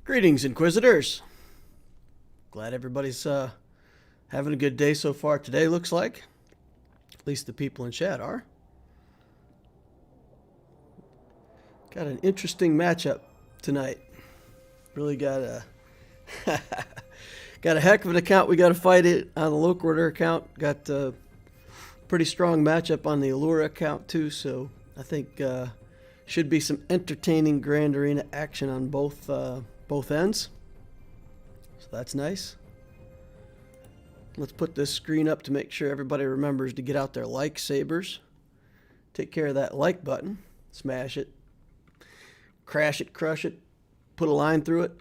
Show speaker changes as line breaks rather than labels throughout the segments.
Greetings, Inquisitors. Glad everybody's having a good day so far today, looks like. At least the people in chat are. Got an interesting matchup tonight. Really got a got a heck of an account. We got to fight it on the Loquitur account. Got a pretty strong matchup on the ALEURA account too. So I think should be some entertaining Grand Arena action on both ends. So that's nice. Let's put this screen up to make sure everybody remembers to get out their like sabers. Take care of that like button. Smash it. Crash it, crush it. Put a line through it.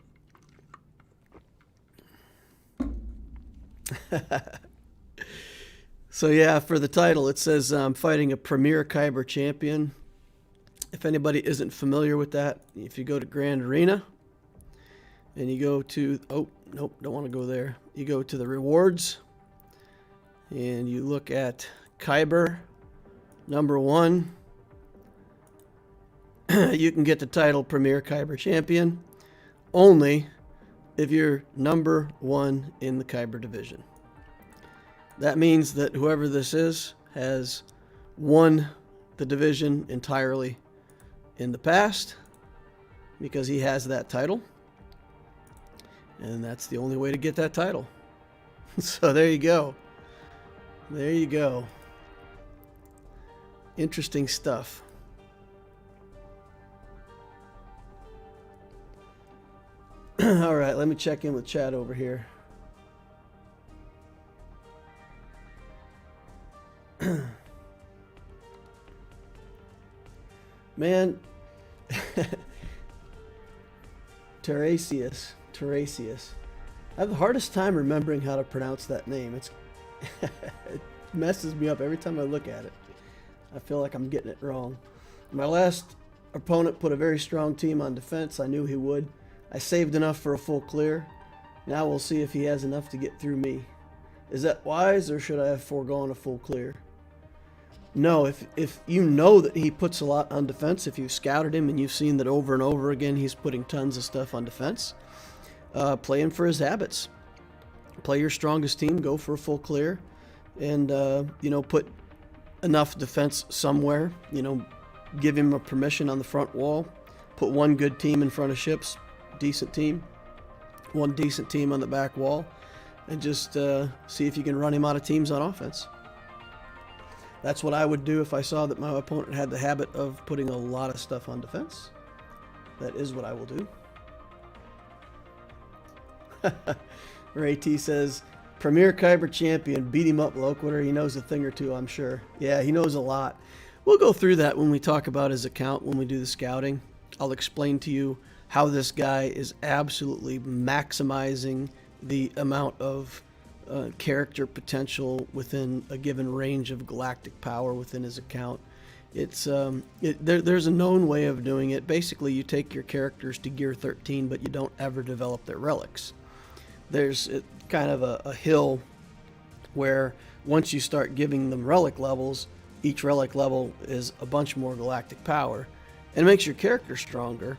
So yeah, for the title it says I'm fighting a Premiere Kyber Champion. If anybody isn't familiar with that, if you go to Grand Arena and you go to, oh, nope, don't want to go there. You go to the rewards and you look at Kyber #1. You can get the title Premiere Kyber Champion only if you're #1 in the Kyber division. That means that whoever this is has won the division entirely in the past because he has that title. And that's the only way to get that title. So there you go. There you go. Interesting stuff. All right, let me check in with chat over here. Man, Teresius. I have the hardest time remembering how to pronounce that name. It messes me up every time I look at it. I feel like I'm getting it wrong. My last opponent put a very strong team on defense. I knew he would. I saved enough for a full clear. Now we'll see if he has enough to get through me. Is that wise, or should I have foregone a full clear? No, if you know that he puts a lot on defense, if you've scouted him and you've seen that over and over again he's putting tons of stuff on defense, play him for his habits. Play your strongest team, go for a full clear, and you know, put enough defense somewhere. You know, give him a permission on the front wall. Put one good team in front of ships, decent team. One decent team on the back wall, and just see if you can run him out of teams on offense. That's what I would do if I saw that my opponent had the habit of putting a lot of stuff on defense. That is what I will do. Ray T says, Premiere Kyber Champion, beat him up, Loquitur. He knows a thing or two, I'm sure. Yeah, he knows a lot. We'll go through that when we talk about his account, when we do the scouting. I'll explain to you how this guy is absolutely maximizing the amount of character potential within a given range of galactic power within his account. It's there's a known way of doing it. Basically, you take your characters to gear 13, but you don't ever develop their relics. There's kind of a hill where once you start giving them relic levels, each relic level is a bunch more galactic power, and it makes your character stronger.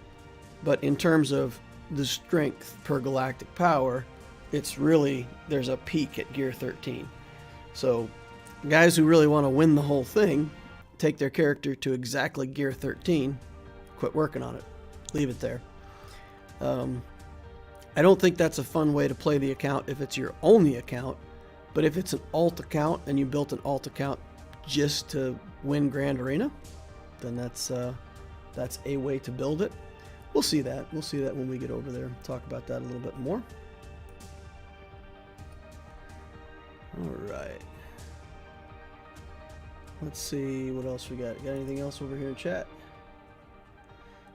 But in terms of the strength per galactic power, it's really, there's a peak at gear 13. So guys who really want to win the whole thing take their character to exactly gear 13, quit working on it, leave it there. I don't think that's a fun way to play the account if it's your only account, but if it's an alt account and you built an alt account just to win Grand Arena, then that's a way to build it. We'll see that. We'll see that when we get over there. Talk about that a little bit more. All right. Let's see what else we got. Got anything else over here in chat?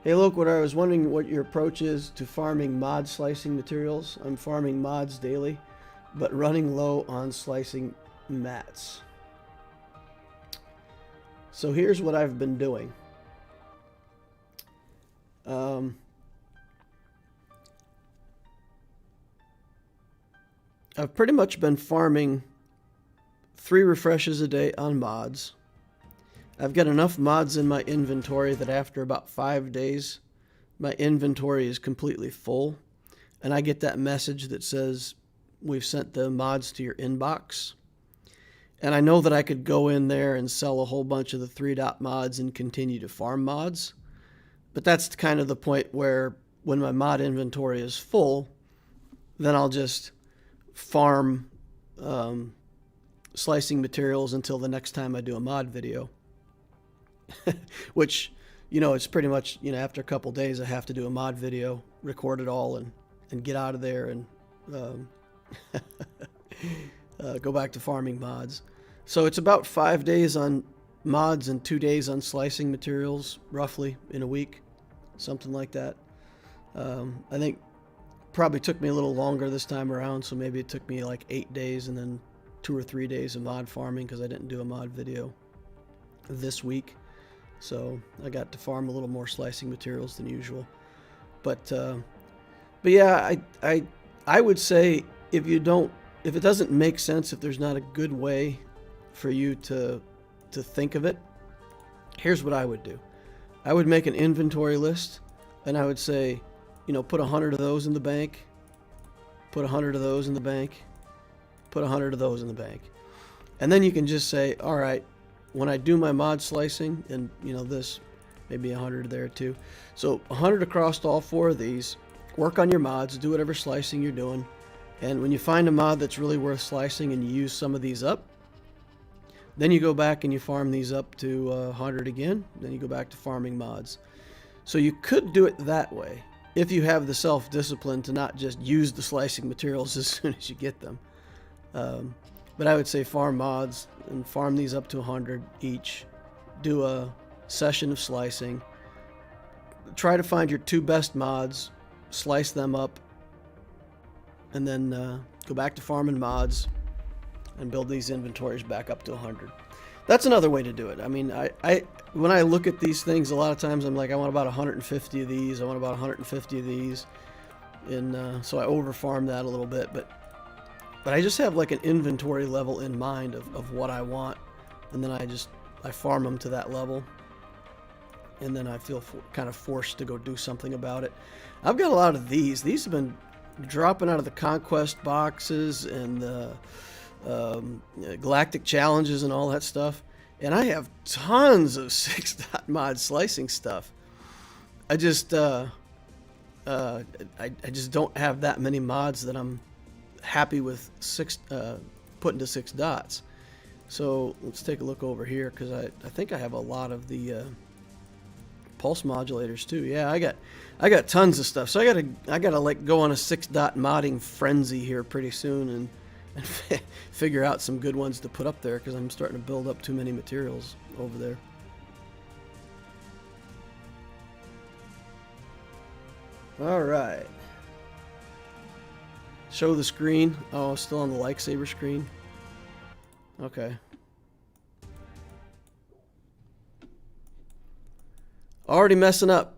Hey, Loquitur, I was wondering what your approach is to farming mod slicing materials. I'm farming mods daily, but running low on slicing mats. So here's what I've been doing. I've pretty much been farming 3 refreshes a day on mods. I've got enough mods in my inventory that after about 5 days, my inventory is completely full. and I get that message that says we've sent the mods to your inbox. And I know that I could go in there and sell a whole bunch of the 3-dot mods and continue to farm mods. But that's kind of the point where when my mod inventory is full, then I'll just farm slicing materials until the next time I do a mod video. Which, you know, it's pretty much, you know, after a couple days I have to do a mod video, record it all, and get out of there and go back to farming mods. So it's about 5 days on mods and 2 days on slicing materials, roughly, in a week. Something like that. I think probably took me a little longer this time around, so maybe it took me like 8 days and then 2 or 3 days of mod farming because I didn't do a mod video this week. So I got to farm a little more slicing materials than usual. But yeah, I would say if it doesn't make sense, if there's not a good way for you to think of it, here's what I would do. I would make an inventory list, and I would say, you know, put 100 of those in the bank, put 100 of those in the bank, put 100 of those in the bank. And then you can just say, all right, when I do my mod slicing, and, you know, this, maybe 100 there too. So 100 across all 4 of these, work on your mods, do whatever slicing you're doing. And when you find a mod that's really worth slicing and you use some of these up, then you go back and you farm these up to 100 again. Then you go back to farming mods. So you could do it that way if you have the self-discipline to not just use the slicing materials as soon as you get them. But I would say farm mods and farm these up to 100 each. Do a session of slicing. Try to find your 2 best mods, slice them up, and then go back to farming mods and build these inventories back up to 100. That's another way to do it. I mean, when I look at these things, a lot of times I'm like, I want about 150 of these. I want about 150 of these. And so I over-farm that a little bit. But I just have like an inventory level in mind of what I want. And then I farm them to that level. And then I feel kind of forced to go do something about it. I've got a lot of these. These have been dropping out of the Conquest boxes and the Galactic Challenges and all that stuff. And I have tons of 6-dot mod slicing stuff. I just don't have that many mods that I'm happy with putting to 6 dots. So let's take a look over here, because I think I have a lot of the pulse modulators too. Yeah, I got tons of stuff. So I gotta like go on a 6-dot modding frenzy here pretty soon and figure out some good ones to put up there, because I'm starting to build up too many materials over there. All right. Show the screen. Oh, still on the lightsaber screen. Okay. Already messing up.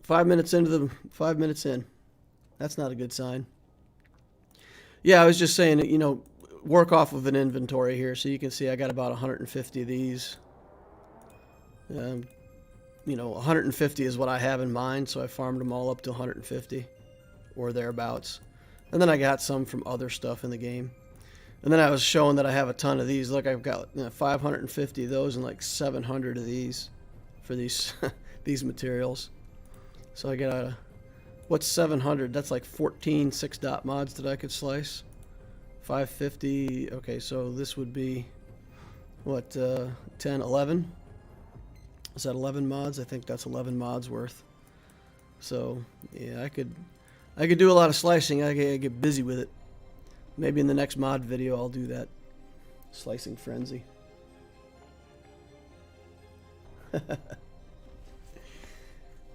5 minutes into 5 minutes in. That's not a good sign. Yeah, I was just saying, you know, work off of an inventory here. So you can see I got about 150 of these. You know, 150 is what I have in mind, so I farmed them all up to 150 or thereabouts. And then I got some from other stuff in the game. And then I was showing that I have a ton of these. Look, I've got 550 of those and like 700 of these for these these materials. So I got what's 700? That's like 14 6-dot mods that I could slice. 550. Okay, so this would be what, 10, 11? Is that 11 mods? I think that's 11 mods worth. So yeah, I could do a lot of slicing. I get busy with it. Maybe in the next mod video I'll do that slicing frenzy.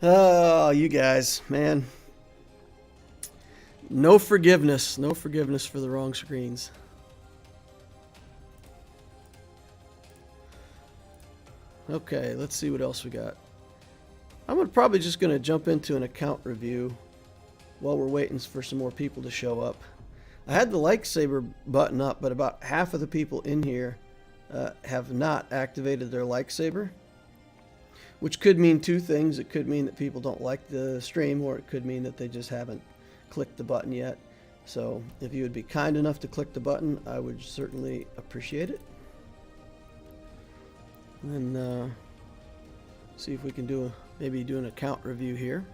Oh, you guys, man. No forgiveness for the wrong screens. Okay, let's see what else we got. I'm probably just going to jump into an account review while we're waiting for some more people to show up. I had the lightsaber button up, but about half of the people in here have not activated their lightsaber, which could mean two things. It could mean that people don't like the stream, or it could mean that they just haven't
clicked the button yet. So if you would be kind enough to click the button, I would certainly appreciate it. And then see if we can do maybe do an account review here.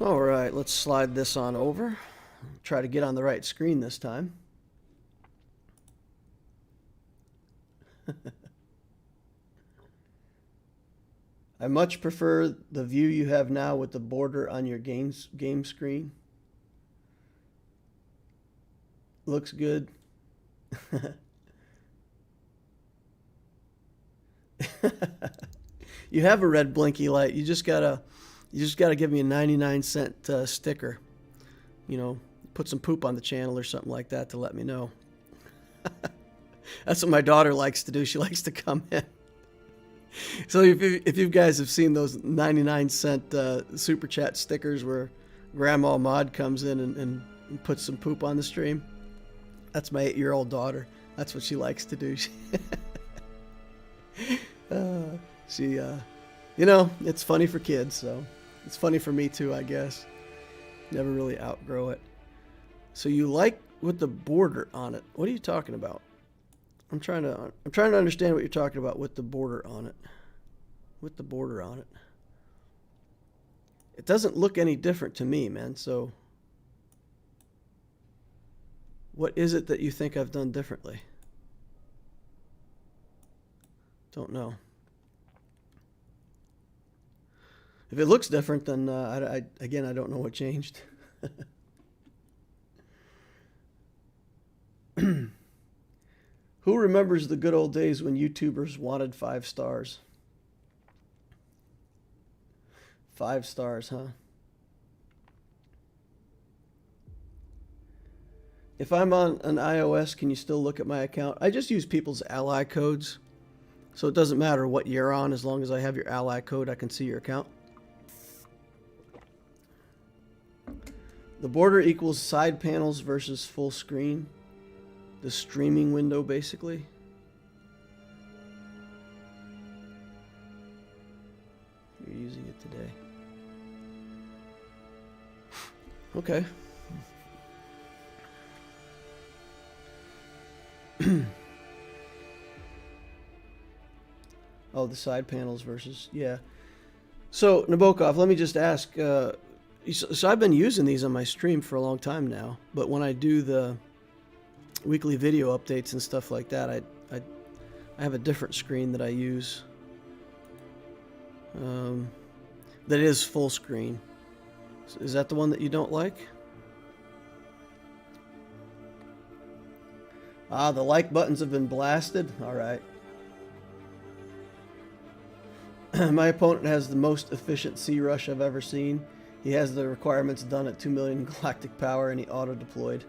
All right, let's slide this on over. Try to get on the right screen this time. I much prefer the view you have now with the border on your game screen. Looks good. You have a red blinky light. You just gotta give me a 99-cent sticker. You know, put some poop on the channel or something like that to let me know. That's what my daughter likes to do. She likes to come in. So if you guys have seen those 99-cent super chat stickers where Grandma Mod comes in and puts some poop on the stream, that's my 8-year-old daughter. That's what she likes to do. You know, it's funny for kids, so it's funny for me too, I guess. Never really outgrow it. So you like with the border on it. What are you talking about? I'm trying to understand what you're talking about with the border on it. With the border on it. It doesn't look any different to me, man. So what is it that you think I've done differently? Don't know. If it looks different, then again, I don't know what changed. Who remembers the good old days when YouTubers wanted 5 stars? 5 stars, huh? If I'm on an iOS, can you still look at my account? I just use people's ally codes. So it doesn't matter what you're on, as long as I have your ally code, I can see your account. The border equals side panels versus full screen. The streaming window, basically. You're using it today. Okay. Oh, the side panels versus, yeah. So, Nabokov, let me just ask, so I've been using these on my stream for a long time now, but when I do the weekly video updates and stuff like that, I have a different screen that I use that is full screen. So is that the one that you don't like? Ah, the like buttons have been blasted. All right. My opponent has the most efficient C-Rush I've ever seen. He has the requirements done at 2 million galactic power and he auto-deployed.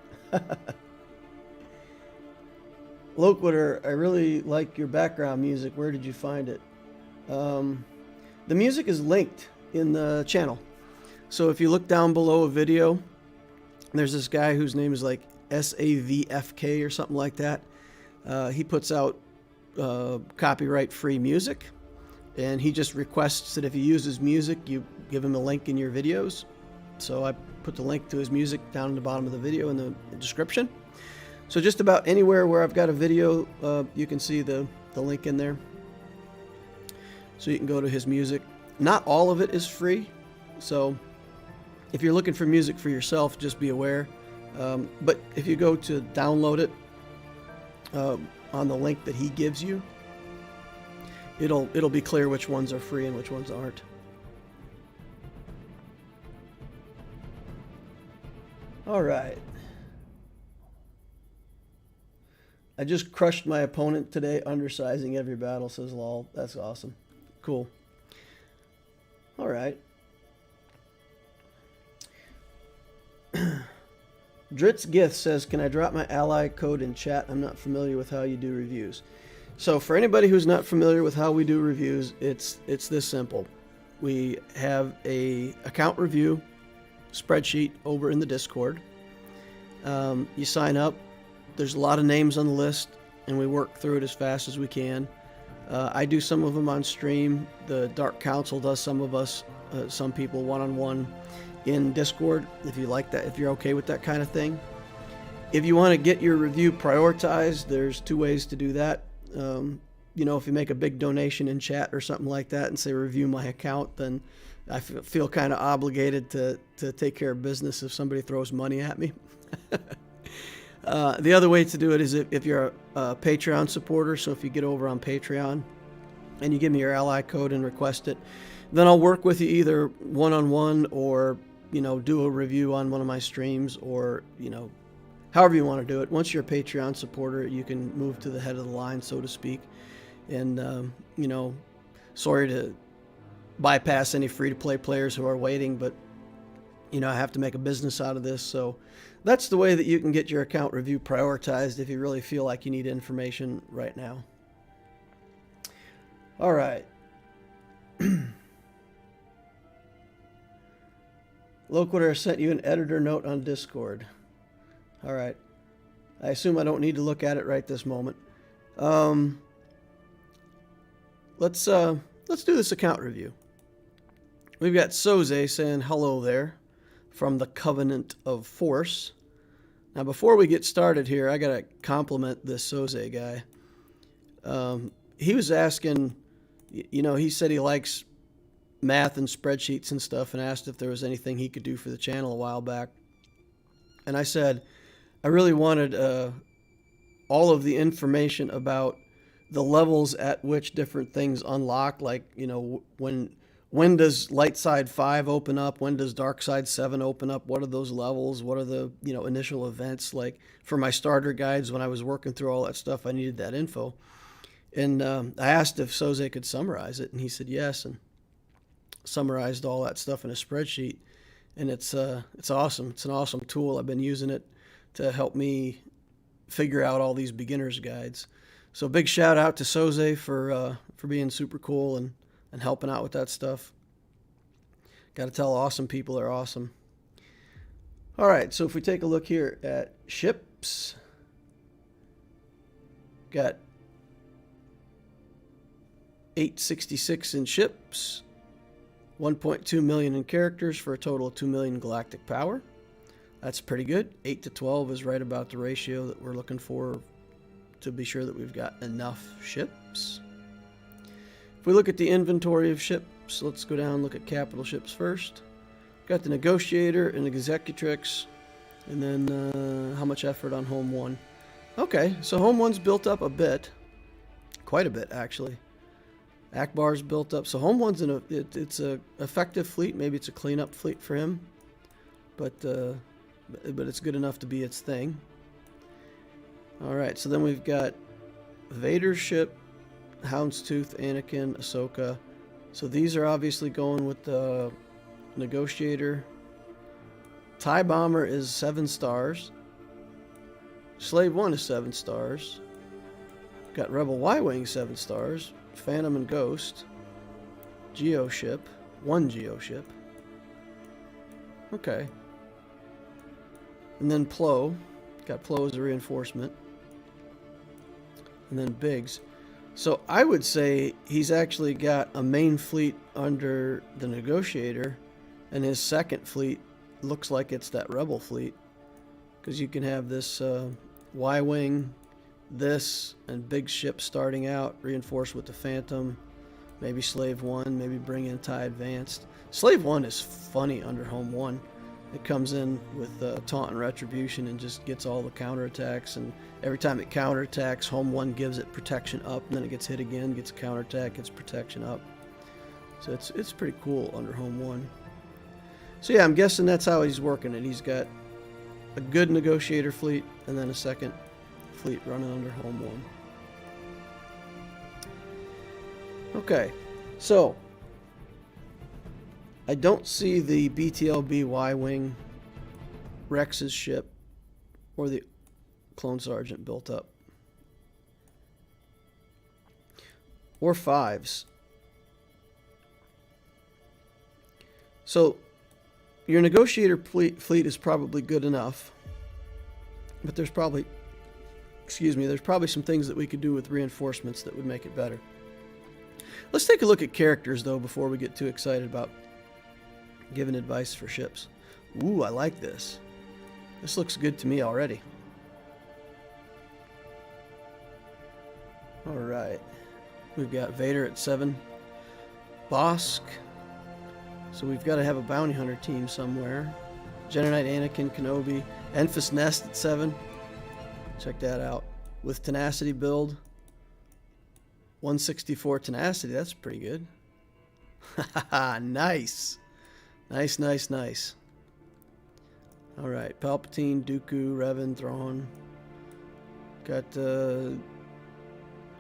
Loquitur, I really like your background music. Where did you find it? The music is linked in the channel. So if you look down below a video, there's this guy whose name is like SAVFK or something like that. He puts out copyright-free music. And he just requests that if he uses music, you give him a link in your videos. So I put the link to his music down in the bottom of the video in the description. So just about anywhere where I've got a video, you can see the link in there. So you can go to his music. Not all of it is free. So if you're looking for music for yourself, just be aware. But if you go to download it on the link that he gives you, it'll be clear which ones are free and which ones aren't. All right. I just crushed my opponent today, undersizing every battle, says lol. That's awesome. Cool. All right. Dritz Gith says, can I drop my ally code in chat? I'm not familiar with how you do reviews. So for anybody who's not familiar with how we do reviews, it's this simple. We have a account review spreadsheet over in the Discord. You sign up. There's a lot of names on the list, and we work through it as fast as we can. I do some of them on stream. The Dark Council does some people one-on-one in Discord, if you like that, if you're okay with that kind of thing. If you want to get your review prioritized, there's 2 ways to do that. You know, if you make a big donation in chat or something like that and say review my account, then I feel kind of obligated to take care of business if somebody throws money at me. The other way to do it is if you're a Patreon supporter. So if you get over on Patreon and you give me your ally code and request it, then I'll work with you either one-on-one or, you know, do a review on one of my streams, or, you know, however you want to do it. Once you're a Patreon supporter, you can move to the head of the line, so to speak. And, you know, sorry to bypass any free-to-play players who are waiting, but, you know, I have to make a business out of this. So that's the way that you can get your account review prioritized if you really feel like you need information right now. All right. Loquitur sent you an editor note on Discord. All right. I assume I don't need to look at it right this moment. Let's do this account review. We've got Sozay saying hello there from the Covenant of Force. Now, before we get started here, I gotta compliment this Sozay guy. He was asking, you know, he said he likes math and spreadsheets and stuff, and asked if there was anything he could do for the channel a while back. And I said, I really wanted all of the information about the levels at which different things unlock, like, you know, when does Light Side 5 open up? When does Dark Side 7 open up? What are those levels? What are the, you know, initial events? Like for my starter guides, when I was working through all that stuff, I needed that info. And I asked if Sozay could summarize it, and he said yes, and summarized all that stuff in a spreadsheet. And it's awesome. It's an awesome tool. I've been using it to help me figure out all these beginner's guides. So big shout out to Sozay for being super cool and helping out with that stuff. Got to tell awesome people are awesome. All right, so if we take a look here at ships, got 866 in ships, 1.2 million in characters for a total of 2 million galactic power. That's pretty good. 8 to 12 is right about the ratio that we're looking for to be sure that we've got enough ships. If we look at the inventory of ships, let's go down and look at capital ships first. Got the Negotiator and Executrix, and then how much effort on Home 1. Okay, so Home 1's built up a bit. Quite a bit, actually. Akbar's built up. So Home 1's it's a effective fleet. Maybe it's a cleanup fleet for him. But it's good enough to be its thing. Alright, so then we've got Vader's ship, Houndstooth, Anakin, Ahsoka. So these are obviously going with the Negotiator. TIE Bomber is 7 stars. Slave 1 is 7 stars. Got Rebel Y-Wing 7 stars. Phantom and Ghost. Geo ship. 1 Geo ship. Okay. And then Plo. Got Plo as a reinforcement. And then Biggs. So I would say he's actually got a main fleet under the Negotiator, and his second fleet looks like it's that Rebel fleet, because you can have this Y-Wing, this, and big ship starting out, reinforced with the Phantom, maybe Slave 1, maybe bring in TIE Advanced. Slave 1 is funny under Home 1. It comes in with Taunt and Retribution and just gets all the counterattacks, and every time it counterattacks, Home 1 gives it protection up, and then it gets hit again, gets a counterattack, gets protection up. So it's pretty cool under Home 1. So yeah, I'm guessing that's how he's working it. He's got a good Negotiator fleet, and then a second fleet running under Home 1. Okay, so I don't see the BTLB Y-Wing, Rex's ship, or the Clone Sergeant built up. Or 5s. So your Negotiator fleet is probably good enough, but there's probably, there's probably some things that we could do with reinforcements that would make it better. Let's take a look at characters, though, before we get too excited about giving advice for ships. Ooh, I like this. This looks good to me already. Alright. We've got Vader at 7. Bosk. So we've got to have a bounty hunter team somewhere. Jedi Knight Anakin Kenobi. Enfys Nest at 7. Check that out. With tenacity build. 164 tenacity. That's pretty good. Nice. Nice, nice, nice. Alright. Palpatine, Dooku, Revan, Thrawn. Got,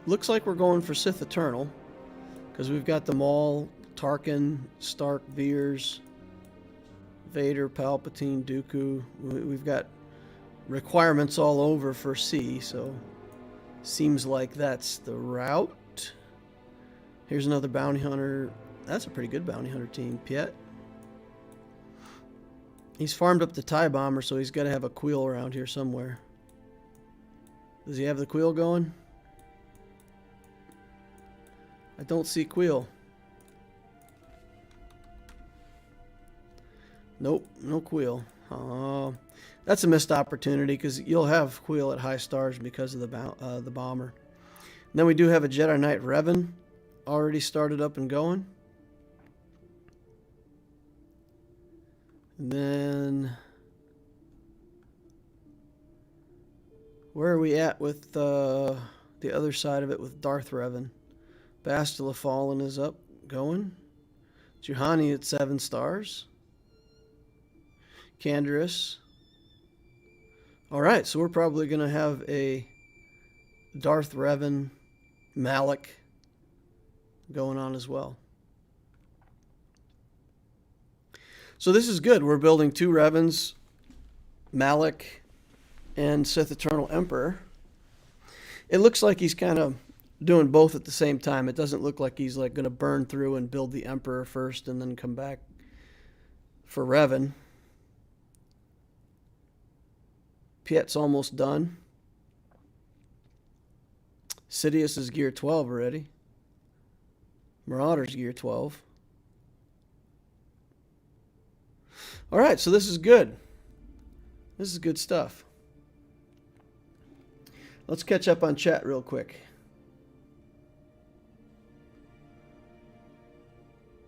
looks like we're going for Sith Eternal. Because we've got them all. Tarkin, Stark, Veers, Vader, Palpatine, Dooku. We've got requirements all over for C, so seems like that's the route. Here's another bounty hunter. That's a pretty good bounty hunter team. Piet. He's farmed up the TIE Bomber, so he's got to have a Queel around here somewhere. Does he have the Queel going? I don't see Queel. Nope, no Queel. That's a missed opportunity because you'll have Queel at high stars because of the bomber. And then we do have a Jedi Knight Revan already started up and going. And then where are we at with the other side of it with Darth Revan? Bastila Fallen is up going. Juhani at 7 stars. Canderous. Alright, so we're probably going to have a Darth Revan Malik going on as well. So this is good. We're building 2 Revans, Malik, and Sith Eternal Emperor. It looks like he's kind of doing both at the same time. It doesn't look like he's like going to burn through and build the Emperor first and then come back for Revan. Piet's almost done. Sidious is gear 12 already. Marauder's gear 12. Alright, so this is good. This is good stuff. Let's catch up on chat real quick.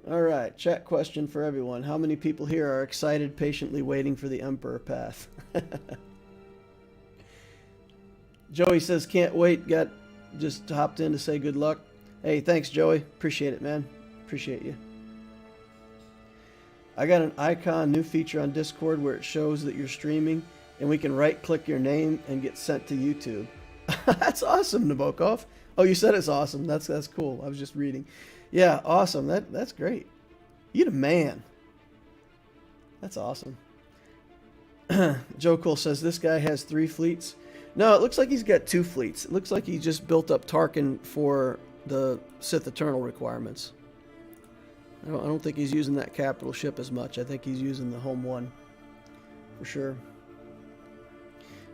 Alright, chat question for everyone. How many people here are excited, patiently waiting for the Emperor path? Joey says, can't wait. Just hopped in to say good luck. Hey, thanks, Joey. Appreciate it, man. Appreciate you. I got an icon, new feature on Discord where it shows that you're streaming, and we can right-click your name and get sent to YouTube. That's awesome, Nabokov. Oh, you said it's awesome. That's cool. I was just reading. Yeah, awesome. That's great. You the man. That's awesome. Joe Cole says, this guy has 3 fleets. No, it looks like he's got 2 fleets. It looks like he just built up Tarkin for the Sith Eternal requirements. I don't think he's using that capital ship as much. I think he's using the home one for sure.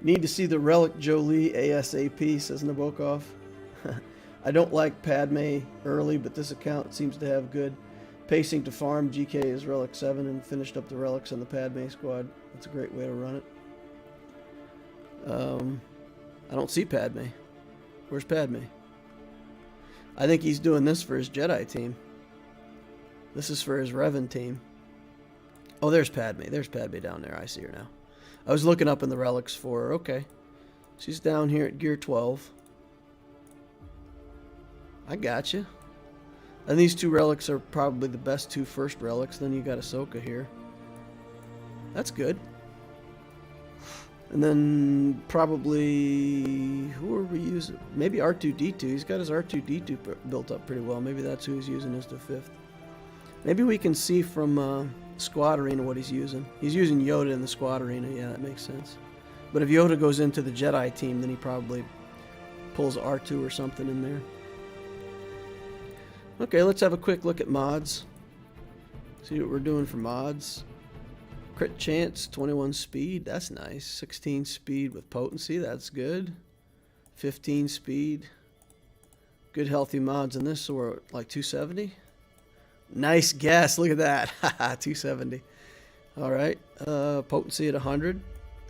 Need to see the Relic Jolie ASAP, says Nabokov. I don't like Padme early, but this account seems to have good pacing to farm. GK is Relic 7 and finished up the relics on the Padme squad. That's a great way to run it. I don't see Padme. Where's Padme? I think he's doing this for his Jedi team. This is for his Revan team. Oh, there's Padme. There's Padme down there. I see her now. I was looking up in the relics for her. Okay. She's down here at gear 12. I gotcha. And these 2 relics are probably the best 2 first relics. Then you got Ahsoka here. That's good. And then probably, who are we using? Maybe R2-D2. He's got his R2-D2 built up pretty well. Maybe that's who he's using as the 5th. Maybe we can see from Squad Arena what he's using. He's using Yoda in the Squad Arena. Yeah, that makes sense. But if Yoda goes into the Jedi team, then he probably pulls R2 or something in there. Okay, let's have a quick look at mods. See what we're doing for mods. Crit chance, 21 speed, that's nice. 16 speed with potency, that's good. 15 speed. Good healthy mods in this, so we're at like 270. Nice guess. Look at that. 270. All right. Potency at 100.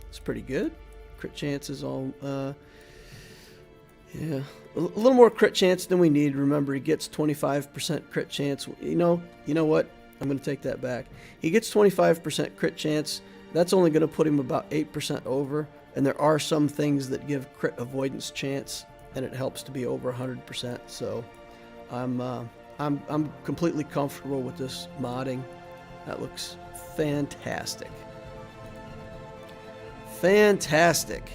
It's pretty good. Crit chances all. Yeah, a little more crit chance than we need. Remember, he gets 25% crit chance. You know what? I'm going to take that back. He gets 25% crit chance. That's only going to put him about 8% over. And there are some things that give crit avoidance chance, and it helps to be over 100%. So, I'm completely comfortable with this modding. That looks fantastic. Fantastic.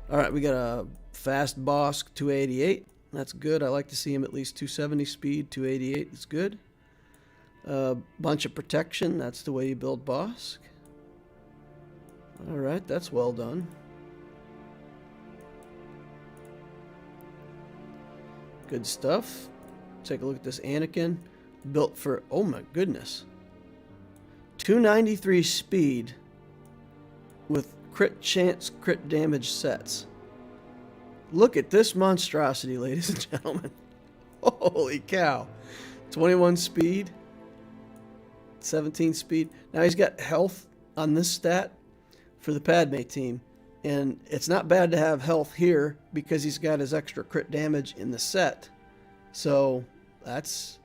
All right, we got a fast Bosk 288. That's good. I like to see him at least 270 speed. 288 is good. Bunch of protection. That's the way you build Bosk. All right, that's well done. Good stuff. Take a look at this Anakin. Built for, oh my goodness, 293 speed with crit chance, crit damage sets. Look at this monstrosity, ladies and gentlemen. Holy cow. 21 speed. 17 speed. Now he's got health on this stat for the Padme team. And it's not bad to have health here because he's got his extra crit damage in the set. So that's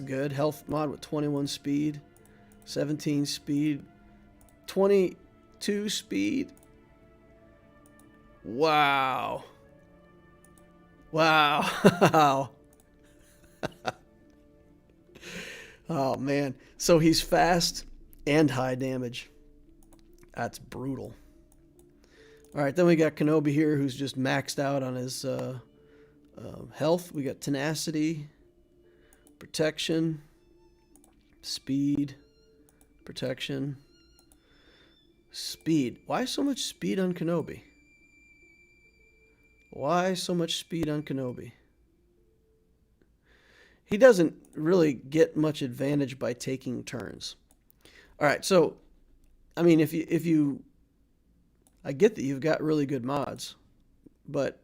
good. Health mod with 21 speed. 17 speed. 22 speed. Wow. Wow. Oh, man. So he's fast and high damage. That's brutal. All right, then we got Kenobi here, who's just maxed out on his health. We got tenacity, protection, speed, protection, speed. Why so much speed on Kenobi? Why so much speed on Kenobi? He doesn't really get much advantage by taking turns. All right, so, I mean, if you I get that you've got really good mods, but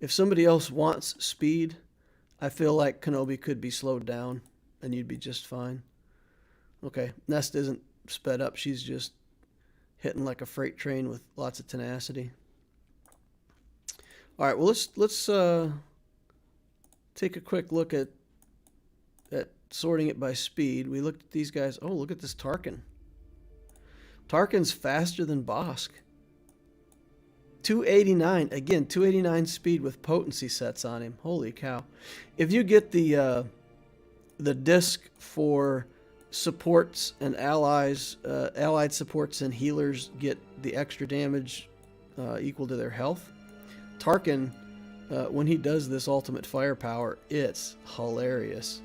if somebody else wants speed, I feel like Kenobi could be slowed down and you'd be just fine. Okay, Nest isn't sped up. She's just hitting like a freight train with lots of tenacity. All right, well, let's take a quick look at sorting it by speed. We looked at these guys. Oh, look at this Tarkin. Tarkin's faster than Bosk. 289. Again, 289 speed with potency sets on him. Holy cow. If you get the disc for supports and allies, allied supports and healers get the extra damage equal to their health, Tarkin, when he does this ultimate firepower, it's hilarious.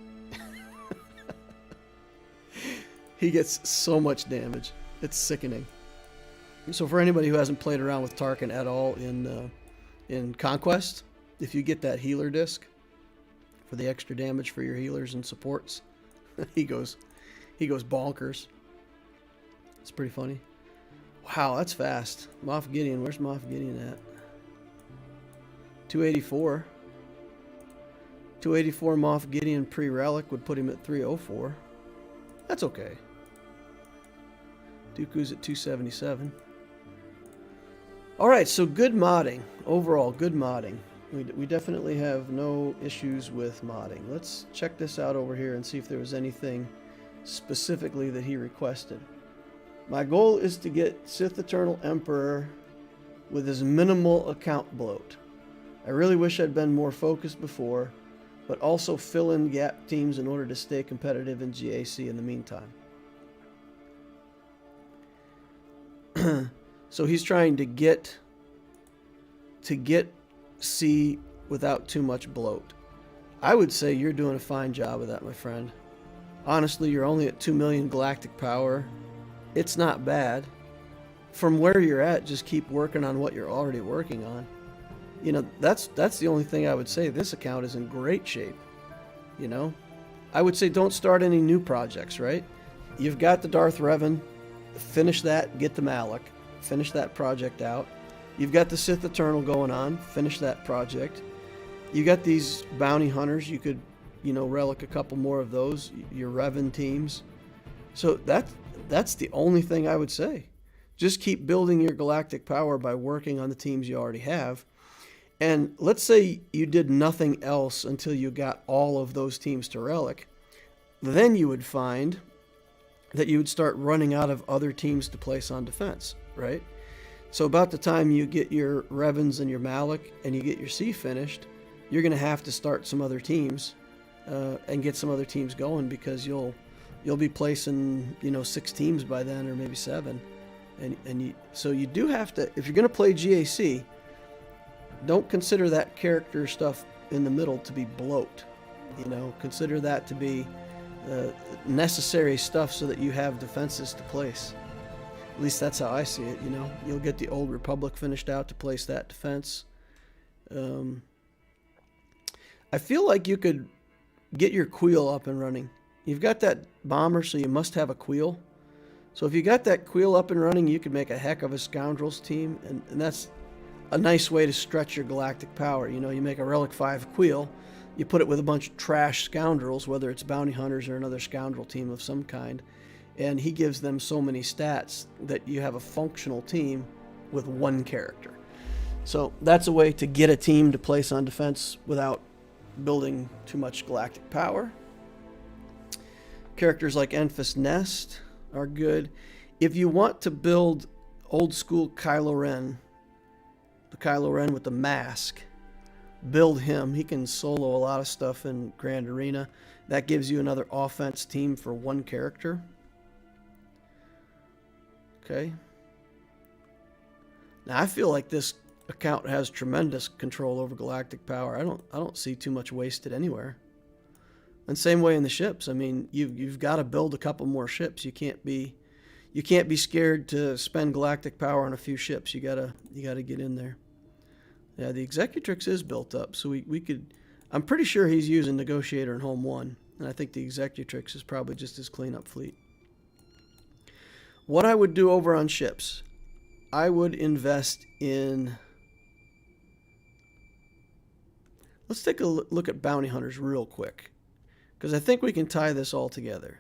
He gets so much damage. It's sickening. So for anybody who hasn't played around with Tarkin at all in Conquest, if you get that healer disc for the extra damage for your healers and supports, he goes bonkers. It's pretty funny. Wow, that's fast. Moff Gideon, where's Moff Gideon at? 284. 284 Moff Gideon pre-relic would put him at 304. That's okay. Dooku's at 277. Alright, so good modding. Overall, good modding. We definitely have no issues with modding. Let's check this out over here and see if there was anything specifically that he requested. My goal is to get Sith Eternal Emperor with as minimal account bloat. I really wish I'd been more focused before, but also fill in gap teams in order to stay competitive in GAC in the meantime. So he's trying to get C without too much bloat. I would say you're doing a fine job of that, my friend. Honestly, you're only at 2 million galactic power. It's not bad. From where you're at, just keep working on what you're already working on. You know, that's the only thing I would say. This account is in great shape. You know, I would say don't start any new projects, right? You've got the Darth Revan. Finish that, get the Malak. Finish that project out. You've got the Sith Eternal going on. Finish that project.
You got these bounty hunters. You could, you know, relic a couple more of those. Your Revan teams. So that's the only thing I would say. Just keep building your galactic power by working on the teams you already have. And let's say you did nothing else until you got all of those teams to relic. Then you would find that you would start running out of other teams to place on defense, right? So about the time you get your Revans and your Malak and you get your C finished, you're going to have to start some other teams and get some other teams going, because you'll be placing, you know, 6 teams by then, or maybe 7. So you do have to, if you're going to play GAC, don't consider that character stuff in the middle to be bloat. You know, consider that to be necessary stuff so that you have defenses to place. At least that's how I see it, you know. You'll get the Old Republic finished out to place that defense. I feel like you could get your Queel up and running. You've got that bomber, so you must have a Queel. So if you got that Queel up and running, you could make a heck of a Scoundrels team, and that's a nice way to stretch your galactic power. You know, you make a Relic 5 Queel, you put it with a bunch of trash Scoundrels, whether it's bounty hunters or another Scoundrel team of some kind, and he gives them so many stats that you have a functional team with one character. So that's a way to get a team to place on defense without building too much galactic power. Characters like Enfys Nest are good. If you want to build old school Kylo Ren, the Kylo Ren with the mask, build him. He can solo a lot of stuff in Grand Arena. That gives you another offense team for one character. Okay. Now I feel like this account has tremendous control over galactic power. I don't see too much wasted anywhere. And same way in the ships. I mean, you've got to build a couple more ships. You can't be scared to spend galactic power on a few ships. You gotta get in there. Yeah, the Executrix is built up, so we could. I'm pretty sure he's using Negotiator in Home 1, and I think the Executrix is probably just his cleanup fleet. What I would do over on ships, I would invest in. Let's take a look at bounty hunters real quick, because I think we can tie this all together.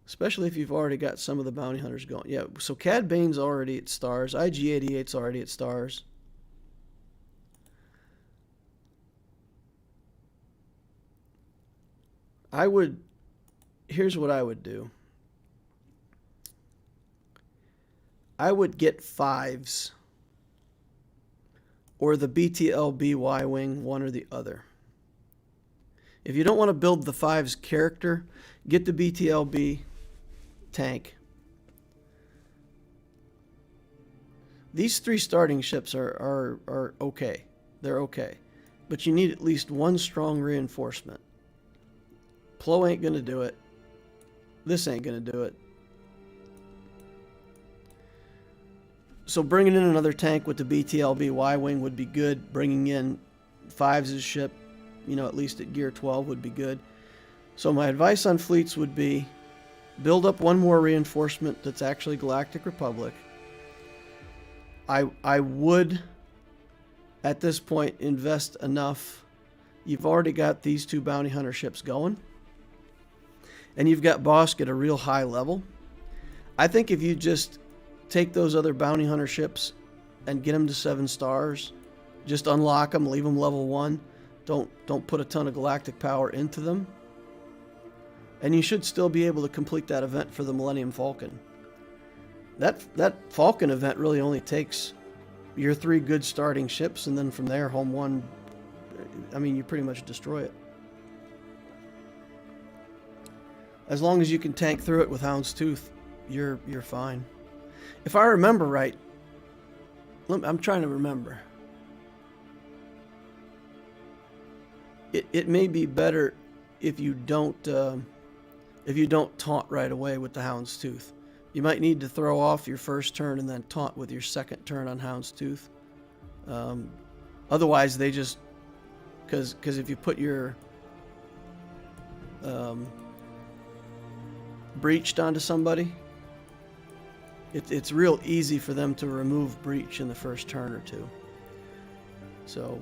Especially if you've already got some of the bounty hunters going. Yeah, so Cad Bane's already at stars. IG-88's already at stars. Here's what I would do. I would get 5s or the BTLB Y-Wing, one or the other. If you don't want to build the 5s character, get the BTLB tank. These 3 starting ships are okay. They're okay. But you need at least one strong reinforcement. Plo ain't going to do it. This ain't going to do it. So bringing in another tank with the BTLB Y-Wing would be good. Bringing in 5's ship, you know, at least at gear 12 would be good. So my advice on fleets would be build up one more reinforcement that's actually Galactic Republic. I would, at this point, invest enough. You've already got these 2 bounty hunter ships going. And you've got Bosk at a real high level. I think if you just take those other bounty hunter ships and get them to 7 stars, just unlock them, leave them level 1. Don't put a ton of galactic power into them. And you should still be able to complete that event for the Millennium Falcon. That Falcon event really only takes your 3 good starting ships, and then from there, home 1, I mean, you pretty much destroy it. As long as you can tank through it with Houndstooth, you're fine. If I remember right, I'm trying to remember. It may be better if you don't taunt right away with the Houndstooth. You might need to throw off your first turn and then taunt with your second turn on Houndstooth. Otherwise, they just because if you put your breached onto somebody, it's real easy for them to remove breach in the first turn or 2. So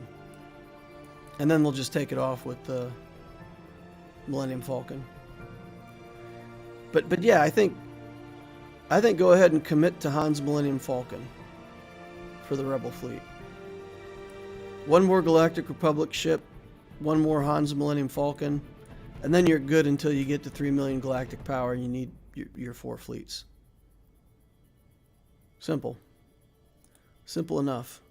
And then they'll just take it off with the Millennium Falcon. But yeah, I think go ahead and commit to Han's Millennium Falcon for the Rebel fleet. One more Galactic Republic ship, one more Han's Millennium Falcon, and then you're good until you get to 3 million galactic power and you need your 4 fleets. Simple. Simple enough.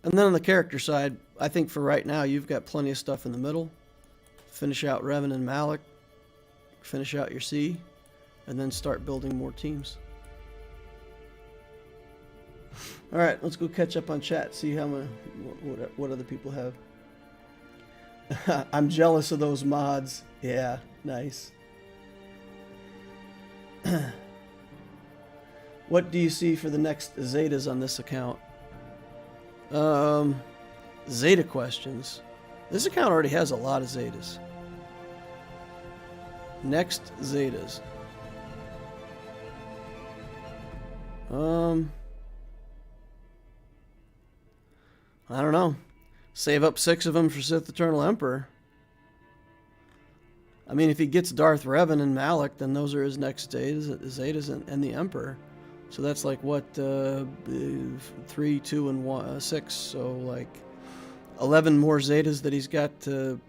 And then on the character side, I think for right now, you've got plenty of stuff in the middle. Finish out Revan and Malak, finish out your C, and then start building more teams. All right, let's go catch up on chat, see how many, what other people have. I'm jealous of those mods. Yeah, nice. What do you see for the next Zetas on this account? Zeta questions. This account already has a lot of Zetas. Next Zetas. I don't know. Save up 6 of them for Sith Eternal Emperor. I mean, if he gets Darth Revan and Malak, then those are his next Zetas and the Emperor. So that's like what, 3, 2, and 1, 6. So like 11 more Zetas that he's got to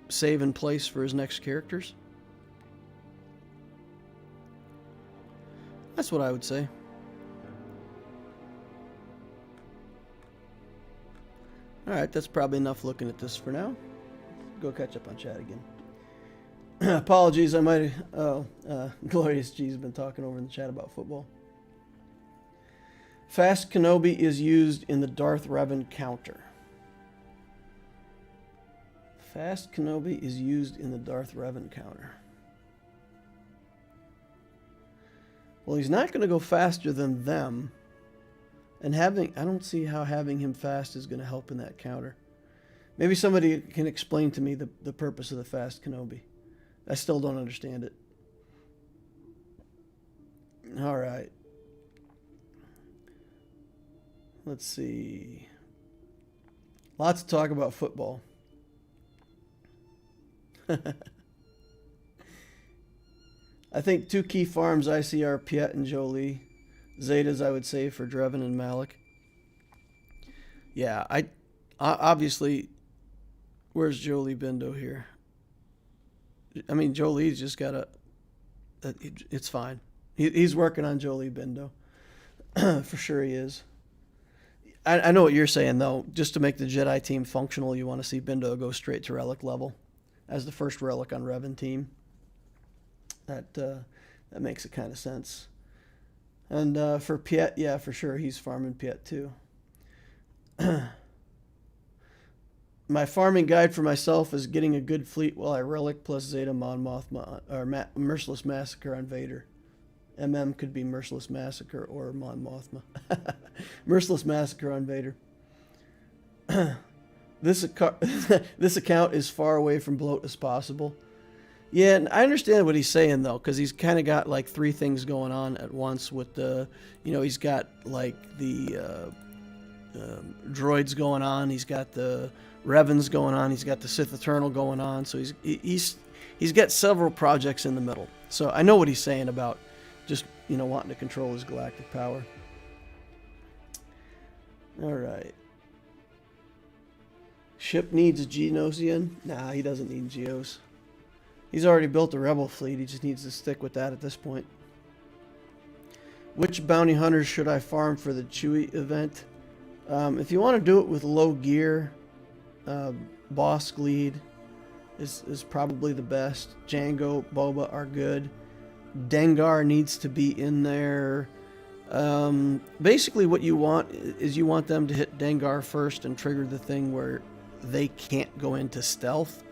save in place for his next characters. That's what I would say. Alright, that's probably enough looking at this for now. Go catch up on chat again. Apologies, I might have... Glorious G's been talking over in the chat about football. Fast Kenobi is used in the Darth Revan counter. Fast Kenobi is used in the Darth Revan counter. Well, he's not going to go faster than them. And I don't see how having him fast is going to help in that counter. Maybe somebody can explain to me the purpose of the Fast Kenobi. I still don't understand it. All right. Let's see. Lots to talk about football. I think 2 key farms I see are Piet and Jolie. Zetas, I would say, for Revan and Malak. Yeah, I obviously, where's Jolie Bindo here? I mean, Jolie's just got it's fine. He's working on Jolie Bindo. For sure he is. I know what you're saying, though. Just to make the Jedi team functional, you want to see Bindo go straight to relic level as the first relic on Revan team. That makes it kind of sense. And for Piet, yeah, for sure, he's farming Piet too. My farming guide for myself is getting a good fleet while I relic plus Zeta Mon Mothma, or Merciless Massacre on Vader. MM could be Merciless Massacre or Mon Mothma. Merciless Massacre on Vader. This account is far away from bloat as possible. Yeah, and I understand what he's saying, though, because he's kind of got, like, 3 things going on at once with the, he's got, like, the droids going on, he's got the Revans going on, he's got the Sith Eternal going on, so he's got several projects in the middle. So I know what he's saying about just, wanting to control his galactic power. All right. Ship needs a Genosian? Nah, he doesn't need Geos. He's already built a Rebel fleet. He just needs to stick with that at this point. Which bounty hunters should I farm for the Chewie event? If you want to do it with low gear, Bosk lead is probably the best. Jango, Boba are good. Dengar needs to be in there. Basically what you want is you want them to hit Dengar first and trigger the thing where they can't go into stealth.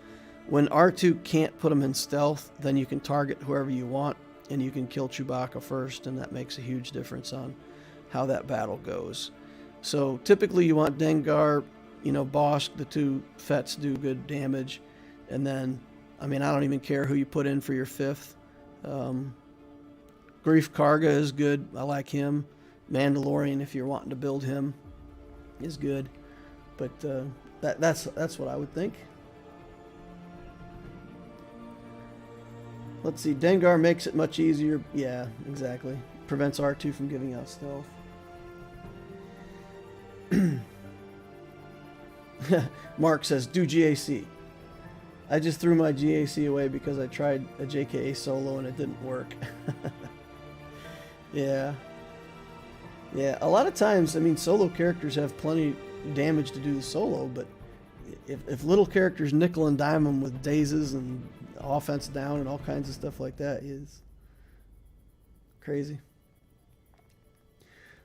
When R2 can't put them in stealth, then you can target whoever you want, and you can kill Chewbacca first, and that makes a huge difference on how that battle goes. So typically you want Dengar, Bosk, the 2 Fets do good damage, and then, I don't even care who you put in for your 5th. Grief Karga is good, I like him. Mandalorian, if you're wanting to build him, is good. But that's what I would think. Let's see. Dengar makes it much easier. Yeah, exactly. Prevents R2 from giving out stealth. Mark says, do GAC. I just threw my GAC away because I tried a JKA solo and it didn't work. Yeah. Yeah, a lot of times, I mean, solo characters have plenty damage to do the solo, but if little characters nickel and dime them with dazes and offense down and all kinds of stuff like that, is crazy.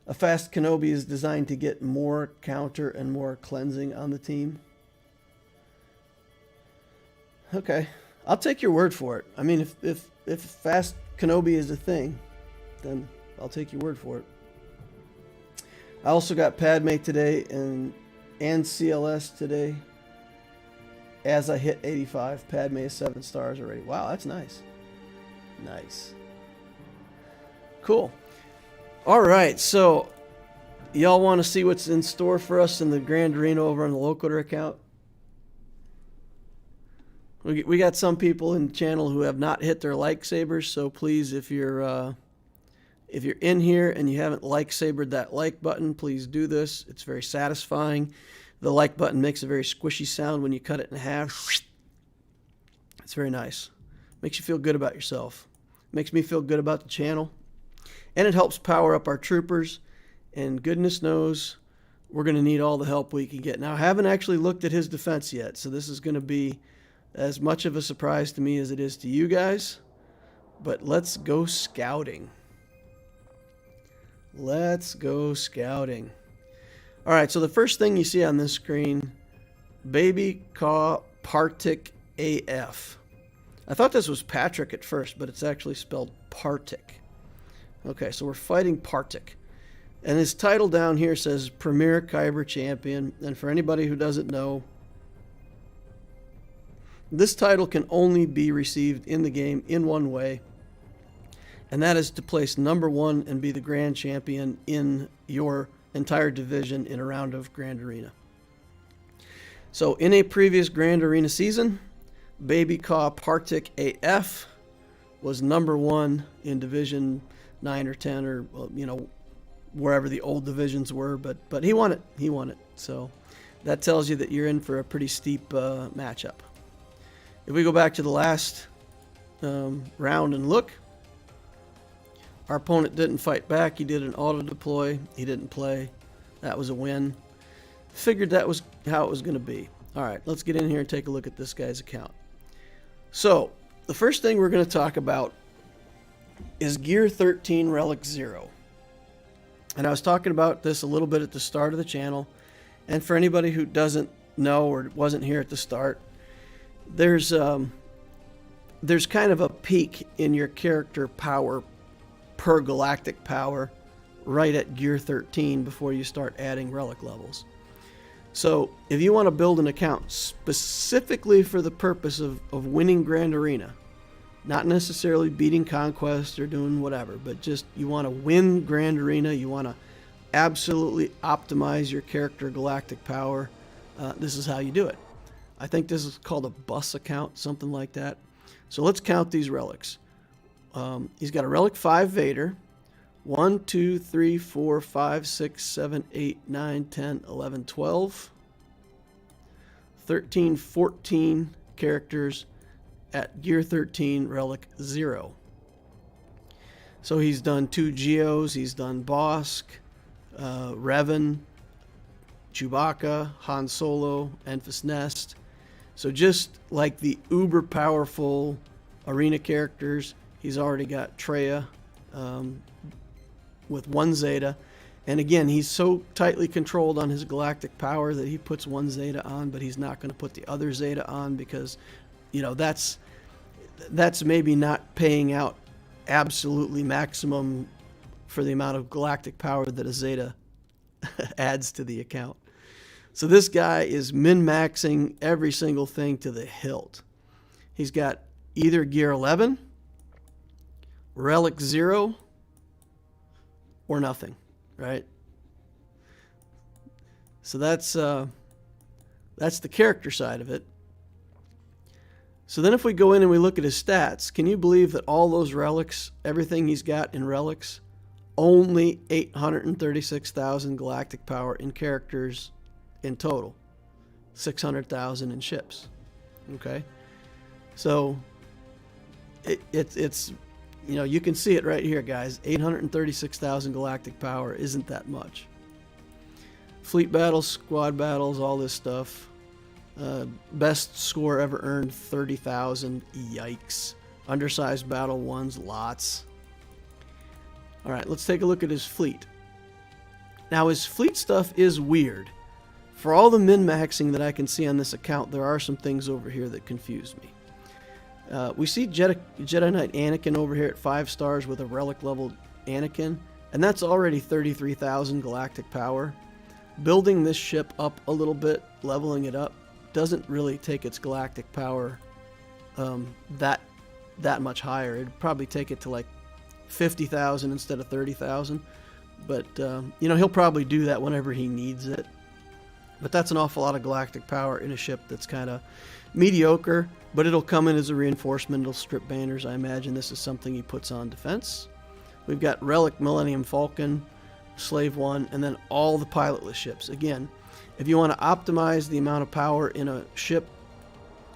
A fast Kenobi is designed to get more counter and more cleansing on the team. Okay, I'll take your word for it. I mean, if fast Kenobi is a thing, then I'll take your word for it. I also got Padme today and CLS today. As I hit 85, Padme is 7 stars already. Wow, that's nice. Nice. Cool. All right, so y'all want to see what's in store for us in the Grand Arena over on the Loquitur account? We got some people in the channel who have not hit their lightsabers, so please, if you're in here and you haven't lightsabered that like button, please do this. It's very satisfying. The like button makes a very squishy sound when you cut it in half. It's very nice. Makes you feel good about yourself. Makes me feel good about the channel. And it helps power up our troopers. And goodness knows we're going to need all the help we can get. Now, I haven't actually looked at his defense yet, so this is going to be as much of a surprise to me as it is to you guys. But let's go scouting. Let's go scouting. All right, so the first thing you see on this screen, Baby Caw Partic AF. I thought this was Patrick at first, but it's actually spelled Partic. Okay, so we're fighting Partic. And his title down here says Premiere Kyber Champion. And for anybody who doesn't know, this title can only be received in the game in one way, and that is to place #1 and be the Grand Champion in your entire division in a round of Grand Arena. So in a previous Grand Arena season, Baby Caw Partic AF was #1 in Division 9 or 10 or, you know, wherever the old divisions were, but he won it. He won it. So that tells you that you're in for a pretty steep matchup. If we go back to the last round and look, our opponent didn't fight back. He did an auto deploy. He didn't play. That was a win. Figured that was how it was going to be. All right, let's get in here and take a look at this guy's account. So the first thing we're going to talk about is Gear 13 Relic 0. And I was talking about this a little bit at the start of the channel. And for anybody who doesn't know or wasn't here at the start, there's kind of a peak in your character power per galactic power right at Gear 13 before you start adding relic levels. So if you want to build an account specifically for the purpose of winning Grand Arena, not necessarily beating Conquest or doing whatever, but just you want to win Grand Arena, you want to absolutely optimize your character galactic power, this is how you do it. I think this is called a bus account, something like that. So let's count these relics. He's got a relic 5 Vader. 1, 2, 3, 4, 5, 6, 7, 8, 9, 10, 11, 12. 13, 14 characters at Gear 13 Relic 0. So he's done 2 Geos, he's done Bosk, Revan, Chewbacca, Han Solo, Enfys Nest. So just like the uber powerful arena characters, he's already got Traya with 1 Zeta. And again, he's so tightly controlled on his galactic power that he puts 1 Zeta on, but he's not going to put the other Zeta on because, you know, that's maybe not paying out absolutely maximum for the amount of galactic power that a Zeta adds to the account. So this guy is min-maxing every single thing to the hilt. He's got either Gear 11, Relic 0, or nothing, right? So that's the character side of it. So then if we go in and we look at his stats, can you believe that all those relics, everything he's got in relics, only 836,000 galactic power in characters in total, 600,000 in ships. Okay, so it's you know, you can see it right here, guys. 836,000 galactic power isn't that much. Fleet battles, squad battles, all this stuff. Best score ever earned, 30,000. Yikes. Undersized battle ones, lots. All right, let's take a look at his fleet. Now, his fleet stuff is weird. For all the min-maxing that I can see on this account, there are some things over here that confuse me. We see Jedi Knight Anakin over here at 5 stars with a relic level Anakin, and that's already 33,000 galactic power. Building this ship up a little bit, leveling it up, doesn't really take its galactic power that much higher. It'd probably take it to like 50,000 instead of 30,000. But, you know, he'll probably do that whenever he needs it. But that's an awful lot of galactic power in a ship that's kind of mediocre, but it'll come in as a reinforcement. It'll strip banners. I imagine this is something he puts on defense. We've got Relic Millennium Falcon, Slave One, and then all the pilotless ships. Again, if you want to optimize the amount of power in a ship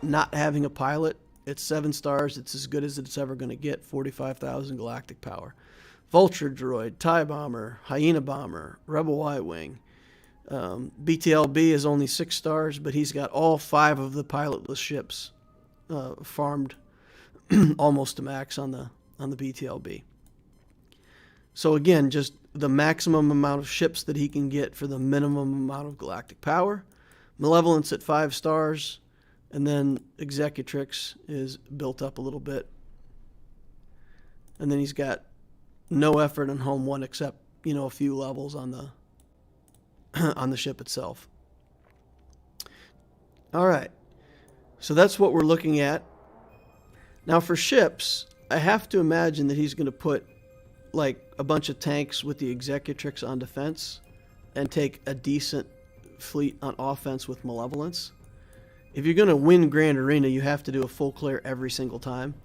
not having a pilot, it's 7 stars. It's as good as it's ever going to get, 45,000 galactic power. Vulture Droid, TIE Bomber, Hyena Bomber, Rebel Y-Wing. BTLB is only 6 stars, but he's got all 5 of the pilotless ships farmed almost to max on the BTLB. So again, just the maximum amount of ships that he can get for the minimum amount of galactic power. Malevolence at 5 stars, and then Executrix is built up a little bit. And then he's got no effort on Home 1 except, you know, a few levels on the on the ship itself. All right, so that's what we're looking at. Now for ships, I have to imagine that he's going to put like a bunch of tanks with the Executrix on defense and take a decent fleet on offense with Malevolence. If you're going to win Grand Arena, you have to do a full clear every single time.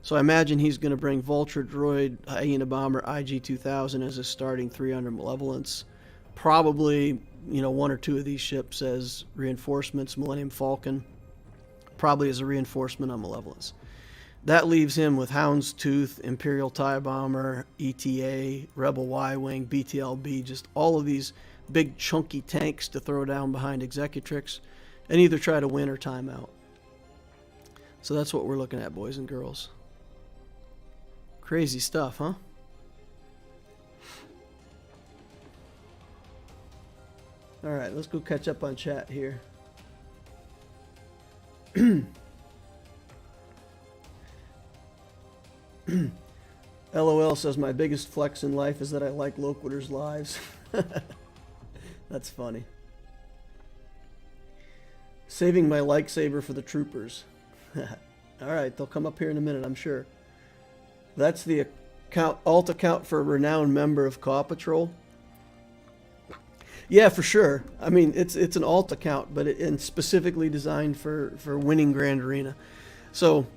So I imagine he's going to bring Vulture Droid, Hyena Bomber, IG-2000 as his starting 300 Malevolence. Probably, you know, 1 or 2 of these ships as reinforcements. Millennium Falcon probably as a reinforcement on Malevolence. That leaves him with Houndstooth, Imperial TIE Bomber, ETA, Rebel Y-Wing, BTLB, just all of these big chunky tanks to throw down behind Executrix and either try to win or time out. So that's what we're looking at, boys and girls. Crazy stuff, huh? All right, let's go catch up on chat here. LOL says, my biggest flex in life is that I like Loquitur's lives. That's funny. Saving my lightsaber for the troopers. Alright, they'll come up here in a minute, I'm sure. That's the alt account for a renowned member of Paw Patrol. Yeah, for sure. I mean, it's an alt account, but it's specifically designed for winning Grand Arena. So,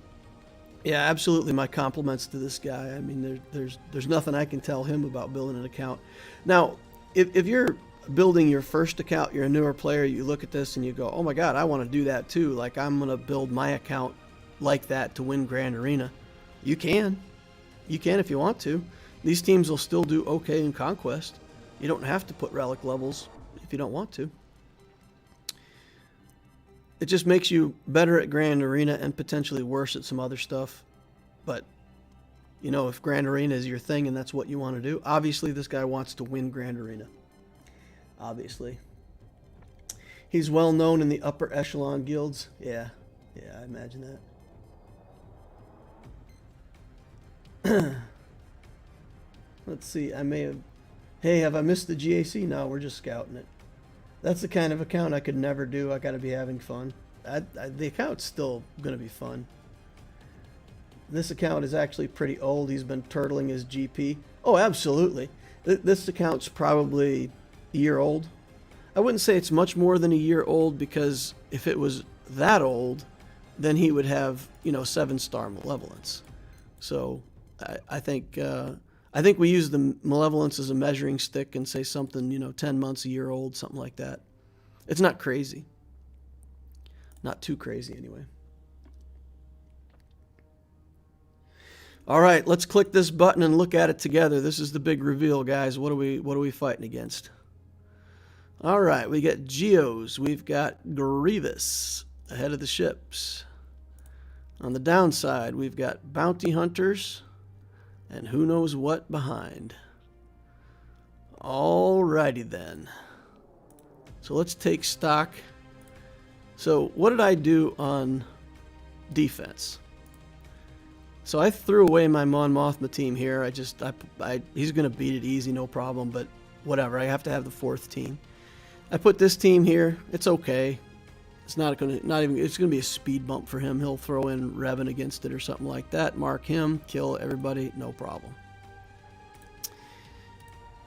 yeah, absolutely my compliments to this guy. I mean, there's nothing I can tell him about building an account. Now, if you're building your first account, you're a newer player, you look at this and you go, oh my God, I want to do that too. Like, I'm going to build my account like that to win Grand Arena. You can. You can if you want to. These teams will still do okay in Conquest. You don't have to put relic levels if you don't want to. It just makes you better at Grand Arena and potentially worse at some other stuff. But, you know, if Grand Arena is your thing and that's what you want to do, obviously this guy wants to win Grand Arena. Obviously. He's well known in the upper echelon guilds. Yeah, I imagine that. Let's see, I may have... Hey, have I missed the GAC? No, we're just scouting it. That's the kind of account I could never do. I gotta be having fun. The account's still gonna be fun. This account is actually pretty old. He's been turtling his GP. Oh, absolutely. This account's probably a year old. I wouldn't say it's much more than a year old, because if it was that old,
then he would have, you know, 7-star malevolence. So I think we use the malevolence as a measuring stick and say something, you know, 10 months, a year old, something like that. It's not crazy. Not too crazy anyway. All right, let's click this button and look at it together. This is the big reveal, guys. What are we fighting against? All right, we got Geos. We've got Grievous ahead of the ships. On the downside, we've got bounty hunters and who knows what behind. Alrighty then. So let's take stock. So what did I do on defense? So I threw away my Mon Mothma team here. He's going to beat it easy, no problem, but whatever. I have to have the 4th team. I put this team here. It's okay. It's it's going to be a speed bump for him. He'll throw in Revan against it or something like that. Mark him, kill everybody, no problem.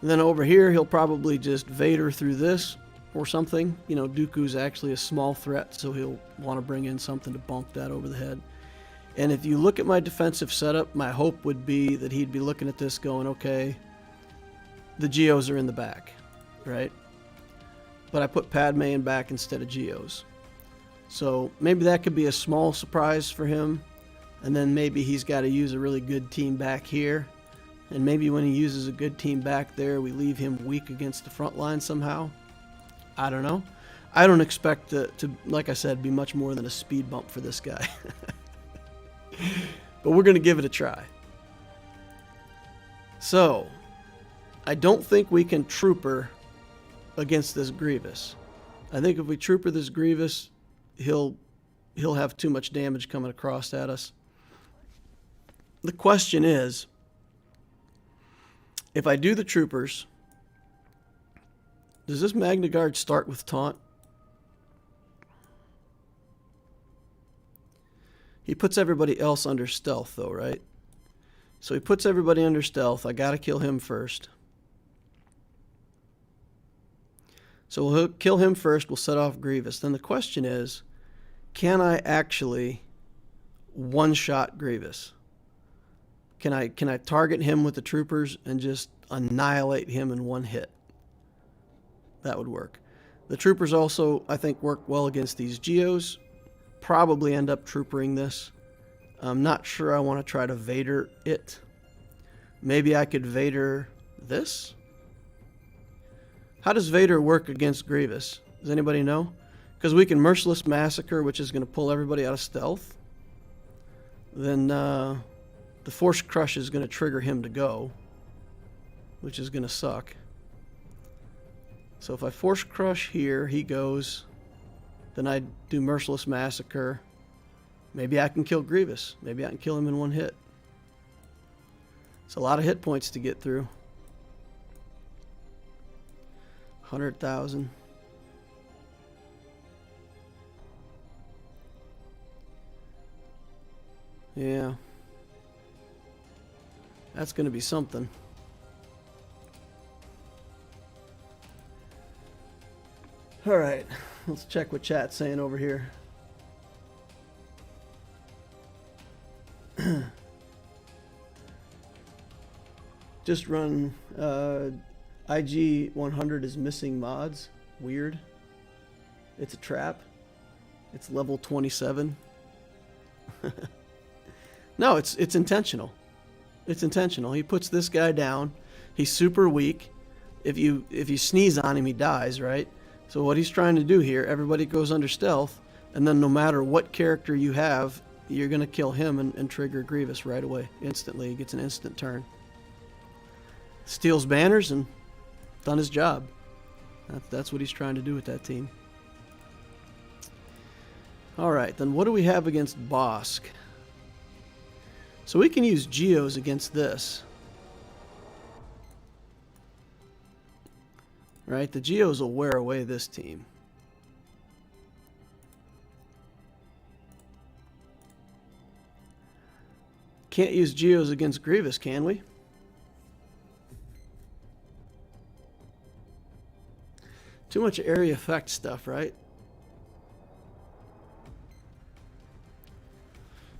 And then over here, he'll probably just Vader through this or something. You know, Dooku's actually a small threat, so he'll want to bring in something to bonk that over the head. And if you look at my defensive setup, my hope would be that he'd be looking at this going, okay, the Geos are in the back, right? But I put Padme in back instead of Geos. So maybe that could be a small surprise for him. And then maybe he's got to use a really good team back here. And maybe when he uses a good team back there, we leave him weak against the front line somehow. I don't know. I don't expect to, like I said, be much more than a speed bump for this guy. But we're going to give it a try. So, I don't think we can trooper against this Grievous. I think if we trooper this Grievous, he'll have too much damage coming across at us. The question is, if I do the troopers, does this Magna Guard start with taunt? He puts everybody else under stealth though, right? So he puts everybody under stealth. I gotta kill him first. So we'll kill him first. We'll set off Grievous. Then the question is, can I actually one-shot Grievous? Can I target him with the troopers and just annihilate him in one hit? That would work. The troopers also, I think, work well against these Geos. Probably end up troopering this. I'm not sure I want to try to Vader it. Maybe I could Vader this? How does Vader work against Grievous? Does anybody know? Because we can Merciless Massacre, which is going to pull everybody out of stealth. Then the Force Crush is going to trigger him to go, which is going to suck. So if I Force Crush here, he goes. Then I do Merciless Massacre. Maybe I can kill Grievous. Maybe I can kill him in one hit. It's a lot of hit points to get through. 100,000. Yeah. That's going to be something. All right. Let's check what chat's saying over here. Just run IG 100 is missing mods. Weird. It's a trap. It's level 27. No, it's intentional. It's intentional. He puts this guy down. He's super weak. If you sneeze on him, he dies, right? So what he's trying to do here, everybody goes under stealth, and then no matter what character you have, you're going to kill him and trigger Grievous right away, instantly. He gets an instant turn. Steals banners and done his job. That's what he's trying to do with that team. All right, then what do we have against Bosk? So we can use Geos against this. Right, the Geos will wear away this team. Can't use Geos against Grievous, can we? Too much area effect stuff, right?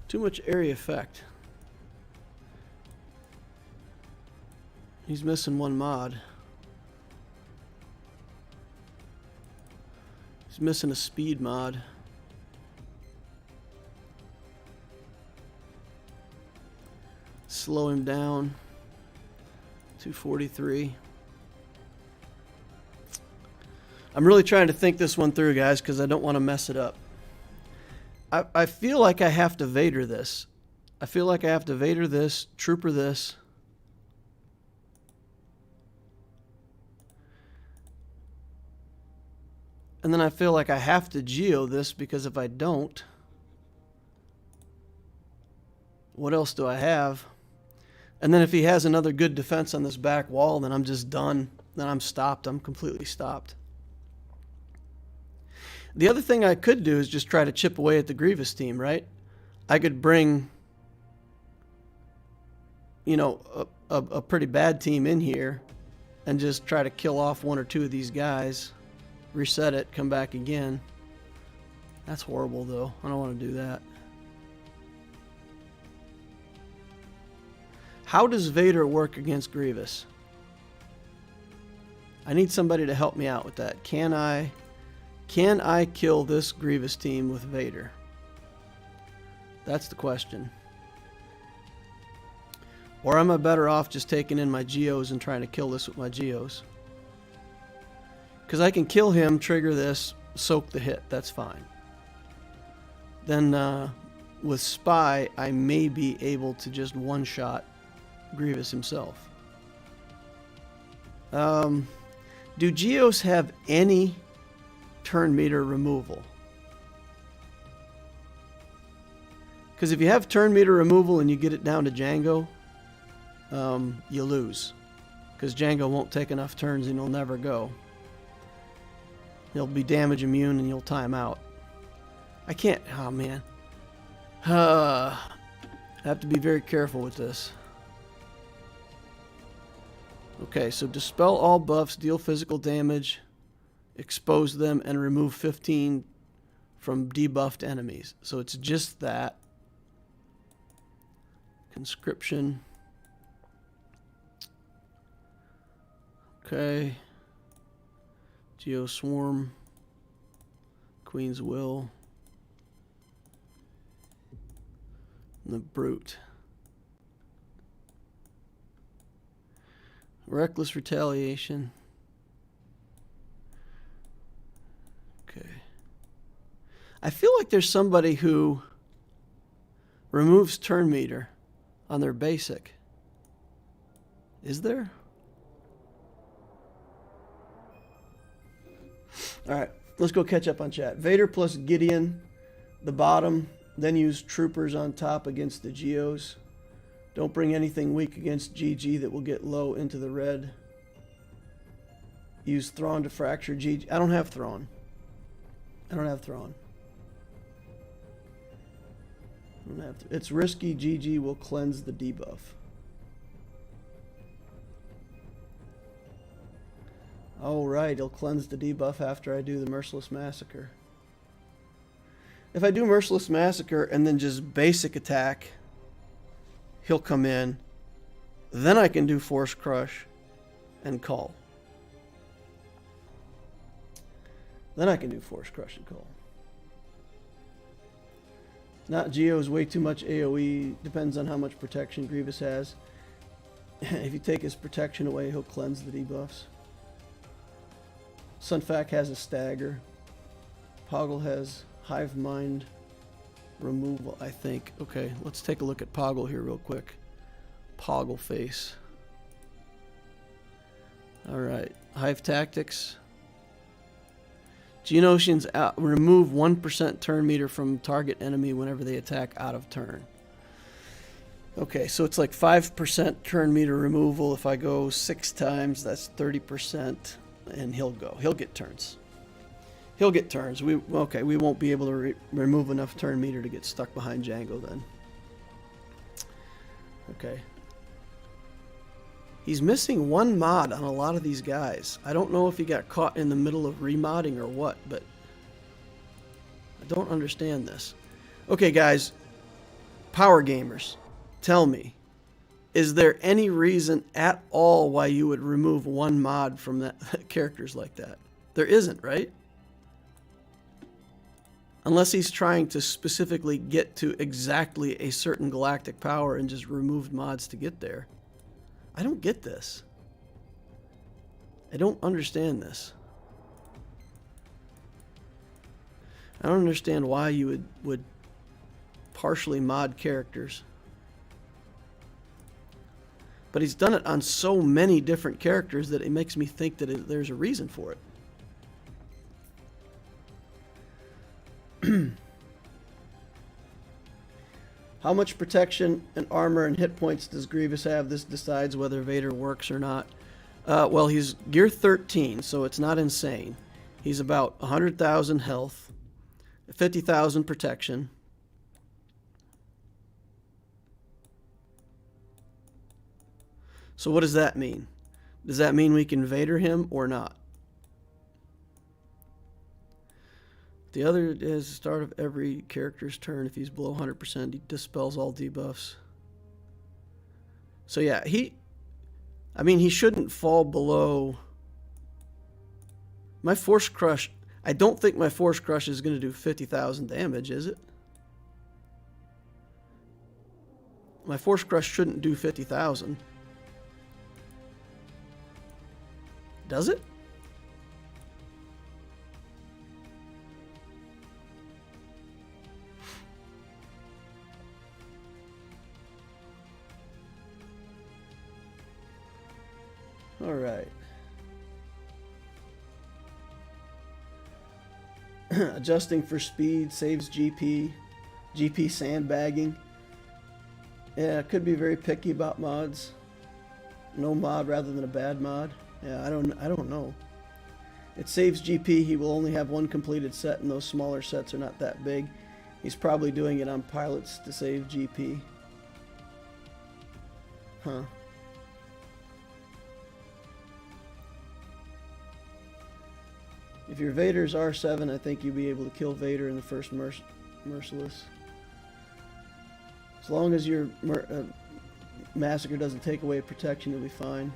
Too much area effect. He's missing one mod. He's missing a speed mod. Slow him down. 243. I'm really trying to think this one through, guys, because I don't want to mess it up. I feel like I have to Vader this. I feel like I have to Vader this, Trooper this. And then I feel like I have to Geo this, because if I don't, what else do I have? And then if he has another good defense on this back wall, then I'm just done. Then I'm stopped. I'm completely stopped. The other thing I could do is just try to chip away at the Grievous team, right? I could bring, you know, a pretty bad team in here and just try to kill off one or two of these guys, reset it, come back again. That's horrible, though. I don't want to do that. How does Vader work against Grievous? I need somebody to help me out with that. Can I kill this Grievous team with Vader? That's the question. Or am I better off just taking in my Geos and trying to kill this with my Geos? Because I can kill him, trigger this, soak the hit. That's fine. Then with Spy, I may be able to just one-shot Grievous himself. Do Geos have any turn meter removal? Because if you have turn meter removal and you get it down to Django, you lose. Because Django won't take enough turns and he'll never go. He'll be damage immune and you'll time out. I can't, oh man. I have to be very careful with this. Okay, so dispel all buffs, deal physical damage, expose them, and remove 15 from debuffed enemies. So it's just that. Conscription. Okay. Geo Swarm. Queen's Will. And the Brute. Reckless Retaliation. Okay. I feel like there's somebody who removes turn meter on their basic. Is there? Alright, let's go catch up on chat. Vader plus Gideon, the bottom, then use troopers on top against the Geos. Don't bring anything weak against GG that will get low into the red. Use Thrawn to fracture GG. I don't have Thrawn. I don't have Thrawn. It's risky. GG will cleanse the debuff. Oh, right. He'll cleanse the debuff after I do the Merciless Massacre. If I do Merciless Massacre and then just basic attack, he'll come in. Then I can do Force Crush and call. Then I can do Force Crush and call. Not Geo's way too much AoE. Depends on how much protection Grievous has. If you take his protection away, he'll cleanse the debuffs. Sunfac has a stagger. Poggle has Hive Mind removal, I think. Okay, let's take a look at Poggle here real quick. Poggle face. Alright, Hive Tactics. Geonosians remove 1% turn meter from target enemy whenever they attack out of turn. Okay, so it's like 5% turn meter removal. If I go 6 times, that's 30%, and he'll go. He'll get turns. He'll get turns. We won't be able to remove enough turn meter to get stuck behind Django then. Okay. He's missing one mod on a lot of these guys. I don't know if he got caught in the middle of remodding or what, but I don't understand this. Okay, guys. Power gamers, tell me, is there any reason at all why you would remove one mod from that characters like that? There isn't, right? Unless he's trying to specifically get to exactly a certain galactic power and just removed mods to get there. I don't get this. I don't understand this. I don't understand why you would partially mod characters. But he's done it on so many different characters that it makes me think that there's a reason for it. How much protection and armor and hit points does Grievous have? This decides whether Vader works or not. Well, he's gear 13, so it's not insane. He's about 100,000 health, 50,000 protection. So what does that mean? Does that mean we can Vader him or not? The other is the start of every character's turn. If he's below 100%, he dispels all debuffs. So yeah, he shouldn't fall below. My Force Crush, I don't think my Force Crush is going to do 50,000 damage, is it? My Force Crush shouldn't do 50,000. Does it? All right. Adjusting for speed saves GP. GP sandbagging. Yeah, could be very picky about mods. No mod rather than a bad mod. Yeah, I don't know. It saves GP. He will only have one completed set, and those smaller sets are not that big. He's probably doing it on pilots to save GP. Huh. If your Vader's R7, I think you'll be able to kill Vader in the first Merciless. As long as your Massacre doesn't take away protection, you'll be fine.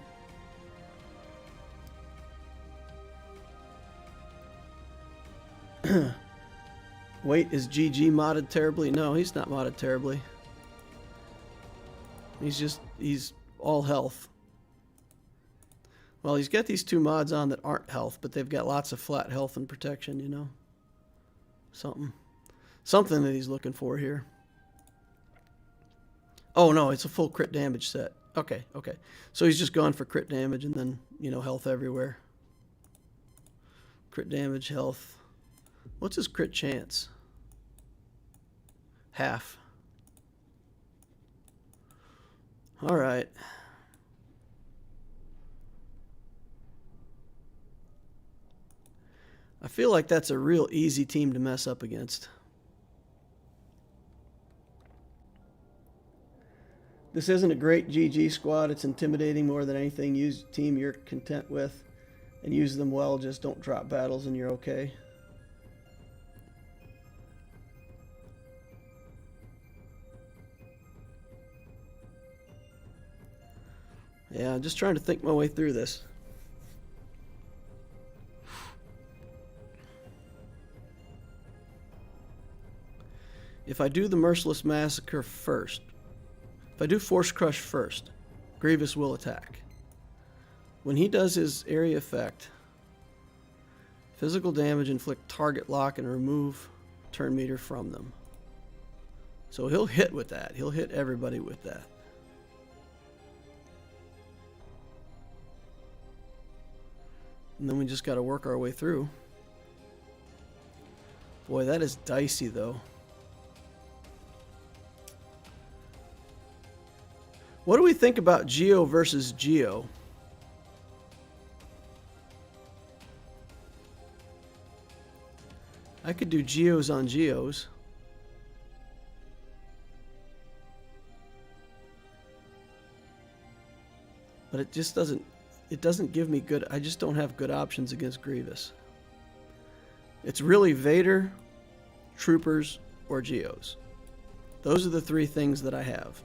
Wait, is GG modded terribly? No, he's not modded terribly. He's all health. Well, he's got these two mods on that aren't health, but they've got lots of flat health and protection, you know. Something that he's looking for here. Oh, no, it's a full crit damage set. Okay, okay. So he's just gone for crit damage and then, you know, health everywhere. Crit damage, health. What's his crit chance? Half. All right. I feel like that's a real easy team to mess up against. This isn't a great GG squad. It's intimidating more than anything. Use a team you're content with and use them well. Just don't drop battles and you're okay. Yeah, I'm just trying to think my way through this. If I do the Merciless Massacre first, if I do Force Crush first, Grievous will attack. When he does his area effect, physical damage, inflict target lock, and remove turn meter from them. So he'll hit with that. He'll hit everybody with that. And then we just got to work our way through. Boy, that is dicey, though. What do we think about Geo versus Geo? I could do Geos on Geos. But it just doesn't give me good, I just don't have good options against Grievous. It's really Vader, Troopers, or Geos.
Those are the three things that I have.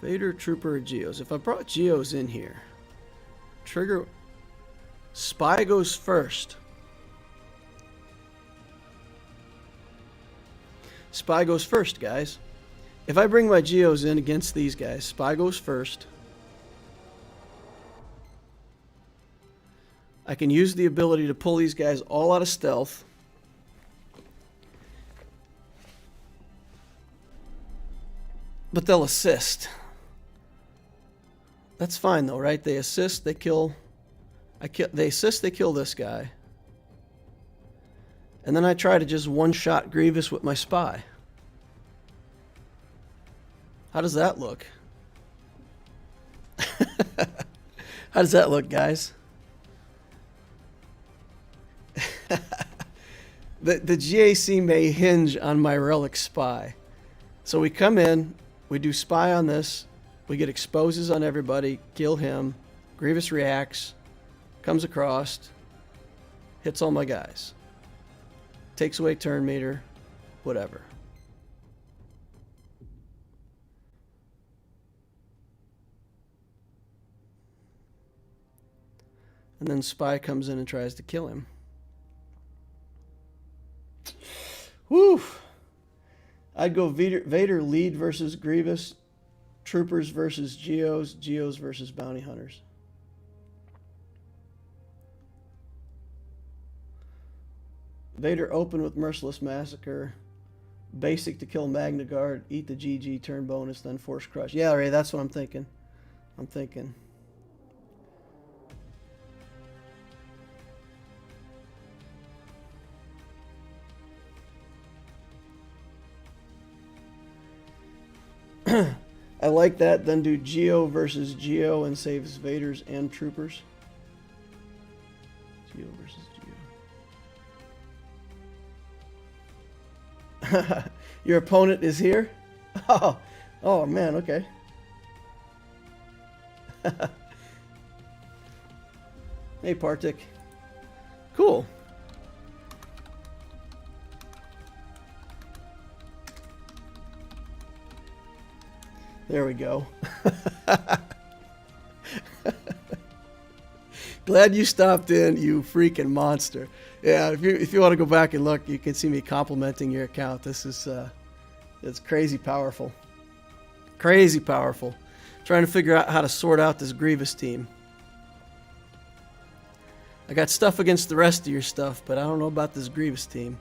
Vader, Trooper, or Geos. If I brought Geos in here, trigger, Spy goes first. Spy goes first, guys. If I bring my Geos in against these guys, Spy goes first. I can use the ability to pull these guys all out of stealth. But they'll assist. That's fine though, right? They assist, they kill. They assist, they kill this guy. And then I try to just one-shot Grievous with my Spy. How does that look? How does that look, guys? The GAC may hinge on my Relic Spy. So we come in, we do Spy on this, we get exposes on everybody, kill him, Grievous reacts, comes across, hits all my guys. Takes away turn meter, whatever. And then Spy comes in and tries to kill him. Woo! I'd go Vader lead versus Grievous, Troopers versus Geos, Geos versus Bounty Hunters. Vader open with Merciless Massacre, basic to kill Magna Guard, eat the GG turn bonus, then Force Crush. Yeah, Ray, that's what I'm thinking. I like that. Then do Geo versus Geo and saves Vaders and Troopers. Geo versus Geo. Your opponent is here? Oh man, okay. Hey, Partik. Cool. There we go. Glad you stopped in, you freaking monster. Yeah, if you want to go back and look, you can see me complimenting your account. This is it's crazy powerful. Crazy powerful. Trying to figure out how to sort out this Grievous team. I got stuff against the rest of your stuff, but I don't know about this Grievous team.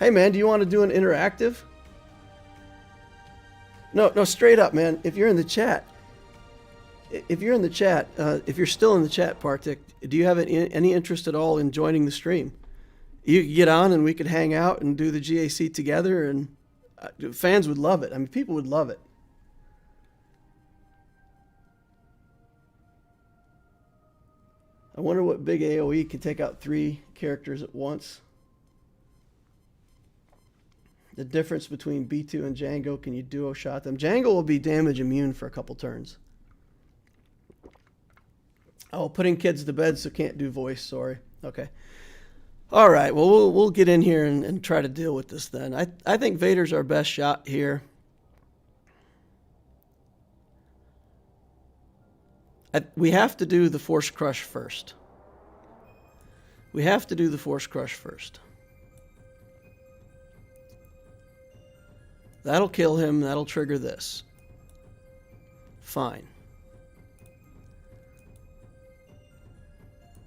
Hey man, do you want to do an interactive? No, straight up, man. If you're in the chat, if you're still in the chat, Partik, do you have any interest at all in joining the stream? You could get on and we could hang out and do the GAC together, and fans would love it. I mean, people would love it. I wonder what big AoE can take out 3 characters at once. The difference between B2 and Django, can you duo shot them? Django will be damage immune for a couple turns. Oh, putting kids to bed, so can't do voice, sorry. Okay. All right, well, we'll get in here and try to deal with this then. I think Vader's our best shot here. We have to do the Force Crush first. That'll kill him. That'll trigger this. Fine.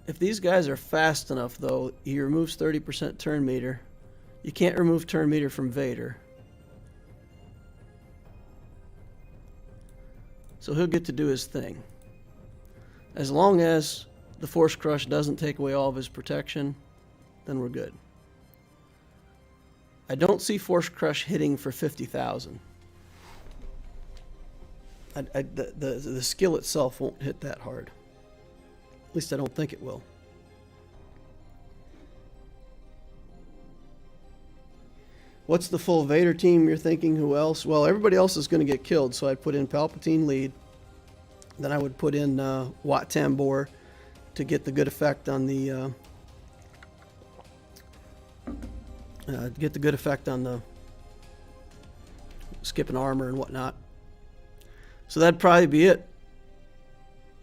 If these guys are fast enough, though, he removes 30% turn meter. You can't remove turn meter from Vader. So he'll get to do his thing. As long as the Force Crush doesn't take away all of his protection, then we're good. I don't see Force Crush hitting for 50,000. The skill itself won't hit that hard. At least I don't think it will. What's the full Vader team you're thinking? Who else? Well, everybody else is going to get killed, so I'd put in Palpatine lead. Then I would put in Wat Tambor to get the good effect on the skipping armor and whatnot. So that'd probably be it.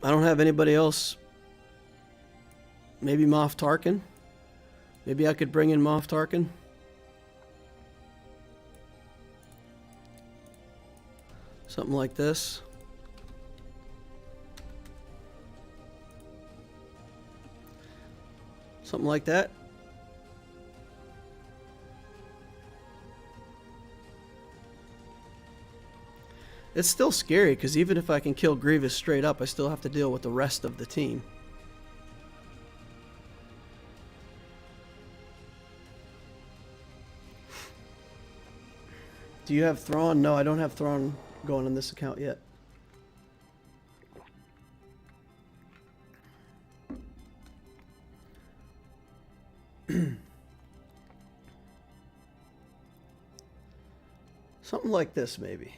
I don't have anybody else. Maybe Moff Tarkin. Maybe I could bring in Moff Tarkin. Something like this. Something like that. It's still scary because even if I can kill Grievous straight up, I still have to deal with the rest of the team. Do you have Thrawn? No, I don't have Thrawn going on this account yet. Something like this, maybe.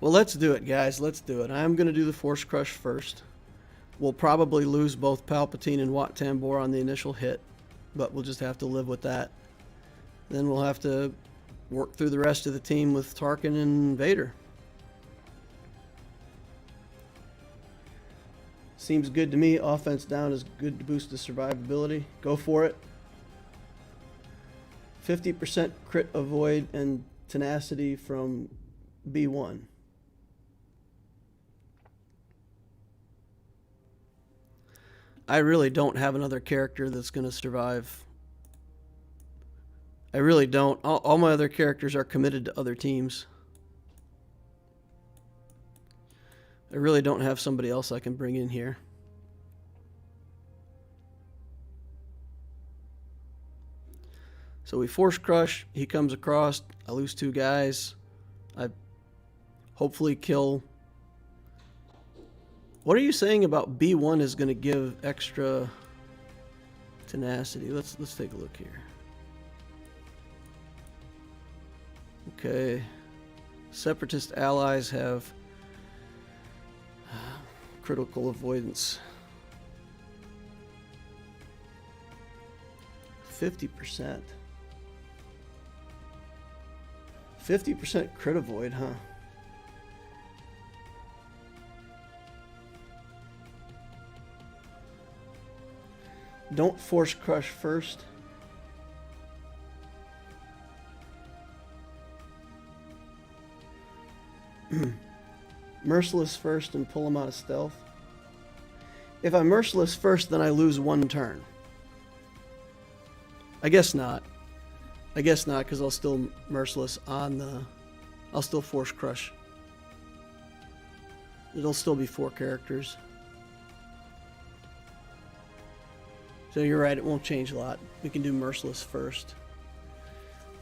Well, let's do it, guys. Let's do it. I'm going to do the Force Crush first. We'll probably lose both Palpatine and Wat Tambor on the initial hit, but we'll just have to live with that. Then we'll have to work through the rest of the team with Tarkin and Vader. Seems good to me. Offense down is good to boost the survivability. Go for it. 50% crit avoid and tenacity from B1. I really don't have another character that's going to survive. I really don't. All my other characters are committed to other teams. I really don't have somebody else I can bring in here. So we Force Crush. He comes across. I lose 2 guys. I hopefully kill. What are you saying about B1 is going to give extra tenacity? Let's take a look here. Okay. Separatist allies have critical avoidance. 50%. 50% crit avoid, huh? Don't Force Crush first. Merciless first and pull him out of stealth. If I'm Merciless first, then I lose 1 turn. I guess not. I guess not, because I'll still Merciless on the... I'll still Force Crush. It'll still be 4 characters. So you're right, it won't change a lot. We can do Merciless first.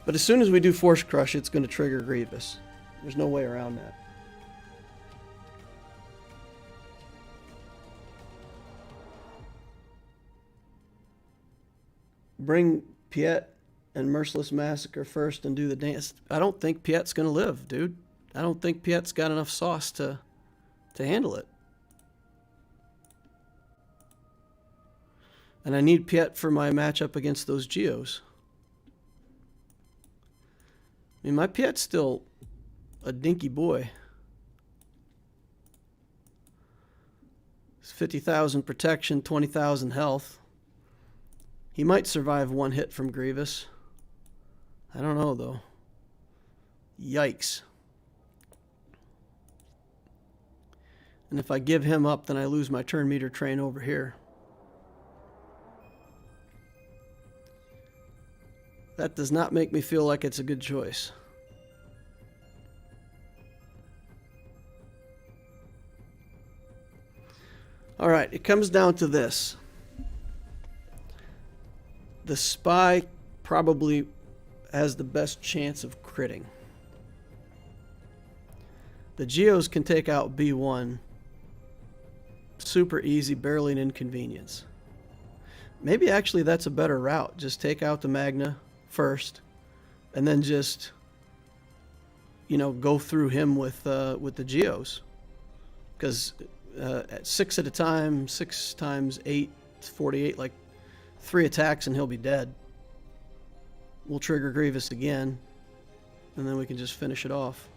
But as soon as we do Force Crush, it's going to trigger Grievous. There's no way around that. Bring Piet and Merciless Massacre first and do the dance. I don't think Piet's going to live, dude. I don't think Piet's got enough sauce to handle it. And I need Piet for my matchup against those Geos. I mean, my Piet's still a dinky boy. It's 50,000 protection, 20,000 health. He might survive 1 hit from Grievous. I don't know, though. Yikes. And if I give him up, then I lose my turn meter train over here. That does not make me feel like it's a good choice. All right, it comes down to this. The spy probably has the best chance of critting. The Geos can take out B1. Super easy, barely an inconvenience. Maybe actually that's a better route. Just take out the Magna first, and then just, you know, go through him with the Geos. Because at 6 at a time, 6 times 8, 48, like 3 attacks and he'll be dead. We'll trigger Grievous again, and then we can just finish it off.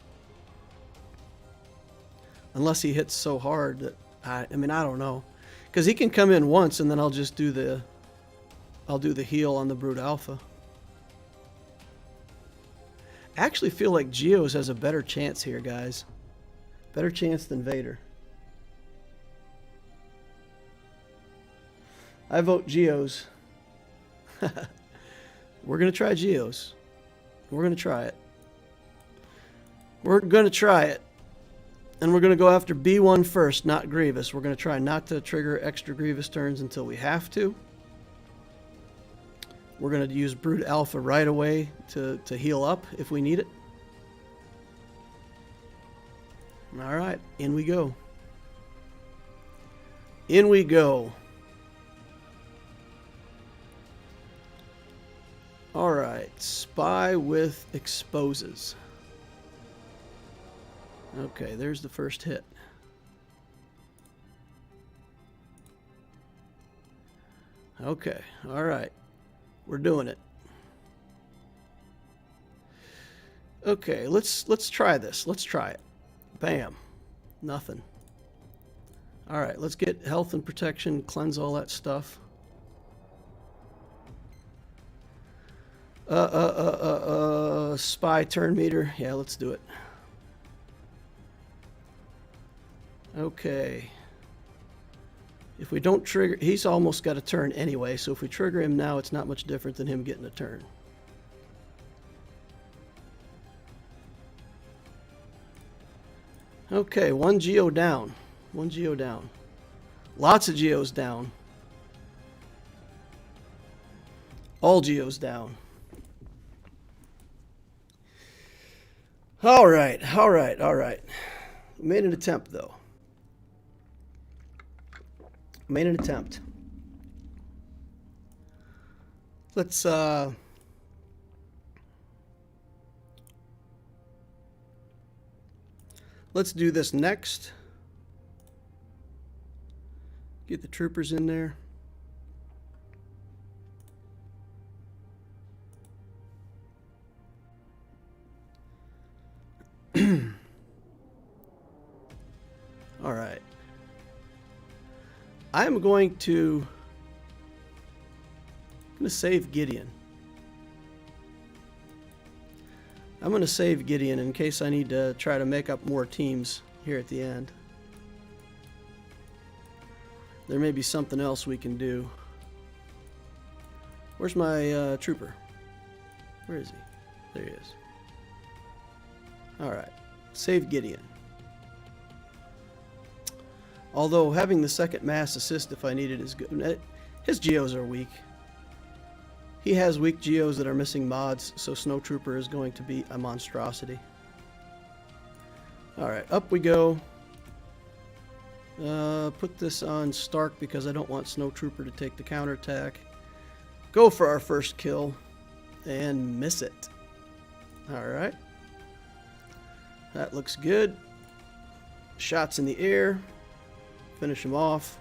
Unless he hits so hard that, I mean, I don't know. Because he can come in once, and then I'll just do the heal on the Brood Alpha. I actually feel like Geos has a better chance here, guys. Better chance than Vader. I vote Geos. We're going to try Geos. We're going to try it. We're going to try it. And we're going to go after B1 first, not Grievous. We're going to try not to trigger extra Grievous turns until we have to. We're going to use Brood Alpha right away to heal up if we need it. All right, in we go. In we go. All right, Spy with Exposes. Okay, there's the first hit. Okay, all right. We're doing it. Okay, let's try this. Let's try it. Bam. Nothing. All right, let's get health and protection, cleanse all that stuff. Spy turn meter. Yeah, let's do it. Okay. If we don't trigger, he's almost got a turn anyway, so if we trigger him now, it's not much different than him getting a turn. Okay, 1 Geo down. 1 Geo down. Lots of Geos down. All Geos down. All right, all right, all right. Made an attempt, though. Made an attempt. Let's do this next. Get the troopers in there. All right. I'm going to save Gideon. I'm going to save Gideon in case I need to try to make up more teams here at the end. There may be something else we can do. Where's my trooper? Where is he? There he is. All right. Save Gideon. Although having the second mass assist if I need it is good. His Geos are weak. He has weak Geos that are missing mods, so Snowtrooper is going to be a monstrosity. Alright, up we go. Put this on Stark because I don't want Snowtrooper to take the counterattack. Go for our first kill. And miss it. Alright. That looks good. Shots in the air. Finish him off.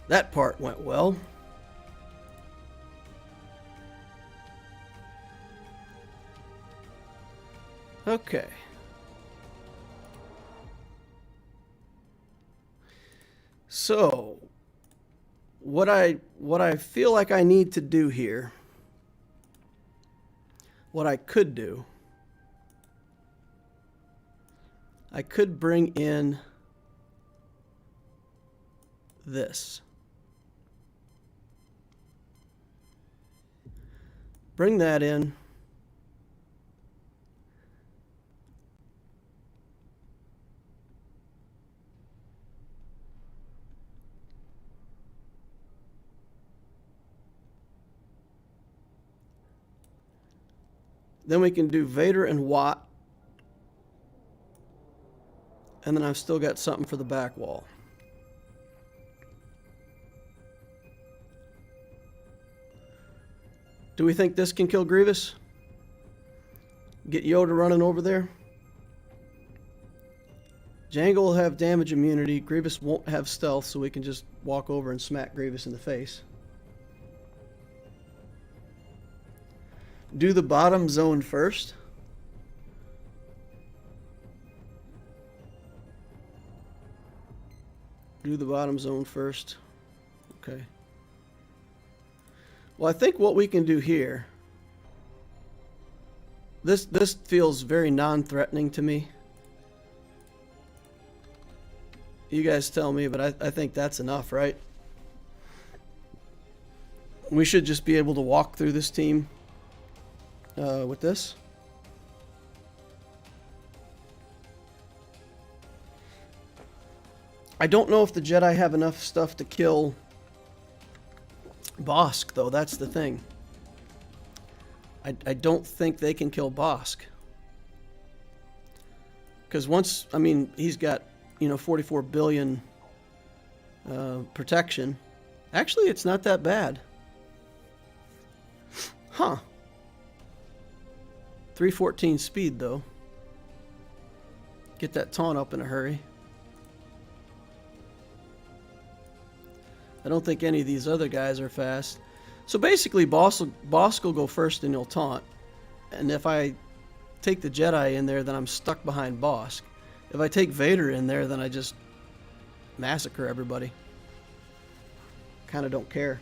That part went well. Okay. So, what I feel like I need to do here, what I could do, I could bring in this. Bring that in. Then we can do Vader and Watt. And then I've still got something for the back wall. Do we think this can kill Grievous? Get Yoda running over there. Jango will have damage immunity. Grievous won't have stealth, so we can just walk over and smack Grievous in the face. Do the bottom zone first. Do the bottom zone first. Okay. Well, I think what we can do here... This feels very non-threatening to me. You guys tell me, but I think that's enough, right? We should just be able to walk through this team with this. I don't know if the Jedi have enough stuff to kill Bosk, though. That's the thing. I don't think they can kill Bosk. Because once, I mean, he's got, you know, 44 billion protection. Actually, it's not that bad. Huh. 314 speed, though. Get that taunt up in a hurry. I don't think any of these other guys are fast. So basically, Bosk will go first and he'll taunt. And if I take the Jedi in there, then I'm stuck behind Bosk. If I take Vader in there, then I just massacre everybody. Kind of don't care.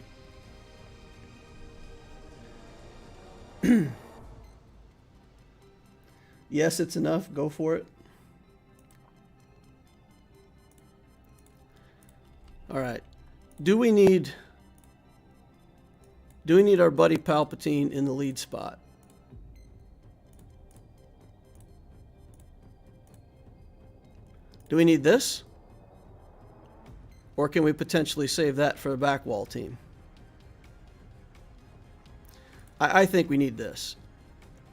Yes, it's enough. Go for it. All right. Do we need our buddy Palpatine in the lead spot? Do we need this? Or can we potentially save that for the back wall team? I think we need this.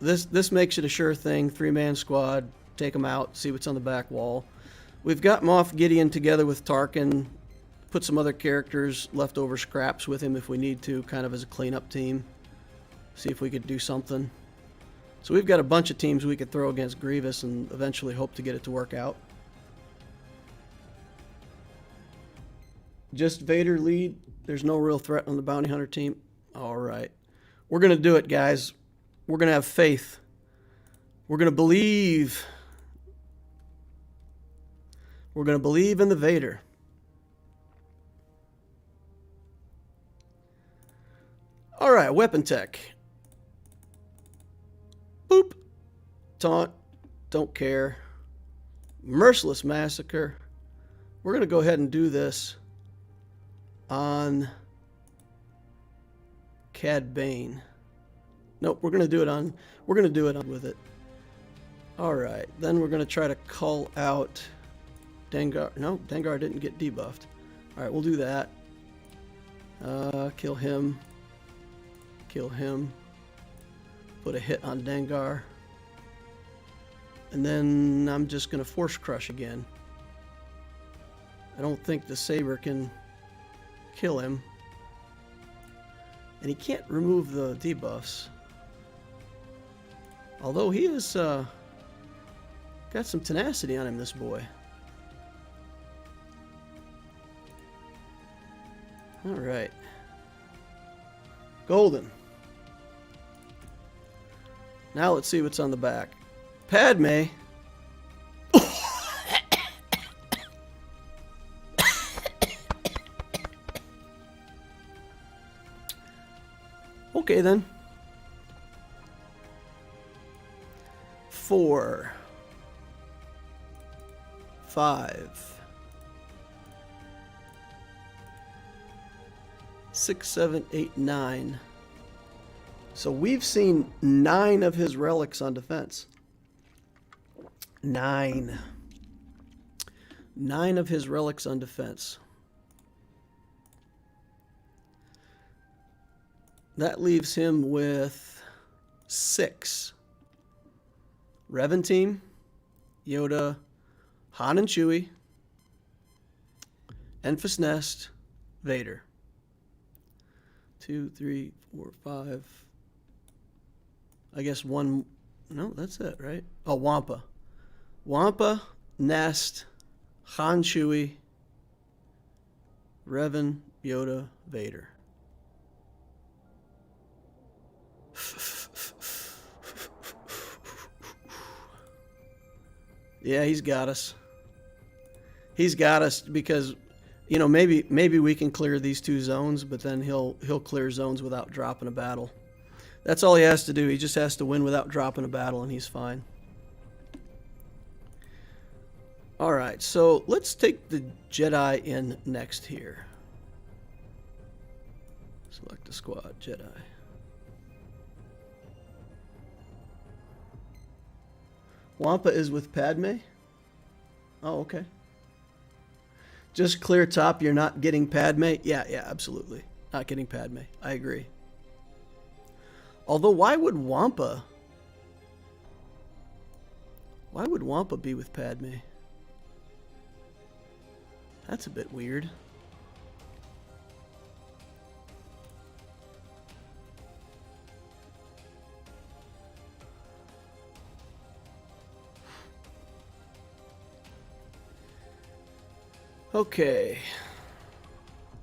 This makes it a sure thing. 3-man squad. Take them out. See what's on the back wall. We've got Moff Gideon together with Tarkin. Put some other characters, leftover scraps with him if we need to, kind of as a cleanup team. See if we could do something. So we've got a bunch of teams we could throw against Grievous and eventually hope to get it to work out. Just Vader lead. There's no real threat on the bounty hunter team. All right. We're going to do it, guys. We're going to have faith. We're going to believe. We're going to believe in the Vader. All right, weapon tech. Boop. Taunt. Don't care. Merciless massacre. We're going to go ahead and do this on Cad Bane. Nope, we're going to do it on with it. All right, then we're going to try to call out Dengar. No, Dengar didn't get debuffed. All right, we'll do that. Kill him. Kill him. Put a hit on Dengar. And then I'm just going to force crush again. I don't think the saber can kill him. And he can't remove the debuffs. Although he has got some tenacity on him, this boy. All right. Golden. Now let's see what's on the back. Padme. Okay then. 4, 5, 6, 7, 8, 9. So we've seen 9 of his relics on defense. 9. 9 of his relics on defense. That leaves him with 6. Revan team, Yoda, Han and Chewie, Enfys Nest, Vader. 2, 3, 4, 5,
I guess one. No, that's it, right? Oh, Wampa. Wampa, Nest, Han Chewie, Revan, Yoda, Vader. Yeah, he's got us. He's got us because, you know, maybe we can clear these 2 zones, but then he'll clear zones without dropping a battle. That's all he has to do. He just has to win without dropping a battle, and he's fine. All right, so let's take the Jedi in next here. Select the squad, Jedi. Wampa is with Padme? Oh, okay. Just clear top, you're not getting Padme? Yeah, absolutely. Not getting Padme. I agree. Although, why would Wampa be with Padme? That's a bit weird. Okay.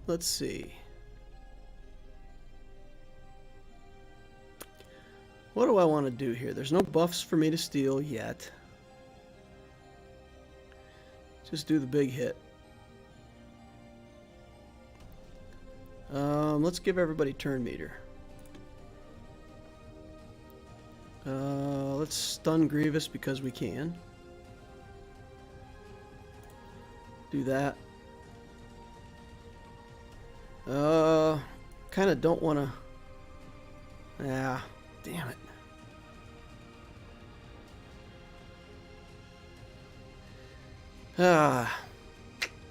Let's see. What do I want to do here? There's no buffs for me to steal yet. Just do the big hit. Let's give everybody turn meter. Let's stun Grievous because we can. Do that. Kind of don't want to. Yeah, damn it.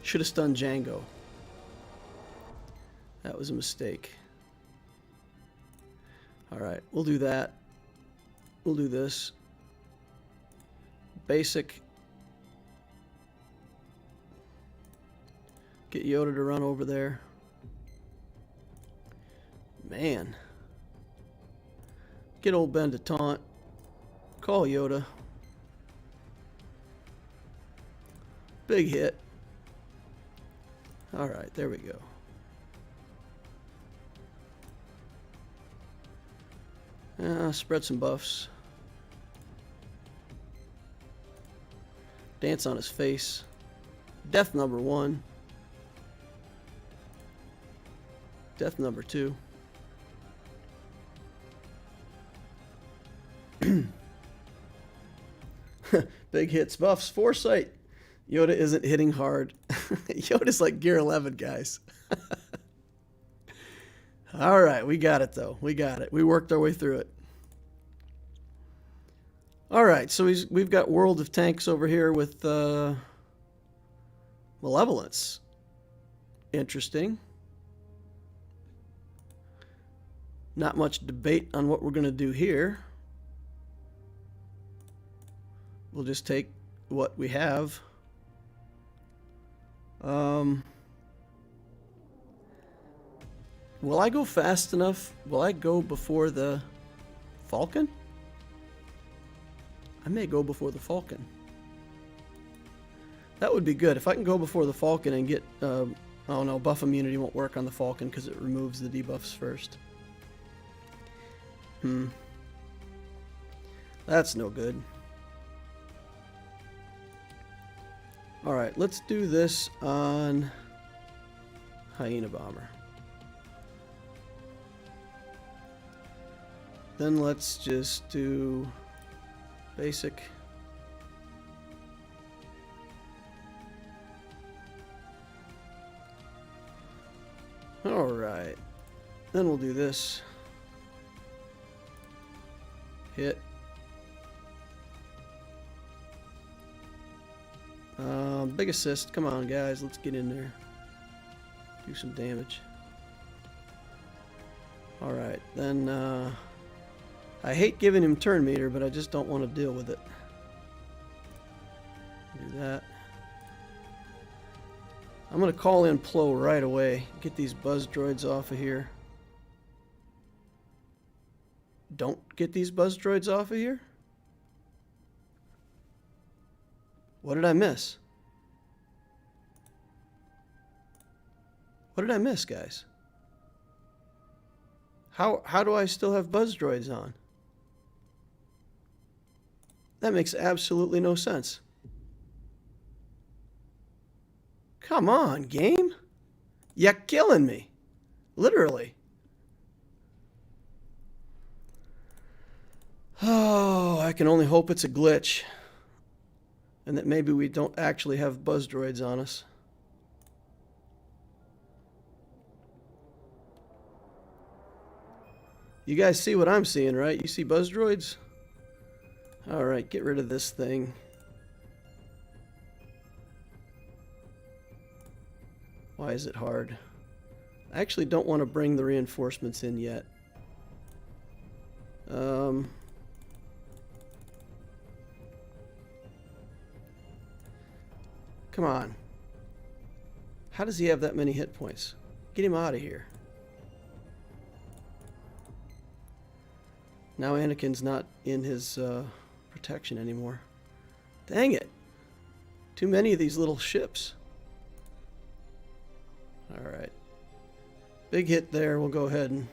Should have stunned Django. That was a mistake. Alright, we'll do that. We'll do this. Basic. Get Yoda to run over there. Man. Get old Ben to taunt. Call Yoda. Big hit. Alright, there we go. Spread some buffs. Dance on his face. Death number 1. Death number 2. Big hits, buffs, foresight. Yoda isn't hitting hard. Yoda's like gear 11, guys. All right, we got it, though. We got it. We worked our way through it. All right, so we've got World of Tanks over here with Malevolence. Interesting. Not much debate on what we're going to do here. We'll just take what we have. Will I go fast enough? Will I go before the Falcon? I may go before the Falcon. That would be good. If I can go before the Falcon and get... oh no, buff immunity won't work on the Falcon because it removes the debuffs first. That's no good. Alright, let's do this on Hyena Bomber. Then let's just do basic. Alright. Then we'll do this. Hit. Big assist. Come on, guys. Let's get in there. Do some damage. Alright, then I hate giving him turn meter, but I just don't want to deal with it. Do that. I'm going to call in Plo right away. Get these buzz droids off of here.
don't get these buzz droids off of here? What did I miss? What did I miss, guys? How do I still have buzz droids on? That makes absolutely no sense. Come on, game. You're killing me. Literally. Oh, I can only hope it's a glitch. And that maybe we don't actually have buzz droids on us. You guys see what I'm seeing, right? You see buzz droids? Alright, get rid of this thing. Why is it hard? I actually don't want to bring the reinforcements in yet. Come on. How does he have that many hit points? Get him out of here. Now Anakin's not in his protection anymore. Dang it. Too many of these little ships. Alright. Big hit there. We'll go ahead and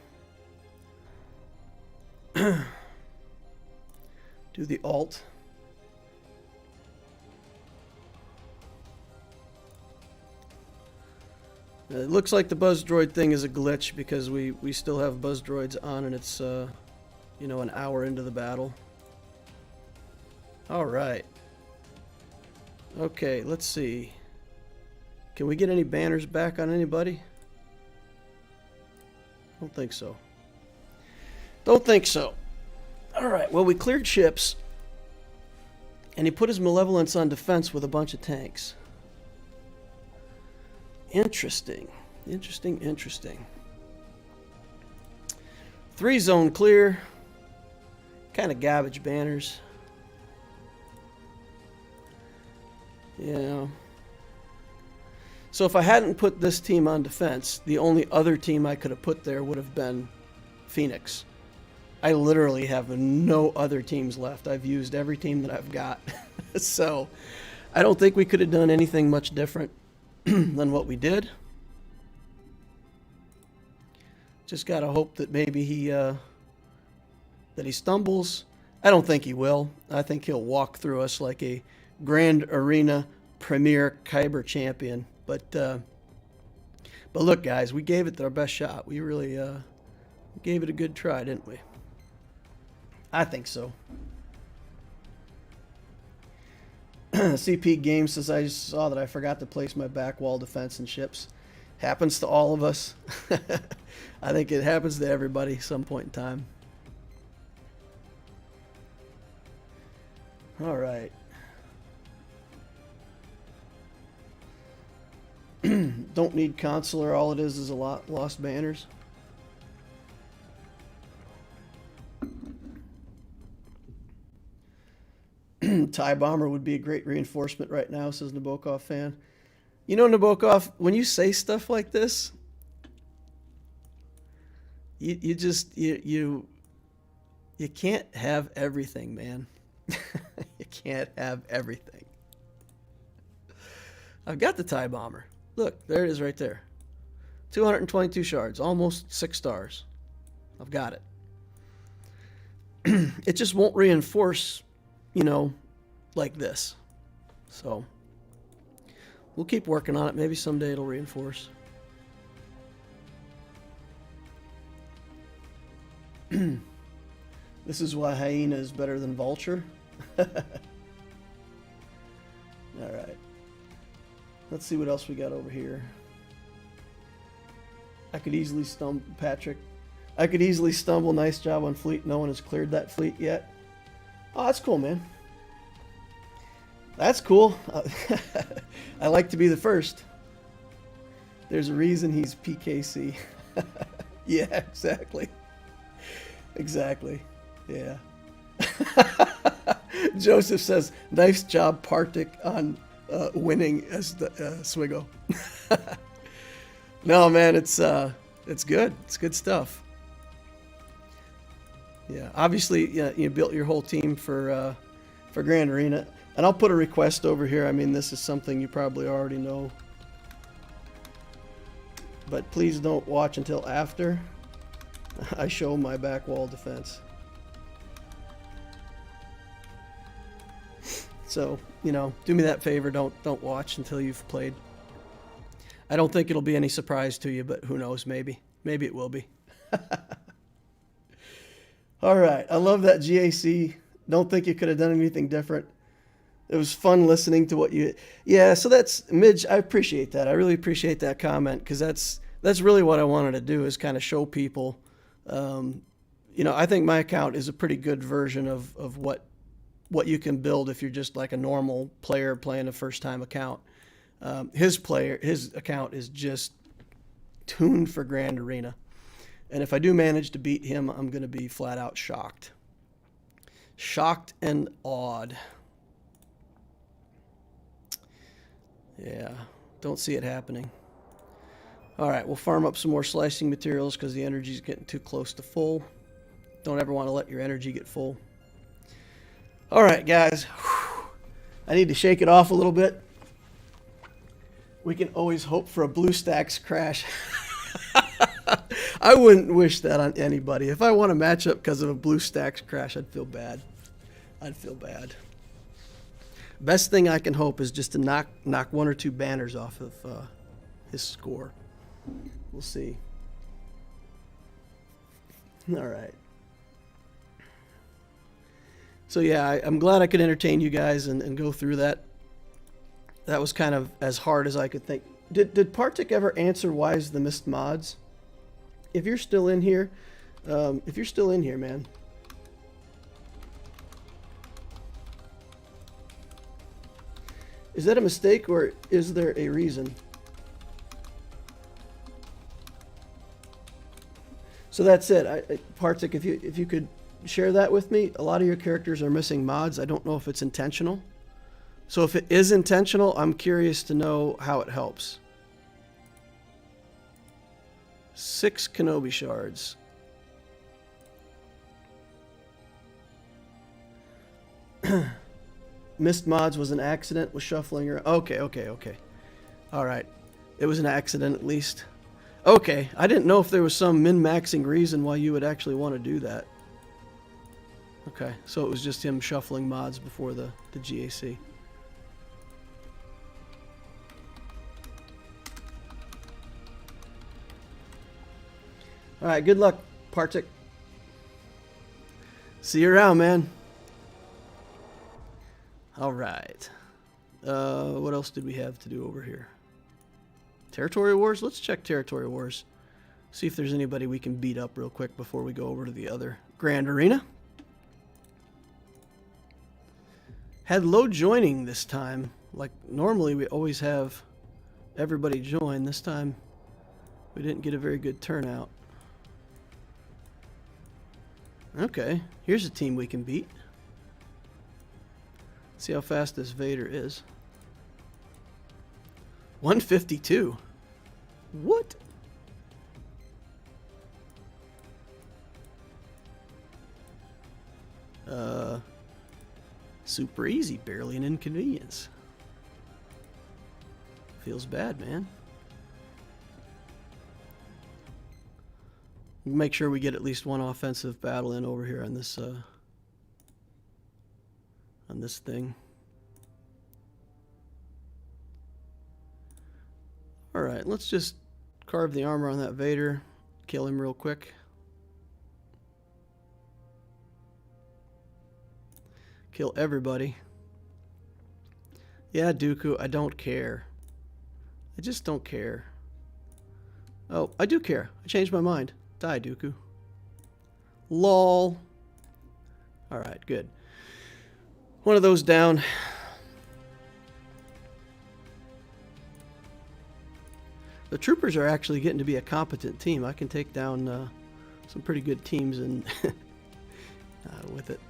do the alt. It looks like the buzz droid thing is a glitch because we still have buzz droids on and it's you know, an hour into the battle. Alright. Okay, let's see. Can we get any banners back on anybody? Don't think so. Don't think so. Alright, well, we cleared ships. And he put his malevolence on defense with a bunch of tanks. Interesting. Interesting, interesting. 3 zone clear. Kind of garbage banners. Yeah. So if I hadn't put this team on defense, the only other team I could have put there would have been Phoenix. I literally have no other teams left. I've used every team that I've got. So I don't think we could have done anything much different than what we did. Just gotta hope that maybe he stumbles. I don't think he will. I think he'll walk through us like a Grand Arena Premiere Kyber Champion. But look, guys, we gave it our best shot. We really gave it a good try, didn't we? I think so. CP Game says, I just saw that I forgot to place my back wall defense in ships. Happens to all of us. I think it happens to everybody some point in time. All right. Don't need consular. All it is a lot lost banners. TIE Bomber would be a great reinforcement right now, says Nabokov fan. You know, Nabokov, when you say stuff like this, you can't have everything, man. You can't have everything. I've got the TIE Bomber. Look, there it is right there. 222 shards, almost 6 stars. I've got it. It just won't reinforce, you know, like this. So we'll keep working on it. Maybe someday it'll reinforce. This is why Hyena is better than Vulture. All right. Let's see what else we got over here. I could easily stumble, Patrick. I could easily stumble. Nice job on fleet. No one has cleared that fleet yet. Oh, that's cool, man. That's cool. I like to be the first. There's a reason he's PKC. Yeah, exactly. Exactly. Yeah. Joseph says, nice job, Partik, on winning as the Swigo. No, man, it's good. It's good stuff.
Yeah, obviously, yeah, you built your whole team for Grand Arena, and I'll put a request over here. I mean, this is something you probably already know, but please don't watch until after I show my back wall defense. So, you know, do me that favor. Don't watch until you've played. I don't think it'll be any surprise to you, but who knows? Maybe it will be. All right, I love that GAC. Don't think you could have done anything different. It was fun listening to what you. Yeah, so that's Midge. I appreciate that. I really appreciate that comment, because that's really what I wanted to do, is kind of show people. You know, I think my account is a pretty good version of what you can build if you're just like a normal player playing a first time account. His account is just tuned for Grand Arena. And if I do manage to beat him, I'm going to be flat out shocked. Shocked and awed. Yeah, don't see it happening. All right, we'll farm up some more slicing materials because the energy's getting too close to full. Don't ever want to let your energy get full. All right, guys. I need to shake it off a little bit. We can always hope for a BlueStacks crash. I wouldn't wish that on anybody. If I won a matchup because of a BlueStacks crash, I'd feel bad. I'd feel bad. Best thing I can hope is just to knock one or two banners off of his score. We'll see. All right. So yeah, I'm glad I could entertain you guys and go through that. That was kind of as hard as I could think. Did Partik ever answer why is the missed mods? If you're still in here, man. Is that a mistake or is there a reason? So that's it. Partik, if you could share that with me. A lot of your characters are missing mods. I don't know if it's intentional. So if it is intentional, I'm curious to know how it helps. 6 Kenobi shards. Missed mods was an accident with shuffling her. Okay. All right. It was an accident at least. Okay. I didn't know if there was some min-maxing reason why you would actually want to do that. Okay. So it was just him shuffling mods before the GAC. All right, good luck, Partik. See you around, man. All right. What else did we have to do over here? Territory Wars? Let's check Territory Wars. See if there's anybody we can beat up real quick before we go over to the other Grand Arena. Had low joining this time. Like, normally we always have everybody join. This time we didn't get a very good turnout. Okay, here's a team we can beat. See how fast this Vader is. 152. What? Super easy, barely an inconvenience. Feels bad, man. Make sure we get at least one offensive battle in over here on this thing. All right, let's just carve the armor on that Vader, kill him real quick. Kill everybody. Yeah, Dooku, I don't care. I just don't care. Oh, I do care. I changed my mind. Die, Dooku. LOL. Alright, good. One of those down. The troopers are actually getting to be a competent team. I can take down some pretty good teams and with it.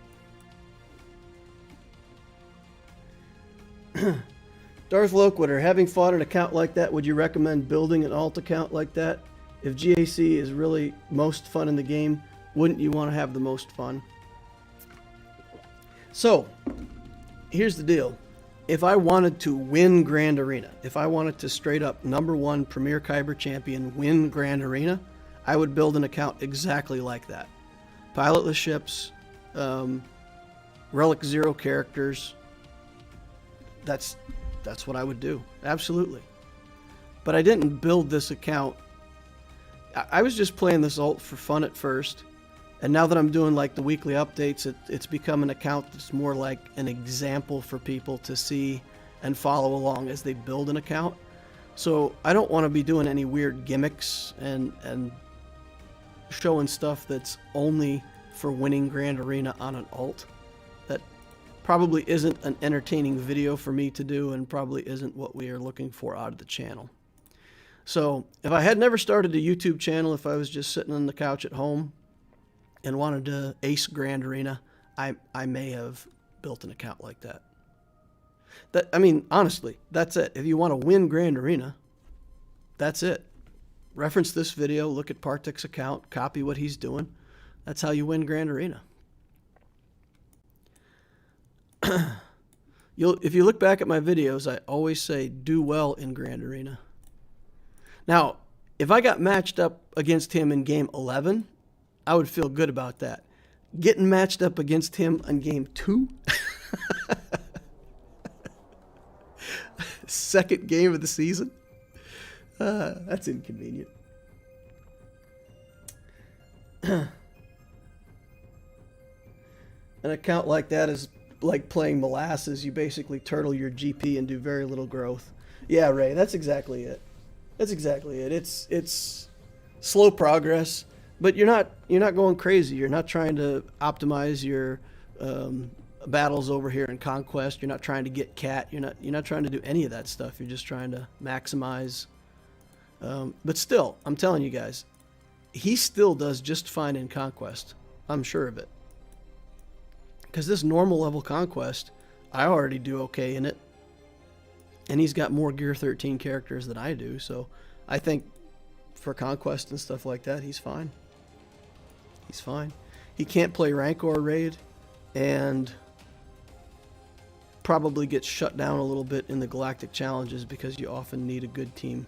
Darth Loquitur, having fought an account like that, would you recommend building an alt account like that? If GAC is really most fun in the game,
wouldn't you want to have the most fun? So, here's the deal. If I wanted to win Grand Arena, if I wanted to straight up #1 Premiere Kyber Champion win Grand Arena, I would build an account exactly like that. Pilotless ships, Relic 0 characters. That's what I would do. Absolutely. But I didn't build this account. I was just playing this ult for fun at first. And now that I'm doing like the weekly updates, it's become an account that's more like an example for people to see and follow along as they build an account. So I don't want to be doing any weird gimmicks and showing stuff that's only for winning Grand Arena on an ult. That probably isn't an entertaining video for me to do, and probably isn't what we are looking for out of the channel. So if I had never started a YouTube channel, if I was just sitting on the couch at home and wanted to ace Grand Arena, I may have built an account like that. I mean, honestly, that's it. If you want to win Grand Arena, that's it. Reference this video, look at Partik's account, copy what he's doing. That's how you win Grand Arena. If you look back at my videos, I always say do well in Grand Arena. Now, if I got matched up against him in game 11, I would feel good about that. Getting matched up against him on game 2, second game of the season, that's inconvenient. An account like that is like playing molasses. You basically turtle your GP and do very little growth. Yeah, Ray, that's exactly it. That's exactly it. It's slow progress, but you're not going crazy. You're not trying to optimize your battles over here in Conquest. You're not trying to get cat. You're not trying to do any of that stuff. You're just trying to maximize. But still, I'm telling you guys, he still does just fine in Conquest. I'm sure of it. Because this normal level Conquest, I already do okay in it. And he's got more Gear 13 characters than I do, so I think for Conquest and stuff like that, he's fine. He's fine. He can't play rank or raid, and probably gets shut down a little bit in the Galactic Challenges because you often need a good team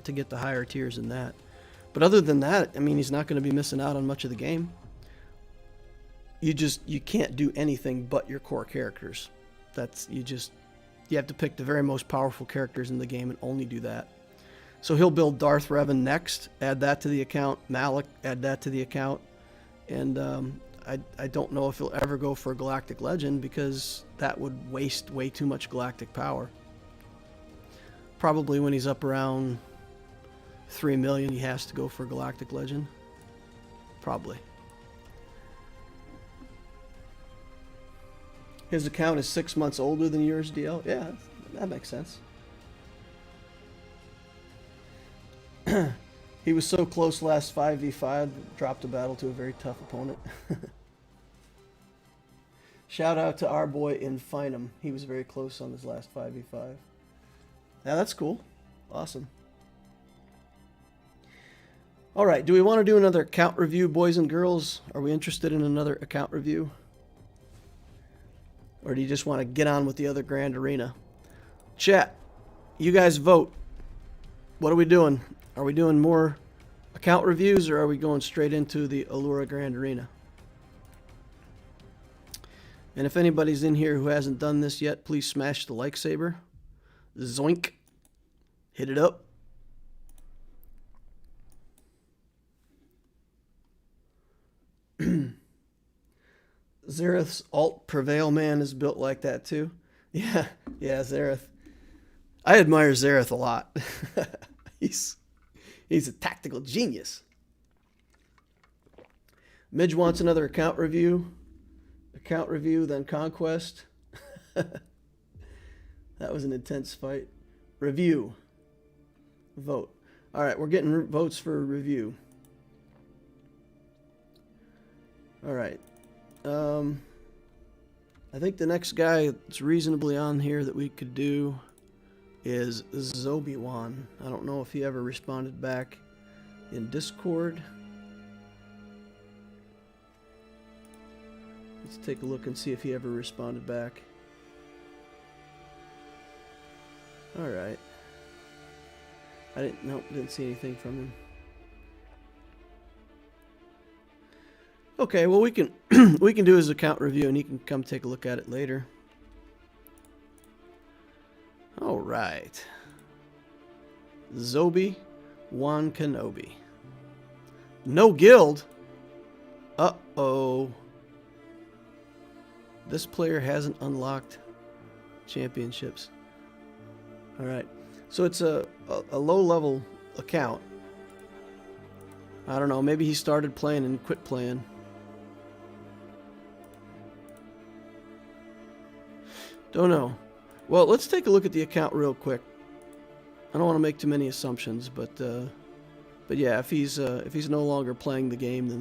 to get the higher tiers in that. But other than that, I mean, he's not going to be missing out on much of the game. You can't do anything but your core characters. You have to pick the very most powerful characters in the game and only do that. So he'll build Darth Revan next, add that to the account, Malik, add that to the account, and I don't know if he'll ever go for a Galactic Legend because that would waste way too much galactic power. Probably when he's up around 3 million, he has to go for a Galactic Legend. Probably. His account is 6 months older than yours, DL. Yeah, that makes sense. He was so close last 5v5, dropped a battle to a very tough opponent. Shout out to our boy Infinum. He was very close on his last 5v5. Yeah, that's cool. Awesome. All right, do we want to do another account review, boys and girls? Are we interested in another account review? Or do you just want to get on with the other Grand Arena? Chat, you guys vote. What are we doing? Are we doing more account reviews, or are we going straight into the ALEURA Grand Arena? And if anybody's in here who hasn't done this yet, please smash the like saber. Zoink. Hit it up. Zareth's alt Prevail Man is built like that too. Yeah, Zareth. I admire Zareth a lot. He's a tactical genius. Midge wants another account review. Account review, then Conquest. That was an intense fight. Review. Vote. All right, we're getting votes for review. All right. I think the next guy that's reasonably on here that we could do is ZobiWan. I don't know if he ever responded back in Discord.
Let's take a look and see if he ever responded back. Alright. Didn't see anything from him. Okay, well we can we can do his account review and he can come take a look at it later. Alright. ZobiWanKenobi. No guild? Uh-oh. This player hasn't unlocked championships. Alright. So it's a low-level account. I don't know. Maybe he started playing and quit playing. Don't know. Well, let's take a look at the account real quick. I don't want to make too many assumptions, but yeah, if he's no longer playing the game, then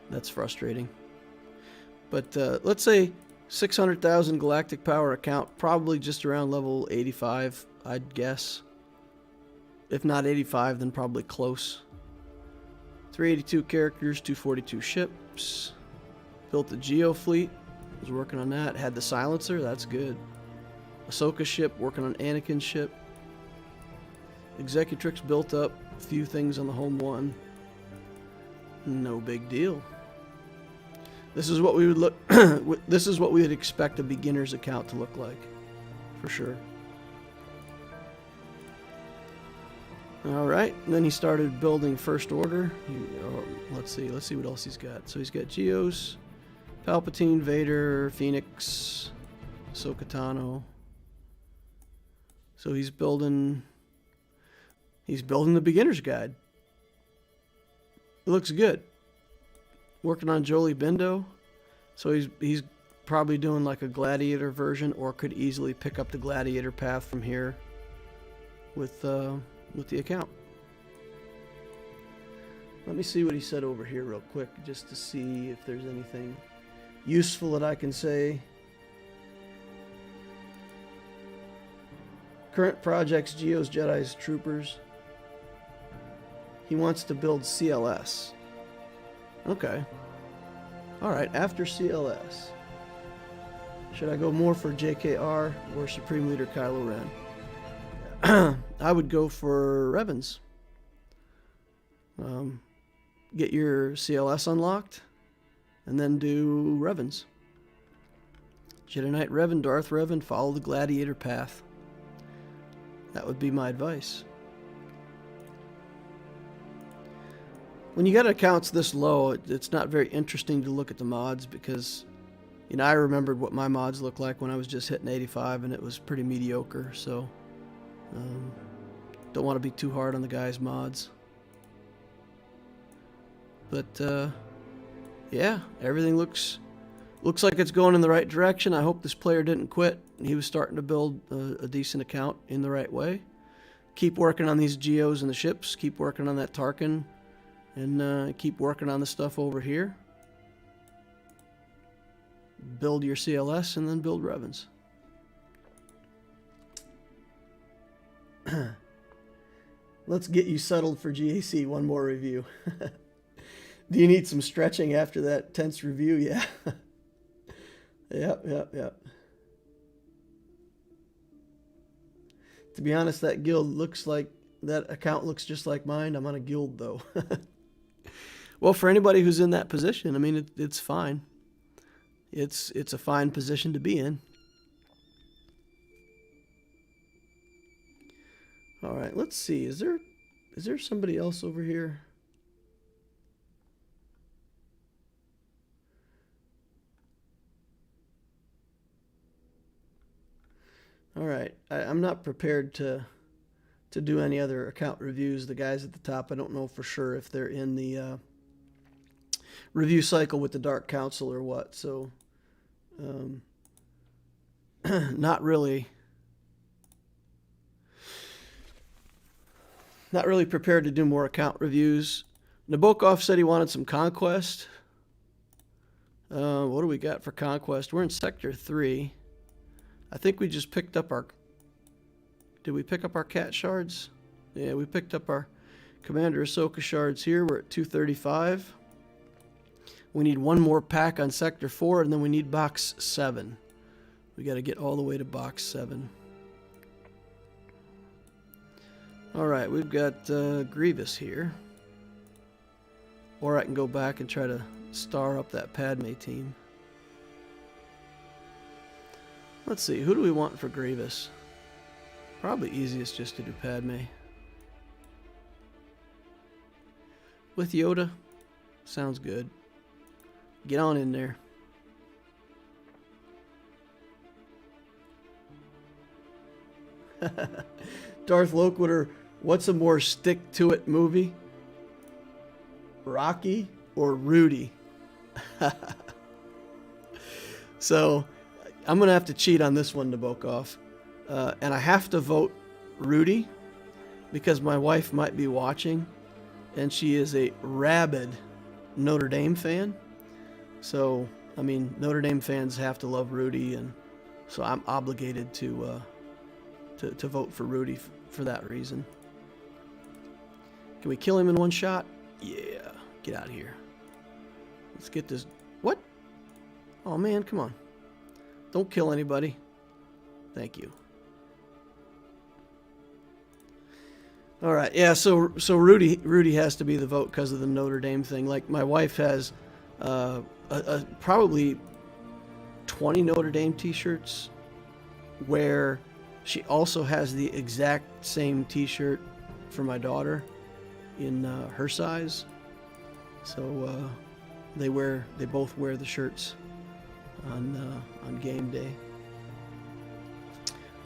that's frustrating. But let's say 600,000 galactic power account, probably just around level 85, I'd guess. If not 85, then probably close. 382 characters, 242 ships. Built the Geo fleet. Was working on that. Had the silencer. That's good. Ahsoka ship. Working on Anakin's ship. Executrix built up. A few things on the home one. No big deal. This is what we would look. This is what we would expect a beginner's account to look like, for sure. All right. And then he started building First Order. Let's see what else he's got. So he's got Geos, Palpatine, Vader, Phoenix, Ahsoka Tano. So he's building the beginner's guide. It looks good. Working on Jolie Bindo. So he's probably doing like a gladiator version, or could easily pick up the gladiator path from here with the account. Let me see what he said over here real quick, just to see if there's anything useful that I can say. Current projects: Geos, Jedis, Troopers. He wants to build CLS. Okay. Alright, after CLS. Should I go more for JKR or Supreme Leader Kylo Ren? I would go for Revans. Get your CLS unlocked, and then do Revans. Jedi Knight Revan, Darth Revan, follow the gladiator path. That would be my advice. When you got accounts this low, it's not very interesting to look at the mods, because, you know, I remembered what my mods looked like when I was just hitting 85, and it was pretty mediocre, so don't want to be too hard on the guy's mods. But yeah, everything looks like it's going in the right direction. I hope this player didn't quit. He was starting to build a decent account in the right way. Keep working on these Geos and the ships. Keep working on that Tarkin. And keep working on the stuff over here. Build your CLS and then build Revans. Let's get you settled for GAC. One more review. Do you need some stretching after that tense review? Yeah. Yep. To be honest, that guild looks like, that account looks just like mine. I'm on a guild though. Well, for anybody who's in that position, I mean, it's fine. It's a fine position to be in. All right, let's see. Is there somebody else over here? All right, I'm not prepared to do any other account reviews. The guys at the top, I don't know for sure if they're in the review cycle with the Dark Council or what. So, not really prepared to do more account reviews. Nabokov said he wanted some Conquest. What do we got for Conquest? We're in Sector 3. I think we just picked up our... Did we pick up our cat shards? Yeah, we picked up our Commander Ahsoka shards here. We're at 235. We need one more pack on Sector 4, and then we need Box 7. We got to get all the way to Box 7. Alright, we've got Grievous here. Or I can go back and try to star up that Padme team. Let's see, who do we want for Grievous? Probably easiest just to do Padme. With Yoda? Sounds good. Get on in there. Darth Loquitur, what's a more stick-to-it movie? Rocky or Rudy? So, I'm going to have to cheat on this one, Nabokov. And I have to vote Rudy because my wife might be watching and she is a rabid Notre Dame fan. So, I mean, Notre Dame fans have to love Rudy, and so I'm obligated to vote for Rudy for that reason. Can we kill him in one shot? Yeah. Get out of here. Let's get this. What? Oh, man, come on. Don't kill anybody. Thank you. All right, yeah. So Rudy has to be the vote because of the Notre Dame thing. Like, my wife has probably 20 Notre Dame T-shirts, where she also has the exact same T-shirt for my daughter in her size. So they both wear the shirts on game day.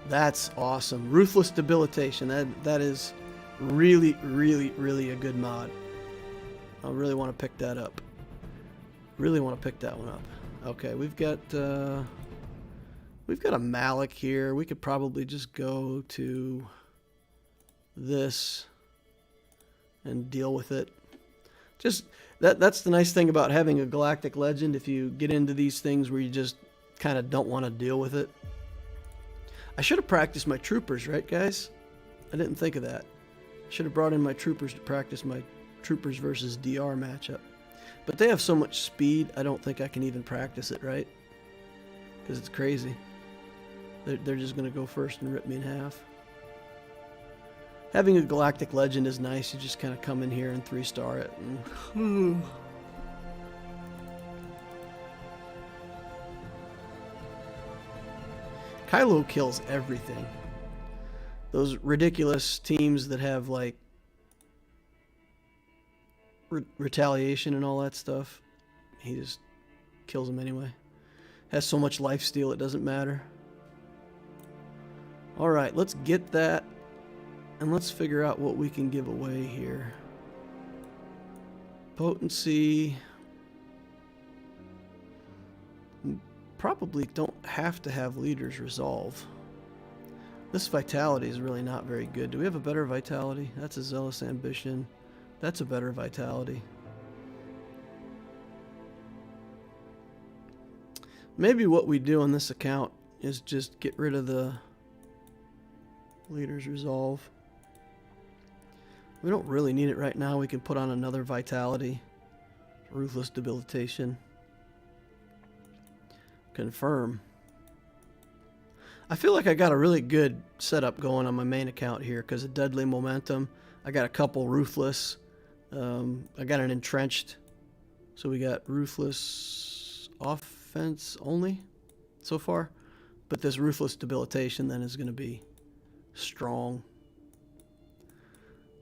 That's awesome. Ruthless Debilitation. That is really, really, really a good mod. I really want to pick that up. Really want to pick that one up. Okay, we've got a Malik here. We could probably just go to this and deal with it. Just that's the nice thing about having a Galactic Legend. If you get into these things where you just kind of don't want to deal with it. I should have practiced my troopers, right, guys? I didn't think of that. Should have brought in my troopers to practice my troopers versus DR matchup. But they have so much speed, I don't think I can even practice it, right? Because it's crazy. They're just going to go first and rip me in half. Having a Galactic Legend is nice. You just kind of come in here and 3-star it. And Kylo kills everything. Those ridiculous teams that have, like, retaliation and all that stuff, he just kills them anyway. Has so much lifesteal it doesn't matter. Alright, let's get that, and let's figure out what we can give away here. Potency. Probably don't have to have leaders resolve. This vitality is really not very good. Do we have a better vitality? That's a zealous ambition. That's a better vitality. Maybe what we do on this account is just get rid of the leaders resolve. We don't really need it right now. We can put on another vitality. Ruthless Debilitation. Confirm. I feel like I got a really good setup going on my main account here because of Deadly Momentum. I got a couple Ruthless. I got an Entrenched. So we got Ruthless offense only so far. But this Ruthless Debilitation then is going to be strong.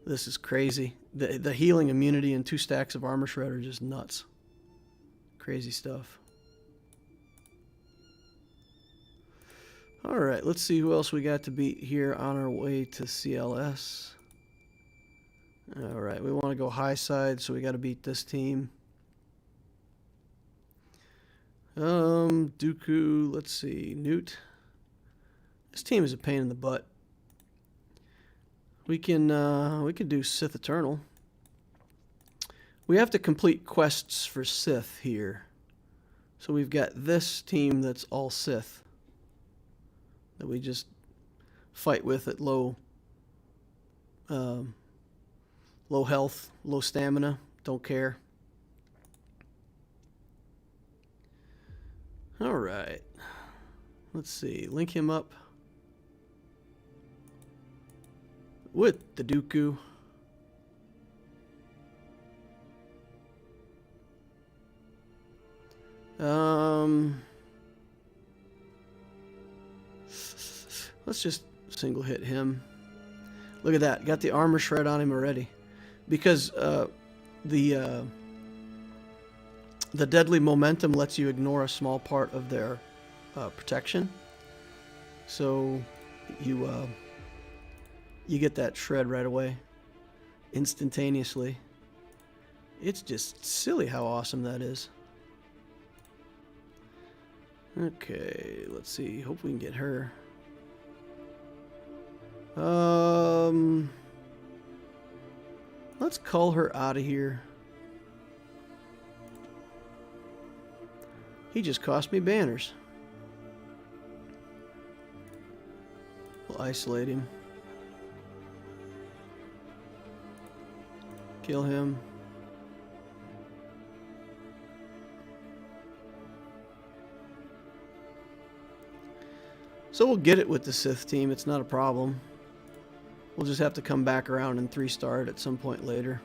This is crazy. The healing immunity and 2 stacks of Armor Shred are just nuts. Crazy stuff. Alright, let's see who else we got to beat here on our way to CLS. Alright, we want to go high side, so we got to beat this team. Dooku, let's see, Newt. This team is a pain in the butt. We can do Sith Eternal. We have to complete quests for Sith here. So we've got this team that's all Sith that we just fight with at low health, low stamina, don't care.
All right. Let's see. Link him up with the Dooku. Let's just single hit him. Look at that. Got the armor shred on him already. Because the deadly momentum lets you ignore a small part of their protection. So you get that shred right away. Instantaneously. It's just silly how awesome that is. Okay, let's see. Hope we can get her. Let's call her out of here. He just cost me banners. We'll isolate him. Kill him. So we'll get it with the Sith team. It's not a problem. We'll just have to come back around and 3-star it at some point later.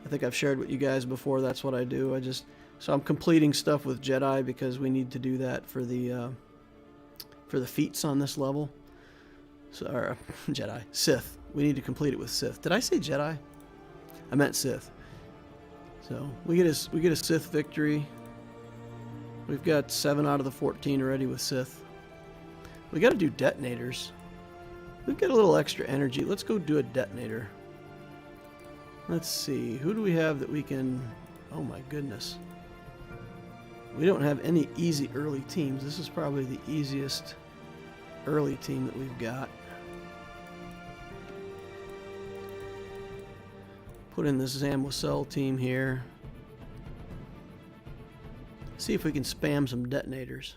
I think I've shared with you guys before. That's what I do. So I'm completing stuff with Jedi because we need to do that for the feats on this level. So, or, Jedi, Sith. We need to complete it with Sith. Did I say Jedi? I meant Sith. So we get a Sith victory. We've got 7 out of the 14 already with Sith. We got to do detonators. We've got a little extra energy. Let's go do a detonator. Let's see. Who do we have that we can... Oh my goodness. We don't have any easy early teams. This is probably the easiest early team that we've got. Put in this Zamwasel team here. See if we can spam some detonators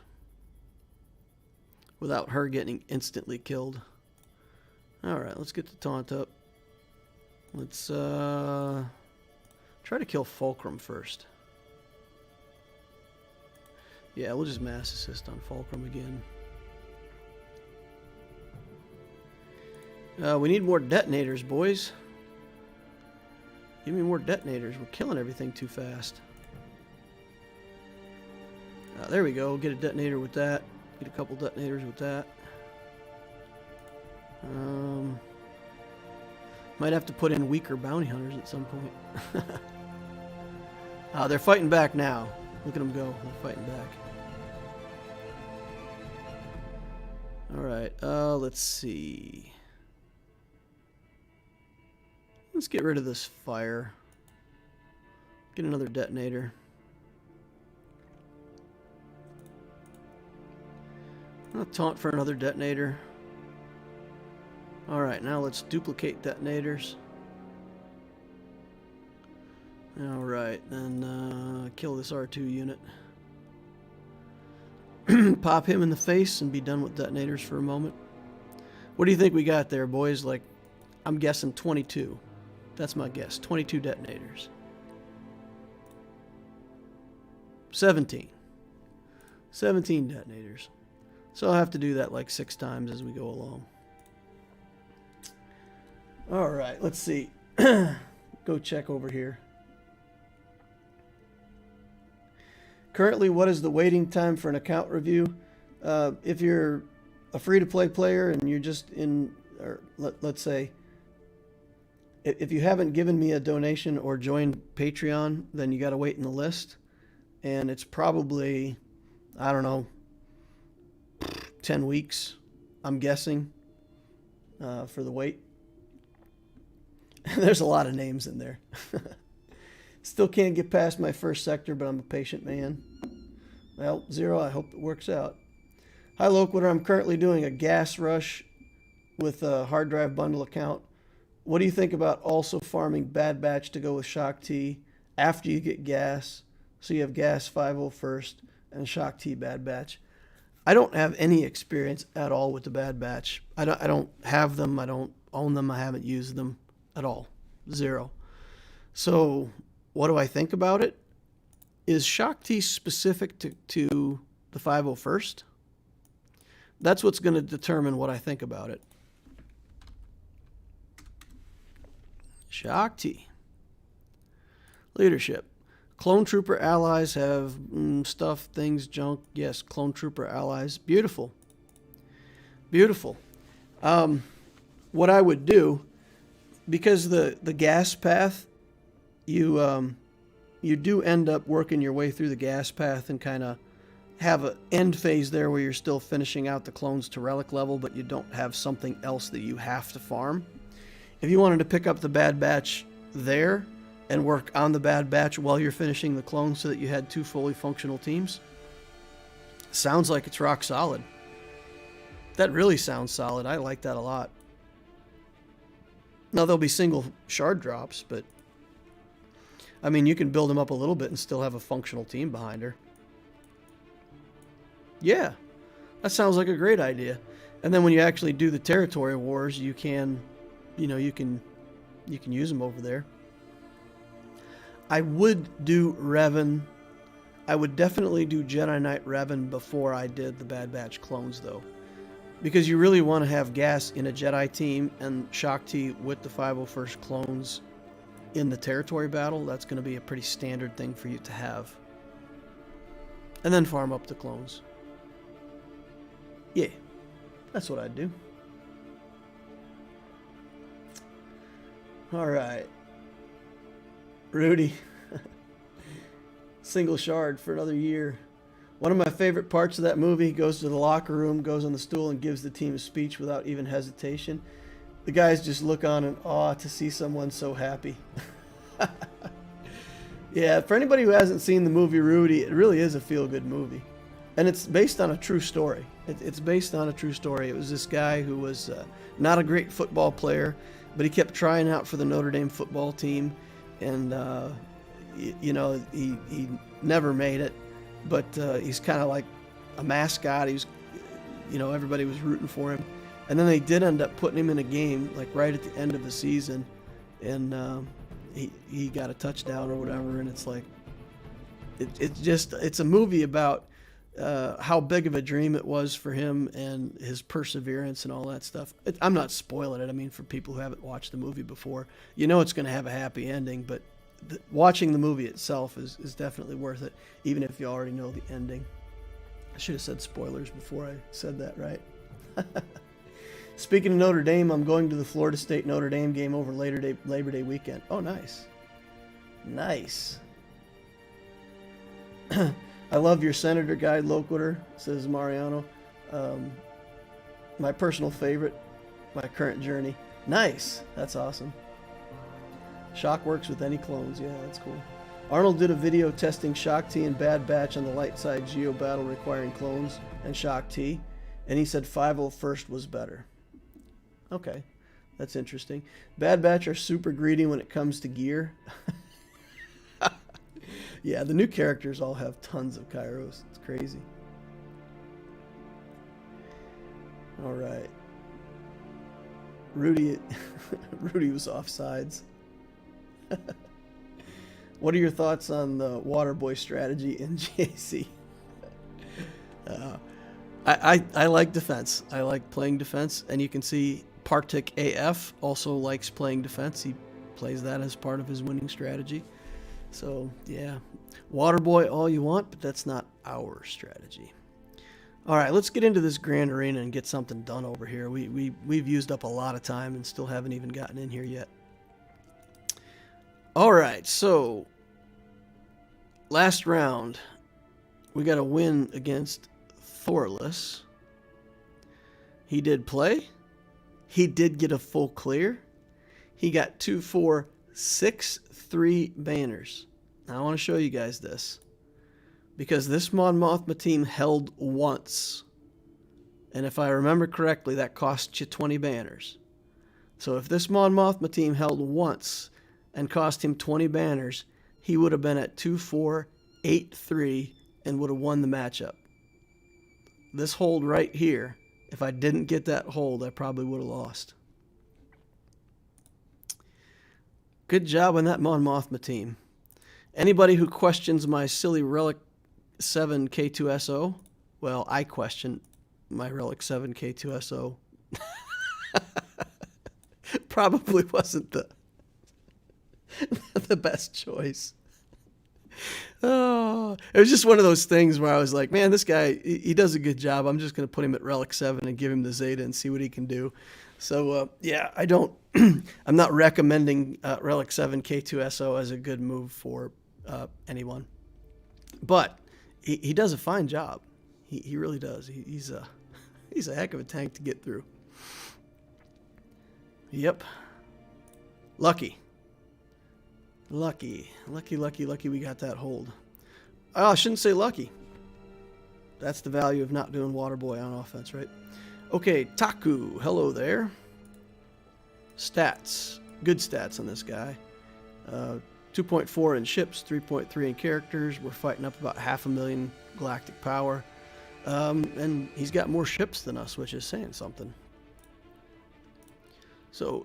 without her getting instantly killed. Alright, let's get the taunt up. Let's try to kill Fulcrum first. Yeah, we'll just mass assist on Fulcrum again. We need more detonators, boys. Give me more detonators. We're killing everything too fast. There we go. Get a detonator with that. Get a couple detonators with that. Might have to put in weaker bounty hunters at some point. They're fighting back now. Look at them go. They're fighting back. Alright, let's see. Let's get rid of this fire. Get another detonator. I'll taunt for another detonator. Alright, now let's duplicate detonators. Alright, then kill this R2 unit. Pop him in the face and be done with detonators for a moment. What do you think we got there, boys? Like, I'm guessing 22. That's my guess. 22 detonators. 17. 17 detonators. So I'll have to do that like 6 times as we go along. Alright, let's see. Go check over here. Currently, what is the waiting time for an account review? If you're a free-to-play player and you're just in, or let's say, if you haven't given me a donation or joined Patreon, then you got to wait in the list. And it's probably, I don't know, 10 weeks, I'm guessing, for the wait. There's a lot of names in there. Still can't get past my first sector, but I'm a patient man. Well, Zero, I hope it works out. Hi, Loquitur. I'm currently doing a gas rush with a hard drive bundle account. What do you think about also farming Bad Batch to go with Shock T after you get gas? So you have gas 5.0 first and Shock T Bad Batch. I don't have any experience at all with the Bad Batch. I don't have them. I don't own them. I haven't used them at all. Zero. So what do I think about it? is Shock T specific to the 501st? That's what's going to determine what I think about it. Shock T. Leadership. Clone Trooper allies have stuff, things, junk. Yes, Clone Trooper allies. Beautiful. Beautiful. What I would do, because the gas path, you do end up working your way through the gas path and kind of have an end phase there where you're still finishing out the clones to relic level, but you don't have something else that you have to farm. If you wanted to pick up the Bad Batch there and work on the Bad Batch while you're finishing the clones so that you had 2 fully functional teams, sounds like it's rock solid. That really sounds solid. I like that a lot. Now, there'll be single shard drops, but I mean, you can build them up a little bit and still have a functional team behind her. Yeah, that sounds like a great idea. And then when you actually do the territory wars, you can, you can use them over there. I would do Revan. I would definitely do Jedi Knight Revan before I did the Bad Batch clones, though. Because you really want to have gas in a Jedi team and Shock T with the 501st clones in the territory battle. That's going to be a pretty standard thing for you to have. And then farm up the clones. Yeah, that's what I'd do. All right. Rudy. Single shard for another year. One of my favorite parts of that movie, goes to the locker room, goes on the stool, and gives the team a speech without even hesitation. The guys just look on in awe to see someone so happy. Yeah, for anybody who hasn't seen the movie Rudy, it really is a feel-good movie. And it's based on a true story. It's based on a true story. It was this guy who was not a great football player, but he kept trying out for the Notre Dame football team. And, he never made it. But he's kind of like a mascot. He was, everybody was rooting for him. And then they did end up putting him in a game, like right at the end of the season. And he got a touchdown or whatever. And it's like, it's a movie about how big of a dream it was for him and his perseverance and all that stuff. I'm not spoiling it. I mean, for people who haven't watched the movie before, it's going to have a happy ending, but watching the movie itself is definitely worth it, even if you already know the ending. I should have said spoilers before I said that, right? Speaking of Notre Dame, I'm going to the Florida State Notre Dame game over Labor Day weekend. Oh, nice. Nice. I love your Senator Guide, Loquitur, says Mariano. My personal favorite, my current journey. Nice. That's awesome. Shock works with any clones. Yeah, that's cool. Arnold did a video testing Shock T and Bad Batch on the light side Geo battle requiring clones and Shock T, and he said 501st was better. Okay, that's interesting. Bad Batch are super greedy when it comes to gear. Yeah, the new characters all have tons of Kairos. It's crazy. All right. Rudy was offsides. What are your thoughts on the Waterboy strategy in GAC? I like defense. I like playing defense, and you can see Partic AF also likes playing defense. He plays that as part of his winning strategy. So yeah, Waterboy all you want, but that's not our strategy. All right, let's get into this Grand Arena and get something done over here. We've used up a lot of time and still haven't even gotten in here yet. All right, so last round, we got a win against Thorless. He did play. He did get a full clear. He got 2, 4, 6, 3 banners. Now I want to show you guys this, because this Mon Mothma team held once, and if I remember correctly, that cost you 20 banners. So if this Mon Mothma team held once and cost him 20 banners, he would have been at 2, 4, 8, 3 and would have won the matchup. This hold right here, if I didn't get that hold, I probably would have lost. Good job on that Mon Mothma team. Anybody who questions my silly Relic 7 K2SO, well, I question my Relic 7 K2SO. Probably wasn't the best choice. Oh, it was just one of those things where I was like, man, this guy, he does a good job. I'm just going to put him at Relic 7 and give him the Zeta and see what he can do. So, yeah, I don't, I'm not recommending Relic 7 K2SO as a good move for anyone. But he does a fine job. He really does. He's a heck of a tank to get through. Yep. Lucky we got that hold. Oh, I shouldn't say lucky. That's the value of not doing Waterboy on offense, right? Okay, Taku, hello there. Stats. Good stats on this guy. 2.4 in ships, 3.3 in characters. We're fighting up about 500,000 galactic power. And he's got more ships than us, which is saying something. So,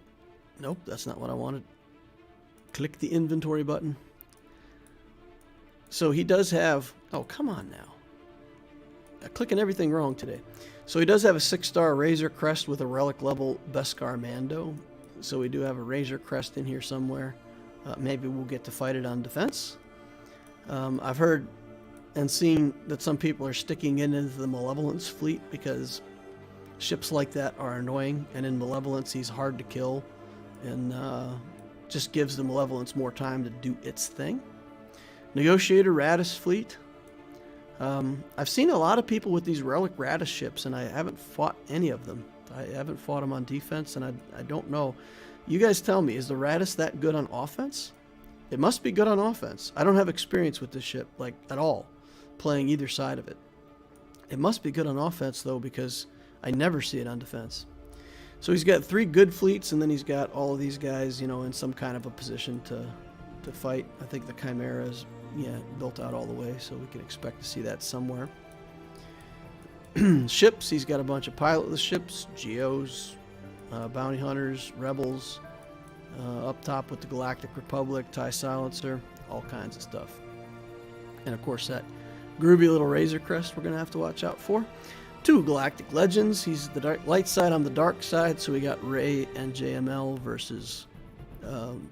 nope, that's not what I wanted. Click the inventory button. So he does have, oh, come on now. I'm clicking everything wrong today. So he does have a 6-star Razor Crest with a relic level Beskar Mando. So we do have a Razor Crest in here somewhere. Maybe we'll get to fight it on defense. I've heard and seen that some people are sticking it into the Malevolence fleet because ships like that are annoying, and in Malevolence he's hard to kill and just gives the Malevolence more time to do its thing. Negotiator Radis fleet. I've seen a lot of people with these Relic Radis ships, and I haven't fought any of them. I haven't fought them on defense, and I don't know. You guys tell me, is the Radis that good on offense? It must be good on offense. I don't have experience with this ship, like, at all, playing either side of it. It must be good on offense, though, because I never see it on defense. So he's got 3 good fleets, and then he's got all of these guys, you know, in some kind of a position to fight. I think the Chimera is, yeah, built out all the way, so we can expect to see that somewhere. Ships, he's got a bunch of pilotless ships, Geos, bounty hunters, rebels, up top with the Galactic Republic, TIE Silencer, all kinds of stuff. And of course that groovy little Razor Crest we're going to have to watch out for. 2 Galactic Legends. He's the light side on the dark side, so we got Rey and JML versus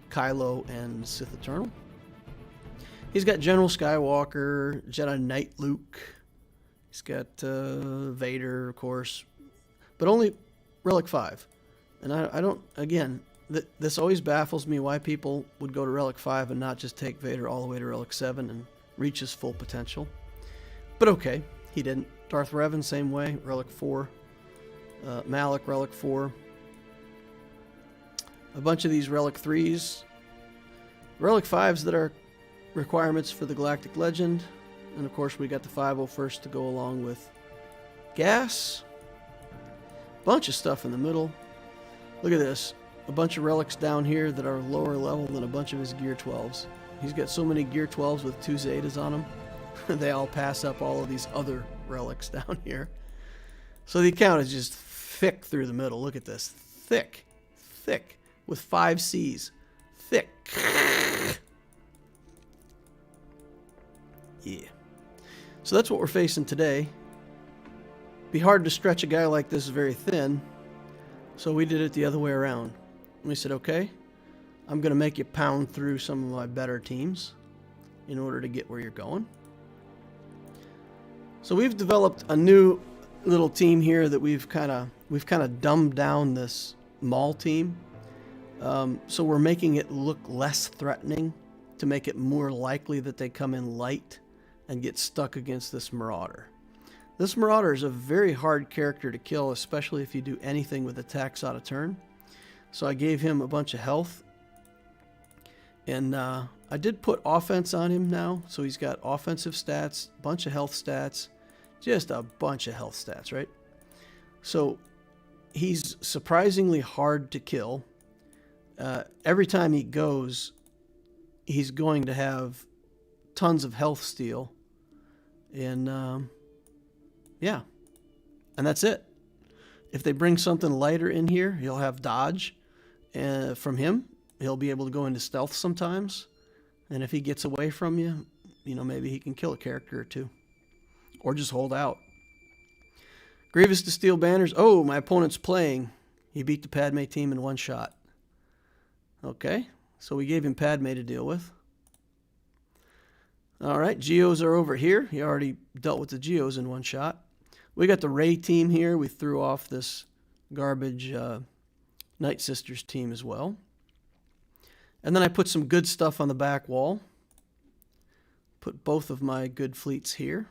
Kylo and Sith Eternal. He's got General Skywalker, Jedi Knight Luke. He's got Vader, of course, but only Relic 5. And I don't, again, this always baffles me why people would go to Relic 5 and not just take Vader all the way to Relic 7 and reach his full potential. But okay, he didn't. Darth Revan, same way, Relic 4. Malak, Relic 4. A bunch of these Relic 3s. Relic 5s that are requirements for the Galactic Legend. And of course we got the 501st to go along with gas. Bunch of stuff in the middle. Look at this. A bunch of relics down here that are lower level than a bunch of his Gear 12s. He's got so many Gear 12s with 2 Zetas on them. They all pass up all of these other relics down here. So the account is just thick through the middle. Look at this. Thick. Thick. With 5 C's. Thick. Yeah. So that's what we're facing today. Be hard to stretch a guy like this very thin. So we did it the other way around. We said, okay, I'm going to make you pound through some of my better teams in order to get where you're going. So we've developed a new little team here that we've kind of dumbed down this Maul team. So we're making it look less threatening to make it more likely that they come in light and get stuck against this Marauder. This Marauder is a very hard character to kill, especially if you do anything with attacks out of turn. So I gave him a bunch of health. And I did put offense on him now. So he's got offensive stats, bunch of health stats, just a bunch of health stats, right? So he's surprisingly hard to kill. Every time he goes, he's going to have tons of health steal. And yeah, and that's it. If they bring something lighter in here, he'll have dodge from him. He'll be able to go into stealth sometimes. And if he gets away from you, you know, maybe he can kill a character or two. Or just hold out. Grievous to steal banners. Oh, my opponent's playing. He beat the Padme team in one shot. Okay, so we gave him Padme to deal with. All right, Geos are over here. He already dealt with the Geos in one shot. We got the Rey team here. We threw off this garbage Night Sisters team as well. And then I put some good stuff on the back wall. Put both of my good fleets here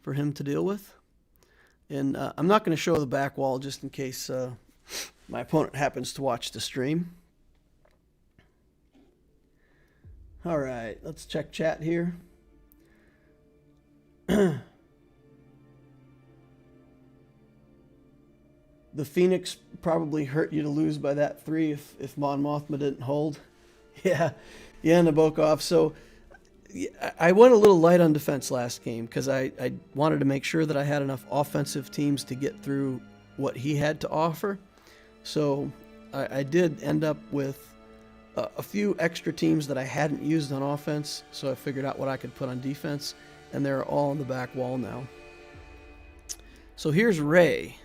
for him to deal with. And I'm not going to show the back wall just in case my opponent happens to watch the stream. All right, let's check chat here. The Phoenix probably hurt you to lose by that 3 if Mon Mothma didn't hold. Yeah, Nabokov. So I went a little light on defense last game because I wanted to make sure that I had enough offensive teams to get through what he had to offer. So I did end up with a few extra teams that I hadn't used on offense, so I figured out what I could put on defense, and they're all on the back wall now. So here's Rey.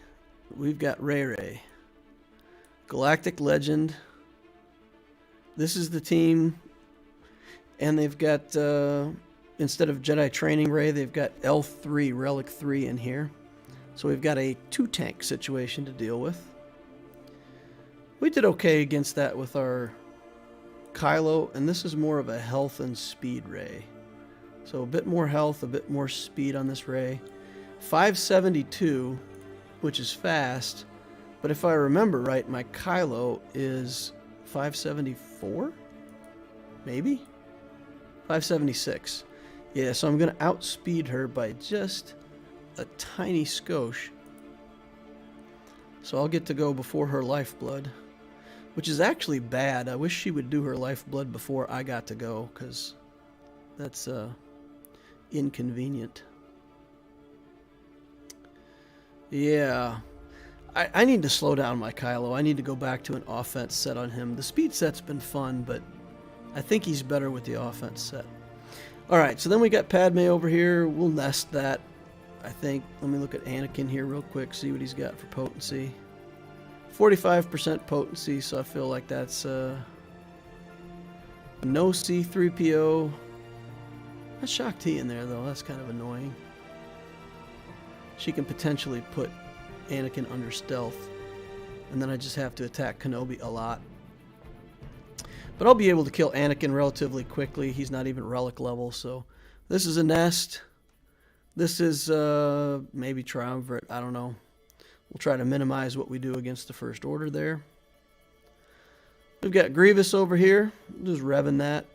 We've got Rey. Galactic Legend. This is the team, and they've got, instead of Jedi Training Rey, they've got L3, Relic 3 in here. So we've got a 2-tank situation to deal with. We did okay against that with our Kylo, and this is more of a health and speed Rey. So a bit more health, a bit more speed on this Rey. 572, which is fast, but if I remember right, my Kylo is 574? Maybe? 576. Yeah, so I'm going to outspeed her by just a tiny skosh. So I'll get to go before her lifeblood, which is actually bad. I wish she would do her lifeblood before I got to go, because that's inconvenient. Yeah. I need to slow down my Kylo. I need to go back to an offense set on him. The speed set's been fun, but I think he's better with the offense set. Alright, so then we got Padme over here. We'll nest that, I think. Let me look at Anakin here real quick, see what he's got for potency. 45% potency, so I feel like that's no C-3PO. That's Shaak Ti in there, though. That's kind of annoying. She can potentially put Anakin under stealth, and then I just have to attack Kenobi a lot. But I'll be able to kill Anakin relatively quickly. He's not even relic level, so this is a nest. This is maybe triumvirate. I don't know. We'll try to minimize what we do against the First Order there. We've got Grievous over here. We'll just Revan that.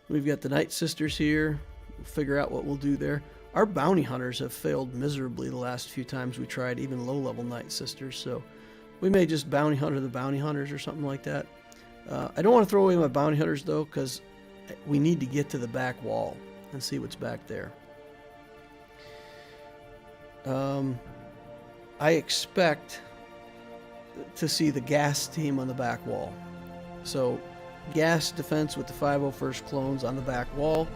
We've got the Night Sisters here. We'll figure out what we'll do there. Our bounty hunters have failed miserably the last few times we tried, even low-level Night Sisters, so we may just bounty hunter the bounty hunters or something like that. I don't want to throw away my bounty hunters, though, because we need to get to the back wall and see what's back there. I expect to see the gas team on the back wall. So gas defense with the 501st clones on the back wall.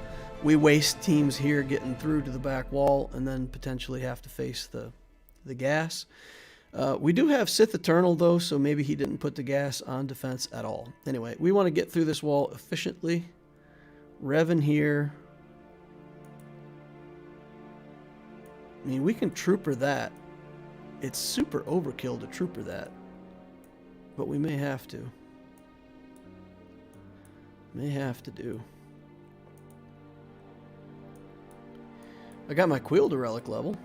We waste teams here getting through to the back wall and then potentially have to face the gas. We do have Sith Eternal, though, so maybe he didn't put the gas on defense at all. Anyway, we want to get through this wall efficiently. Revan here. I mean, we can trooper that. It's super overkill to trooper that. But we may have to. May have to do. I got my Quill to relic level.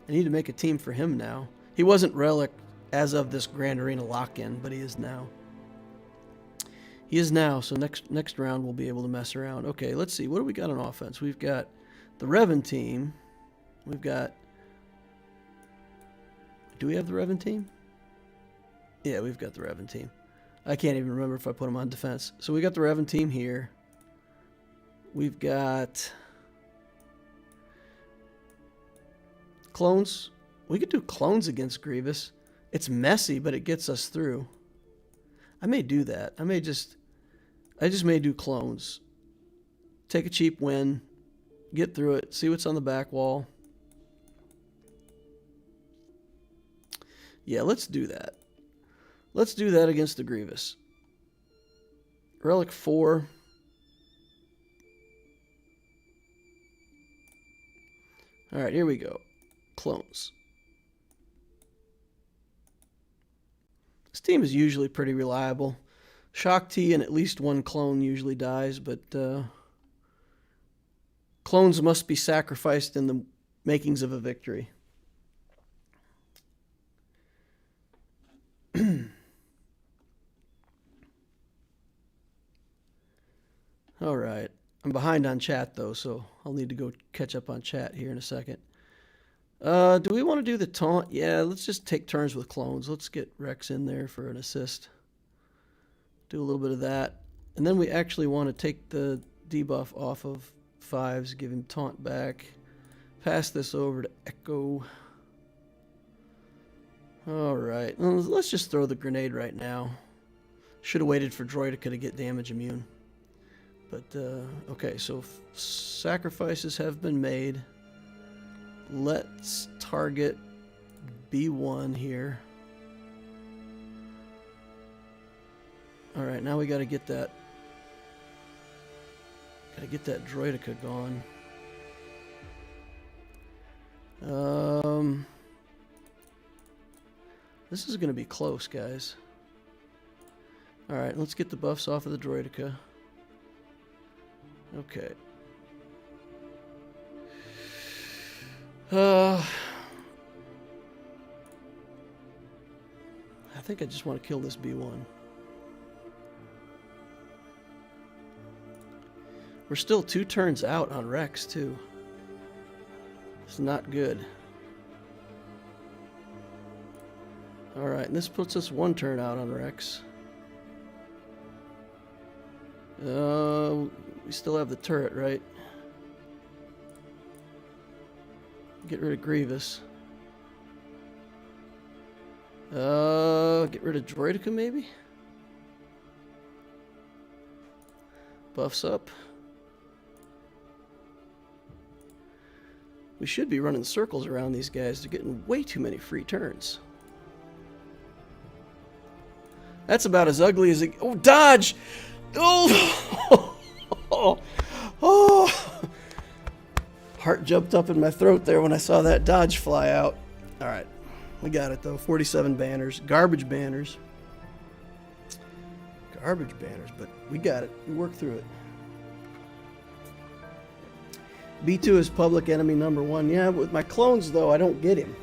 I need to make a team for him now. He wasn't relic as of this Grand Arena lock-in, but he is now. He is now, so next round we'll be able to mess around. Okay, let's see. What do we got on offense? We've got the Revan team. We've got... Do we have the Revan team? Yeah, we've got the Revan team. I can't even remember if I put them on defense. So we got the Revan team here. We've got... Clones. We could do clones against Grievous. It's messy, but it gets us through. I may do that. I may just... I just may do clones. Take a cheap win, get through it, see what's on the back wall. Yeah, let's do that. Let's do that against the Grievous. Relic 4. Alright, here we go. Clones. This team is usually pretty reliable. Shock T and at least one clone usually dies, but clones must be sacrificed in the makings of a victory. All right. I'm behind on chat, though, so I'll need to go catch up on chat here in a second. Do we want to do the taunt? Yeah, let's just take turns with clones. Let's get Rex in there for an assist. Do a little bit of that. And then we actually want to take the debuff off of Fives, give him taunt back. Pass this over to Echo. All right. Well, let's just throw the grenade right now. Should have waited for Droidica to get damage immune. But, okay, so sacrifices have been made. Let's target B1 here. Alright, now we gotta get that. Gotta get that Droidica gone. This is gonna be close, guys. Alright, let's get the buffs off of the Droidica. Okay. I think I just want to kill this B1. We're still 2 turns out on Rex, too. It's not good. Alright, and this puts us 1 turn out on Rex. We still have the turret, right? Get rid of Grievous. Get rid of Droidica, maybe? Buffs up. We should be running circles around these guys. They're getting way too many free turns. That's about as ugly as it... Oh, dodge! Oh! Oh! Heart jumped up in my throat there when I saw that dodge fly out. All right. We got it, though. 47 banners. Garbage banners. Garbage banners, but we got it. We worked through it. B2 is public enemy number 1. Yeah, with my clones, though, I don't get him.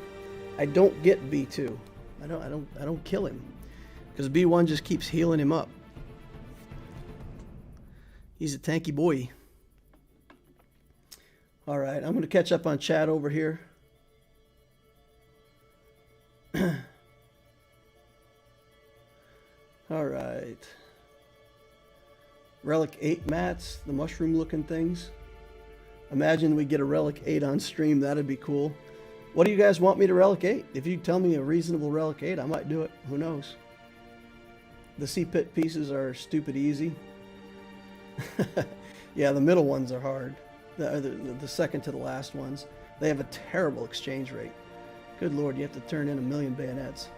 I don't get B2. I don't kill him. Because B1 just keeps healing him up. He's a tanky boy. All right, I'm going to catch up on chat over here. All right. Relic 8 mats, the mushroom-looking things. Imagine we get a Relic 8 on stream. That'd be cool. What do you guys want me to Relic 8? If you tell me a reasonable Relic 8, I might do it. Who knows? The C-Pit pieces are stupid easy. Yeah, the middle ones are hard. The second to the last ones. They have a terrible exchange rate. Good lord, you have to turn in 1,000,000 bayonets.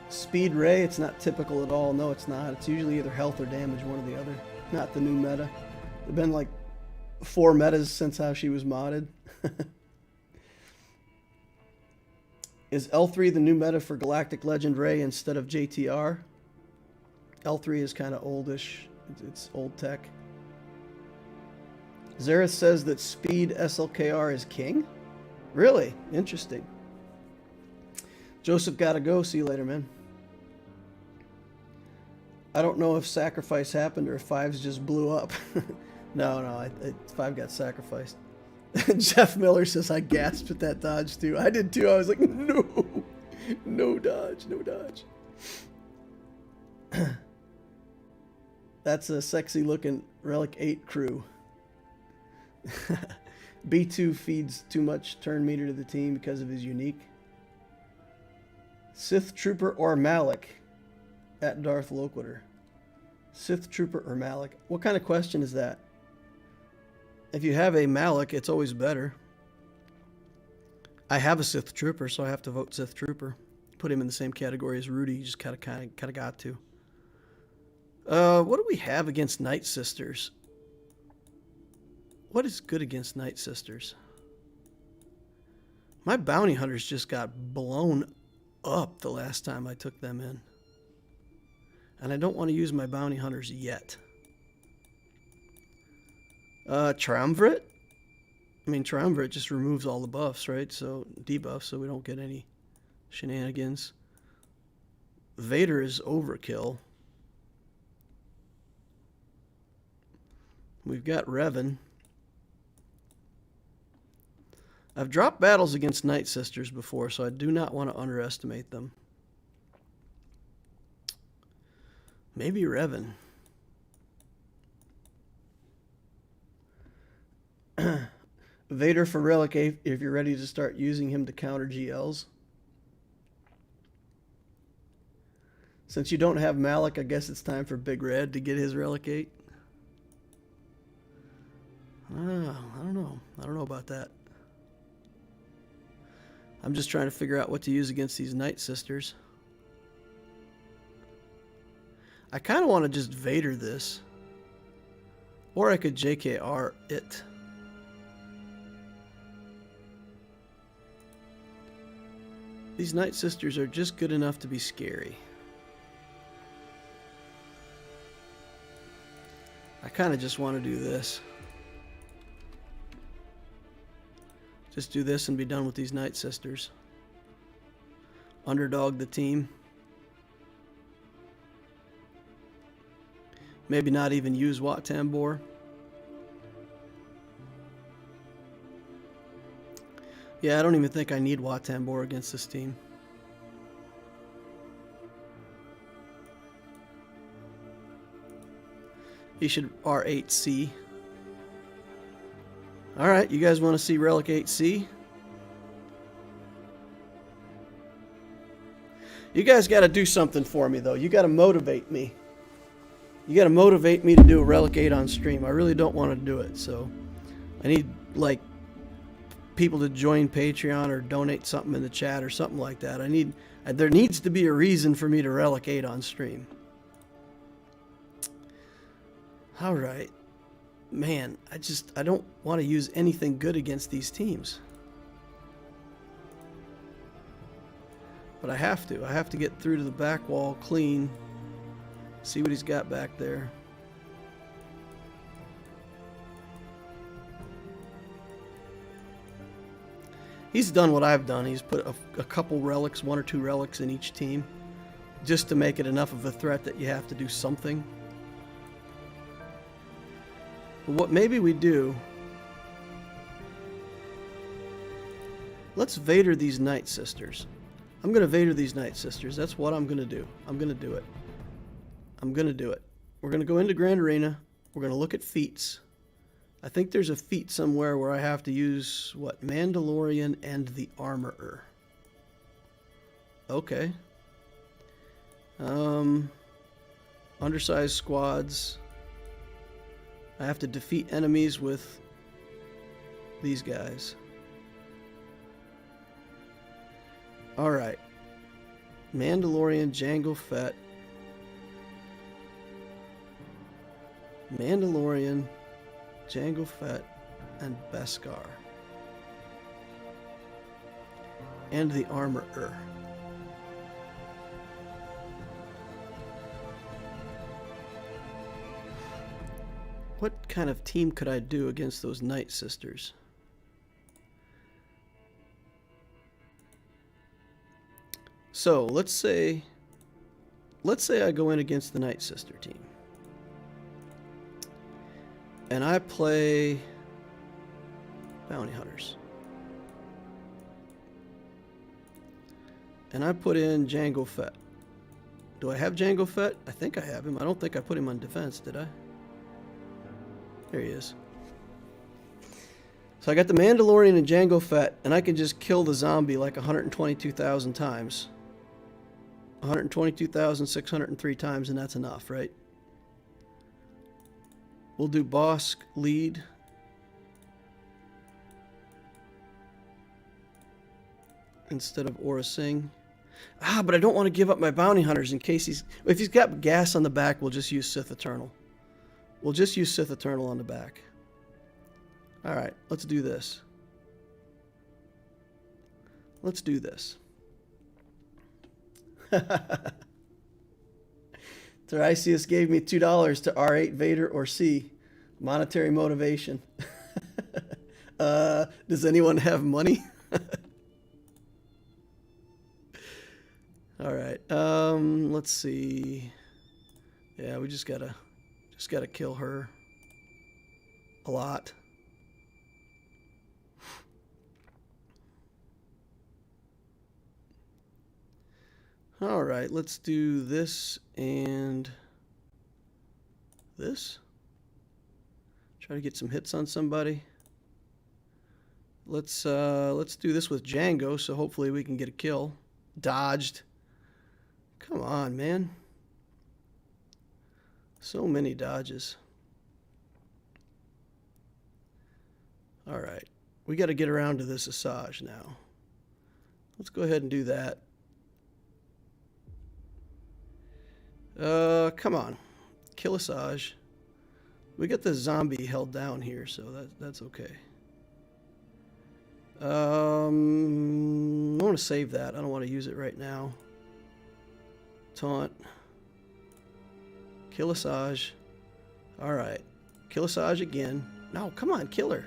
Speed Rey, it's not typical at all. No, it's not. It's usually either health or damage, one or the other. Not the new meta. There have been like 4 metas since how she was modded. Is L3 the new meta for Galactic Legend Rey instead of JTR? L3 is kind of oldish. It's old tech. Zareth says that speed SLKR is king? Really? Interesting. Joseph gotta go. See you later, man. I don't know if sacrifice happened or if Fives just blew up. No, 5 got sacrificed. Jeff Miller says, I gasped at that dodge too. I did too. I was like, no. No dodge, no dodge. That's a sexy looking Relic 8 crew. B2 feeds too much turn meter to the team because of his unique. Sith Trooper or Malik at Darth Loquitur. Sith Trooper or Malak? What kind of question is that? If you have a Malak, it's always better. I have a Sith Trooper, so I have to vote Sith Trooper. Put him in the same category as Rudy. You just kind of got to. What do we have against Night Sisters? What is good against Night Sisters? My bounty hunters just got blown up the last time I took them in. And I don't want to use my bounty hunters yet. Triumvirate? I mean, Triumvirate just removes all the buffs, right? So, debuffs, so we don't get any shenanigans. Vader is overkill. We've got Revan. I've dropped battles against Night Sisters before, so I do not want to underestimate them. Maybe Revan. Vader for Relic if you're ready to start using him to counter GLs. Since you don't have Malak, I guess it's time for Big Red to get his Relic 8. I don't know. I don't know about that. I'm just trying to figure out what to use against these Night Sisters. I kind of want to just Vader this. Or I could JKR it. These Night Sisters are just good enough to be scary. I kind of just want to do this. Just do this and be done with these Night Sisters. Underdog the team. Maybe not even use Wat Tambor. Yeah, I don't even think I need Wat Tambor against this team. He should R8C. Alright, you guys want to see Relic 8C? You guys got to do something for me, though. You got to motivate me. You got to motivate me to do a Relic 8 on stream. I really don't want to do it, so I need, like, people to join Patreon or donate something in the chat or something like that. There needs to be a reason for me to Relic 8 on stream. Alright. Man, I don't want to use anything good against these teams. But I have to. I have to get through to the back wall clean. See what he's got back there. He's done what I've done. He's put a couple relics, 1 or 2 relics in each team, just to make it enough of a threat that you have to do something. But what maybe we do, let's Vader these Night Sisters. I'm going to Vader these Night Sisters. That's what I'm going to do. I'm going to do it. I'm going to do it. We're going to go into Grand Arena. We're going to look at feats. I think there's a feat somewhere where I have to use, what, Mandalorian and the Armorer. Okay. Undersized squads. I have to defeat enemies with these guys. Alright. Mandalorian, Jango Fett. Mandalorian, Jango Fett, and Beskar. And the Armorer. What kind of team could I do against those Night Sisters? So, let's say I go in against the Night Sister team. And I play Bounty Hunters. And I put in Jango Fett. Do I have Jango Fett? I think I have him. I don't think I put him on defense, did I? There he is. So I got the Mandalorian and Jango Fett, and I can just kill the zombie like 122,000 times. 122,603 times, and that's enough, right? We'll do Bosk lead. Instead of Aura Singh. Ah, but I don't want to give up my bounty hunters in case he's... If he's got gas on the back, we'll just use Sith Eternal. We'll just use Sith Eternal on the back. Alright, let's do this. Let's do this. Tiresias gave me $2 to R8 Vader or C. Monetary motivation. Does anyone have money? All right. Let's see. Yeah, we just gotta kill her a lot. All right, let's do this and this. Try to get some hits on somebody. Let's do this with Django, so hopefully we can get a kill. Dodged. Come on, man. So many dodges. All right, we got to get around to this Asajj now. Let's go ahead and do that. Come on. Kill Asajj. We got the zombie held down here, so that's okay. I want to save that. I don't want to use it right now. Taunt. Kill Asajj. Alright. Kill Asajj again. No, come on, kill her.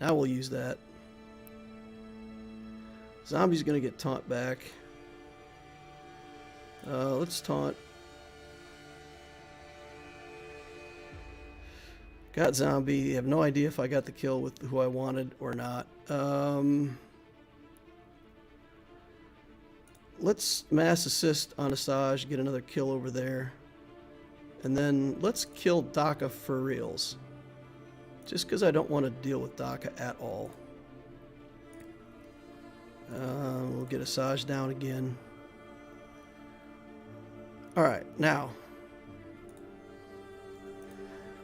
Now we'll use that. Zombie's gonna get taunt back. Let's taunt. Got zombie. I have no idea if I got the kill with who I wanted or not. Let's mass assist on Asajj, get another kill over there. And then let's kill Daka for reals. Just because I don't want to deal with Daka at all. We'll get Asajj down again. Alright, now.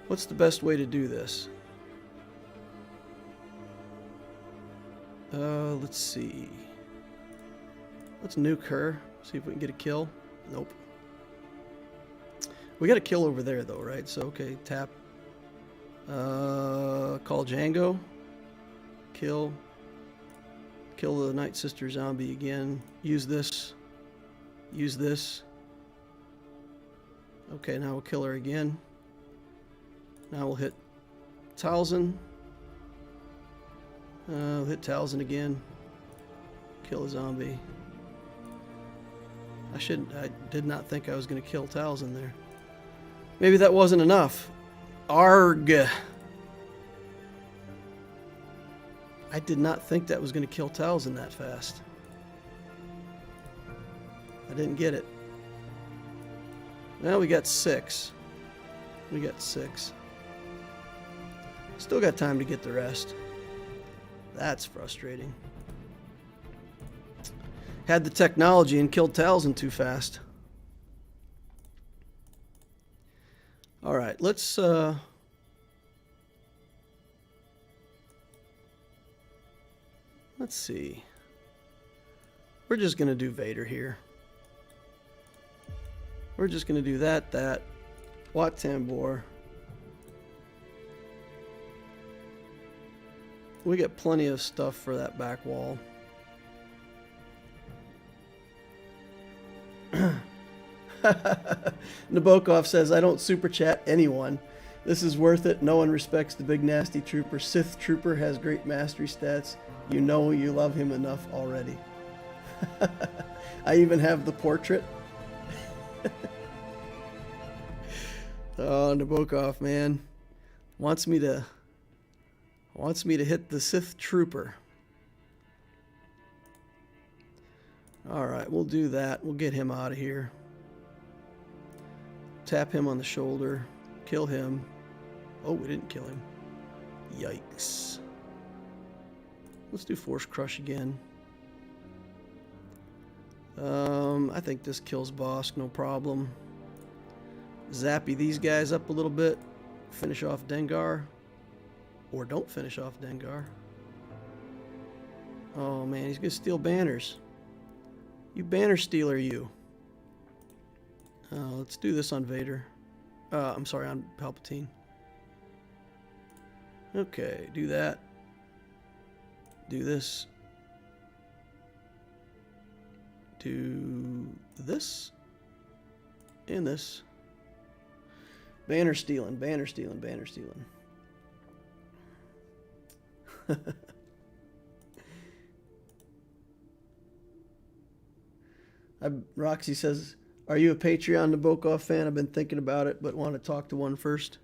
What's the best way to do this? Let's see. Let's nuke her. See if we can get a kill. Nope. We got a kill over there though, right? So, okay, tap. Call Django. Kill. Kill the Night Sister zombie again. Use this. Use this. Okay, now we'll kill her again. Now we'll hit Talzin. We'll hit Talzin again. Kill a zombie. I did not think I was going to kill Talzin there. Maybe that wasn't enough. Arg. I did not think that was going to kill Talzin that fast. I didn't get it. Now we got 6. We got 6. Still got time to get the rest. That's frustrating. Had the technology and killed Talzin too fast. Alright, let's see. We're just gonna do Vader here. We're just gonna do that. Wat Tambor. We get plenty of stuff for that back wall. Nabokov says, I don't super chat anyone. This is worth it. No one respects the big nasty trooper. Sith trooper has great mastery stats. You know you love him enough already. I even have the portrait. Oh, Nabokov, man. Wants me to hit the Sith trooper. Alright, we'll do that. We'll get him out of here. Tap him on the shoulder. Kill him. Oh, we didn't kill him. Yikes. Let's do Force Crush again. I think this kills Bosk, no problem. Zappy these guys up a little bit. finish off Dengar. Or don't finish off Dengar. Oh man, he's gonna steal banners. You banner stealer, you. Let's do this on Vader. I'm sorry, on Palpatine. Okay, do that. Do this. Do this. And this. Banner stealing, banner stealing, banner stealing. Roxy says, are you a Patreon Nabokov fan? I've been thinking about it, but want to talk to one first.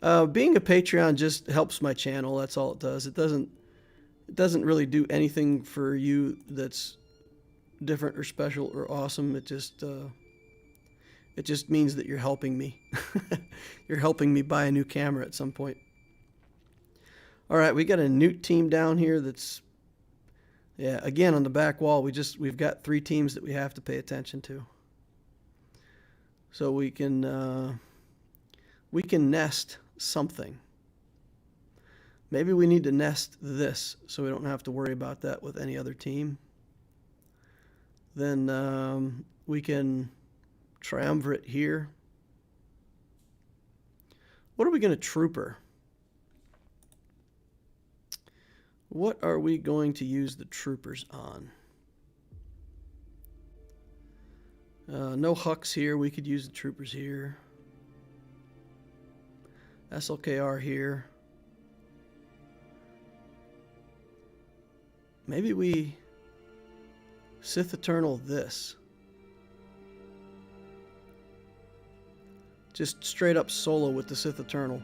Being a Patreon just helps my channel. That's all it does. It doesn't really do anything for you that's different or special or awesome. It just means that you're helping me. You're helping me buy a new camera at some point. All right, we got a Newt team down here that's, yeah, again on the back wall. We've got 3 teams that we have to pay attention to. So we can nest something. Maybe we need to nest this so we don't have to worry about that with any other team. Then we can triumvirate here. What are we going to trooper? What are we going to use the troopers on? No Hux here. We could use the troopers here. SLKR here. Maybe we Sith Eternal this. Just straight up solo with the Sith Eternal.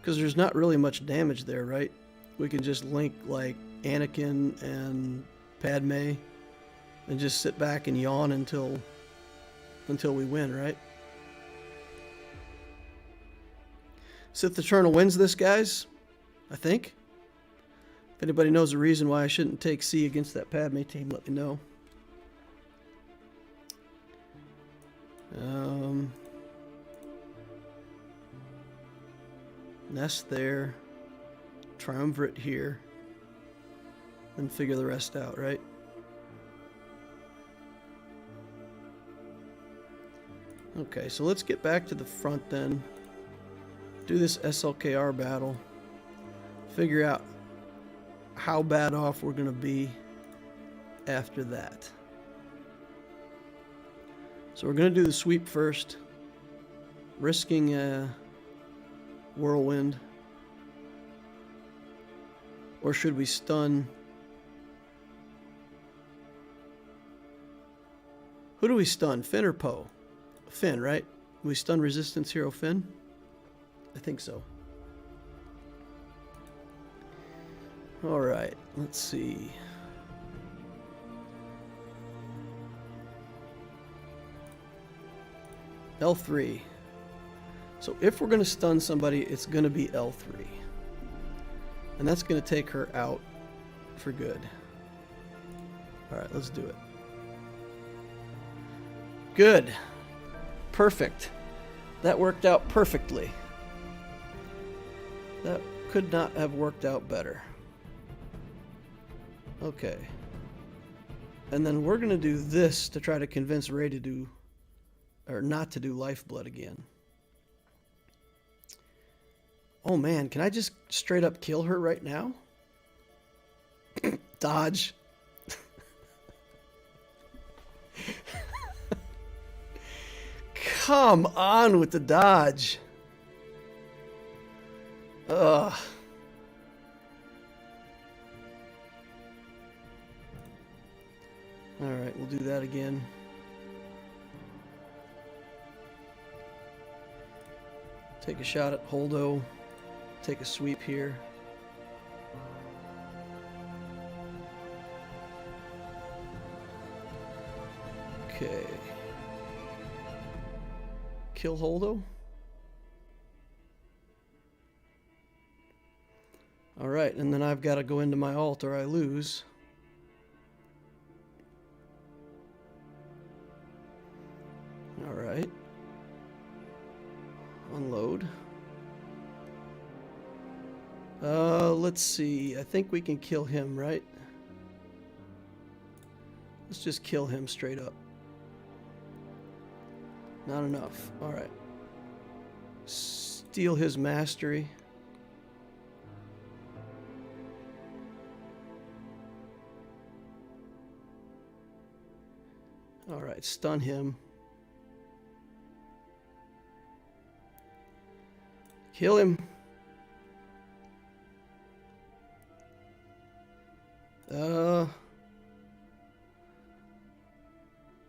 Because there's not really much damage there, right? We can just link like Anakin and Padme and just sit back and yawn until we win, right? Sith Eternal wins this, guys. I think. If anybody knows the reason why I shouldn't take C against that Padme team, let me know. Nest there. Triumvirate here. And figure the rest out, right? Okay, so let's get back to the front then. Do this SLKR battle. Figure out how bad off we're going to be after that. So we're going to do the sweep first. Risking a whirlwind. Or should we stun? Who do we stun? Finn or Poe? Finn, right? We stun resistance hero Finn? I think so. Alright, let's see. L3. So if we're going to stun somebody, it's going to be L3. And that's going to take her out for good. Alright, let's do it. Good. Perfect. That worked out perfectly. That could not have worked out better. Okay. And then we're going to do this to try to convince Rey to do, or not to do Lifeblood again. Oh man, can I just straight up kill her right now? Dodge. Come on with the dodge. Ugh. Alright, we'll do that again. Take a shot at Holdo. Take a sweep here. Okay. Kill Holdo. Alright, and then I've got to go into my ult or I lose. Alright. Unload. Let's see. I think we can kill him, right? Let's just kill him straight up. Not enough. All right. Steal his mastery. All right, stun him. Kill him.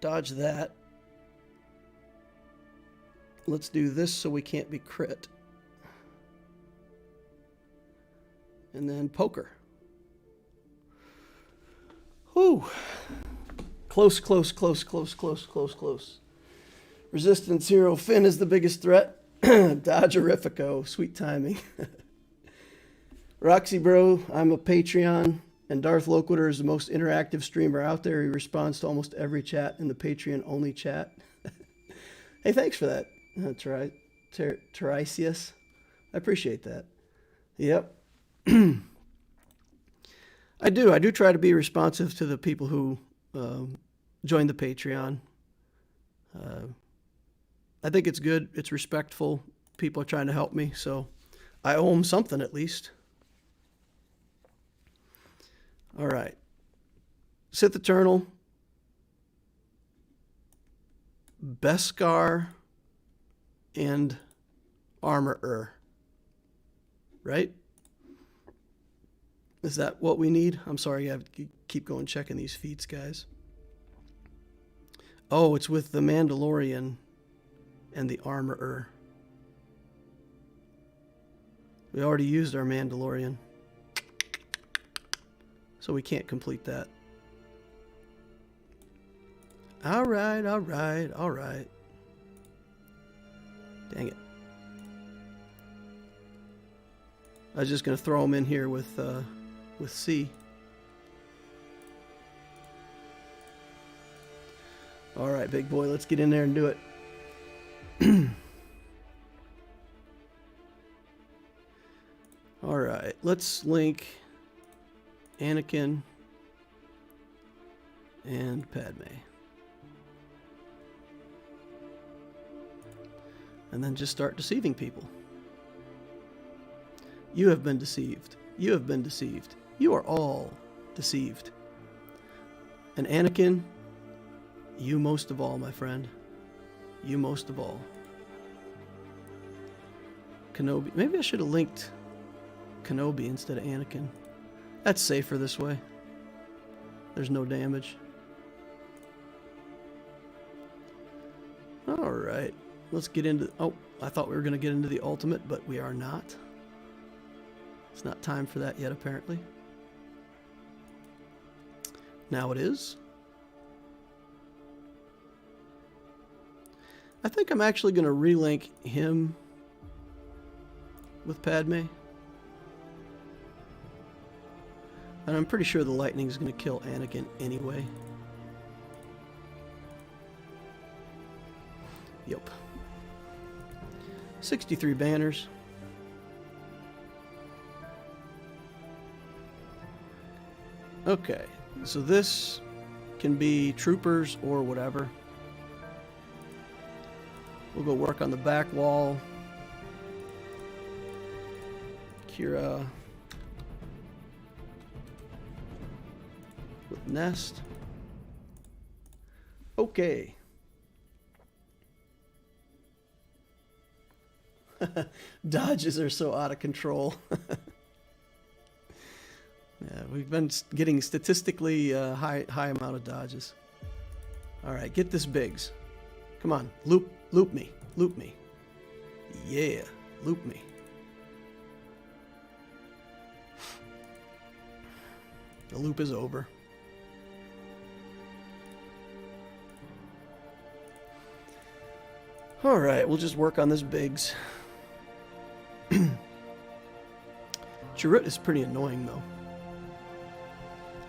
Dodge that. Let's do this so we can't be crit. And then poker. Whew. Close, close, close, close, close, close, close. Resistance hero Finn is the biggest threat. Dodgerifico, sweet timing. Roxy Bro, I'm a Patreon, and Darth Loquitur is the most interactive streamer out there. He responds to almost every chat in the Patreon-only chat. Hey, thanks for that. That's right. Teresius. I appreciate that. Yep. I do try to be responsive to the people who join the Patreon. I think it's good. It's respectful. People are trying to help me, so I owe them something at least. All right. Sith Eternal. Beskar and Armorer. Right? Is that what we need? I'm sorry, I have to keep going checking these feeds, guys. Oh, it's with the Mandalorian and the Armorer. We already used our Mandalorian, so we can't complete that. All right, all right, all right. Dang it. I was just going to throw him in here with C. All right, big boy, let's get in there and do it. All right, let's link Anakin and Padme. And then just start deceiving people. You have been deceived. You have been deceived. You are all deceived. And Anakin, you most of all, my friend. You most of all. Kenobi. Maybe I should have linked Kenobi instead of Anakin. That's safer this way. There's no damage. All right. Let's get into... Oh, I thought we were going to get into the ultimate, but we are not. It's not time for that yet, apparently. Now it is. I think I'm actually going to relink him with Padme. And I'm pretty sure the lightning is going to kill Anakin anyway. Yep. 63 banners. Okay, so this can be troopers or whatever. We'll go work on the back wall. Kira with Nest. Okay. Dodges are so out of control. Yeah, we've been getting statistically high amount of dodges. All right, get this Biggs. Come on, loop me, loop me. Yeah, loop me. The loop is over. All right, we'll just work on this Biggs. Chirrut is pretty annoying, though.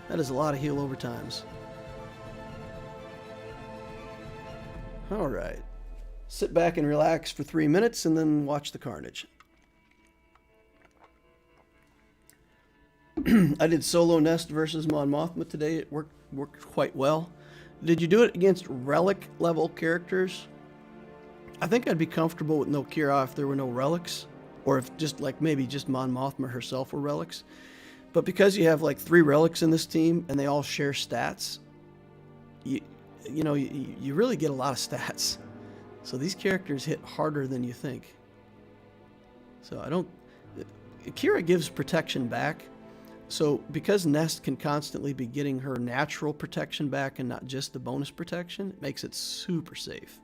That is a lot of heal over times. All right. Sit back and relax for 3 minutes and then watch the carnage. I did solo Nest versus Mon Mothma today. It worked quite well. Did you do it against relic level characters? I think I'd be comfortable with no Kira if there were no relics, or if just like maybe just Mon Mothma herself were relics. But because you have like 3 relics in this team and they all share stats, you really get a lot of stats. So these characters hit harder than you think. So Kira gives protection back. So because Nest can constantly be getting her natural protection back and not just the bonus protection, it makes it super safe.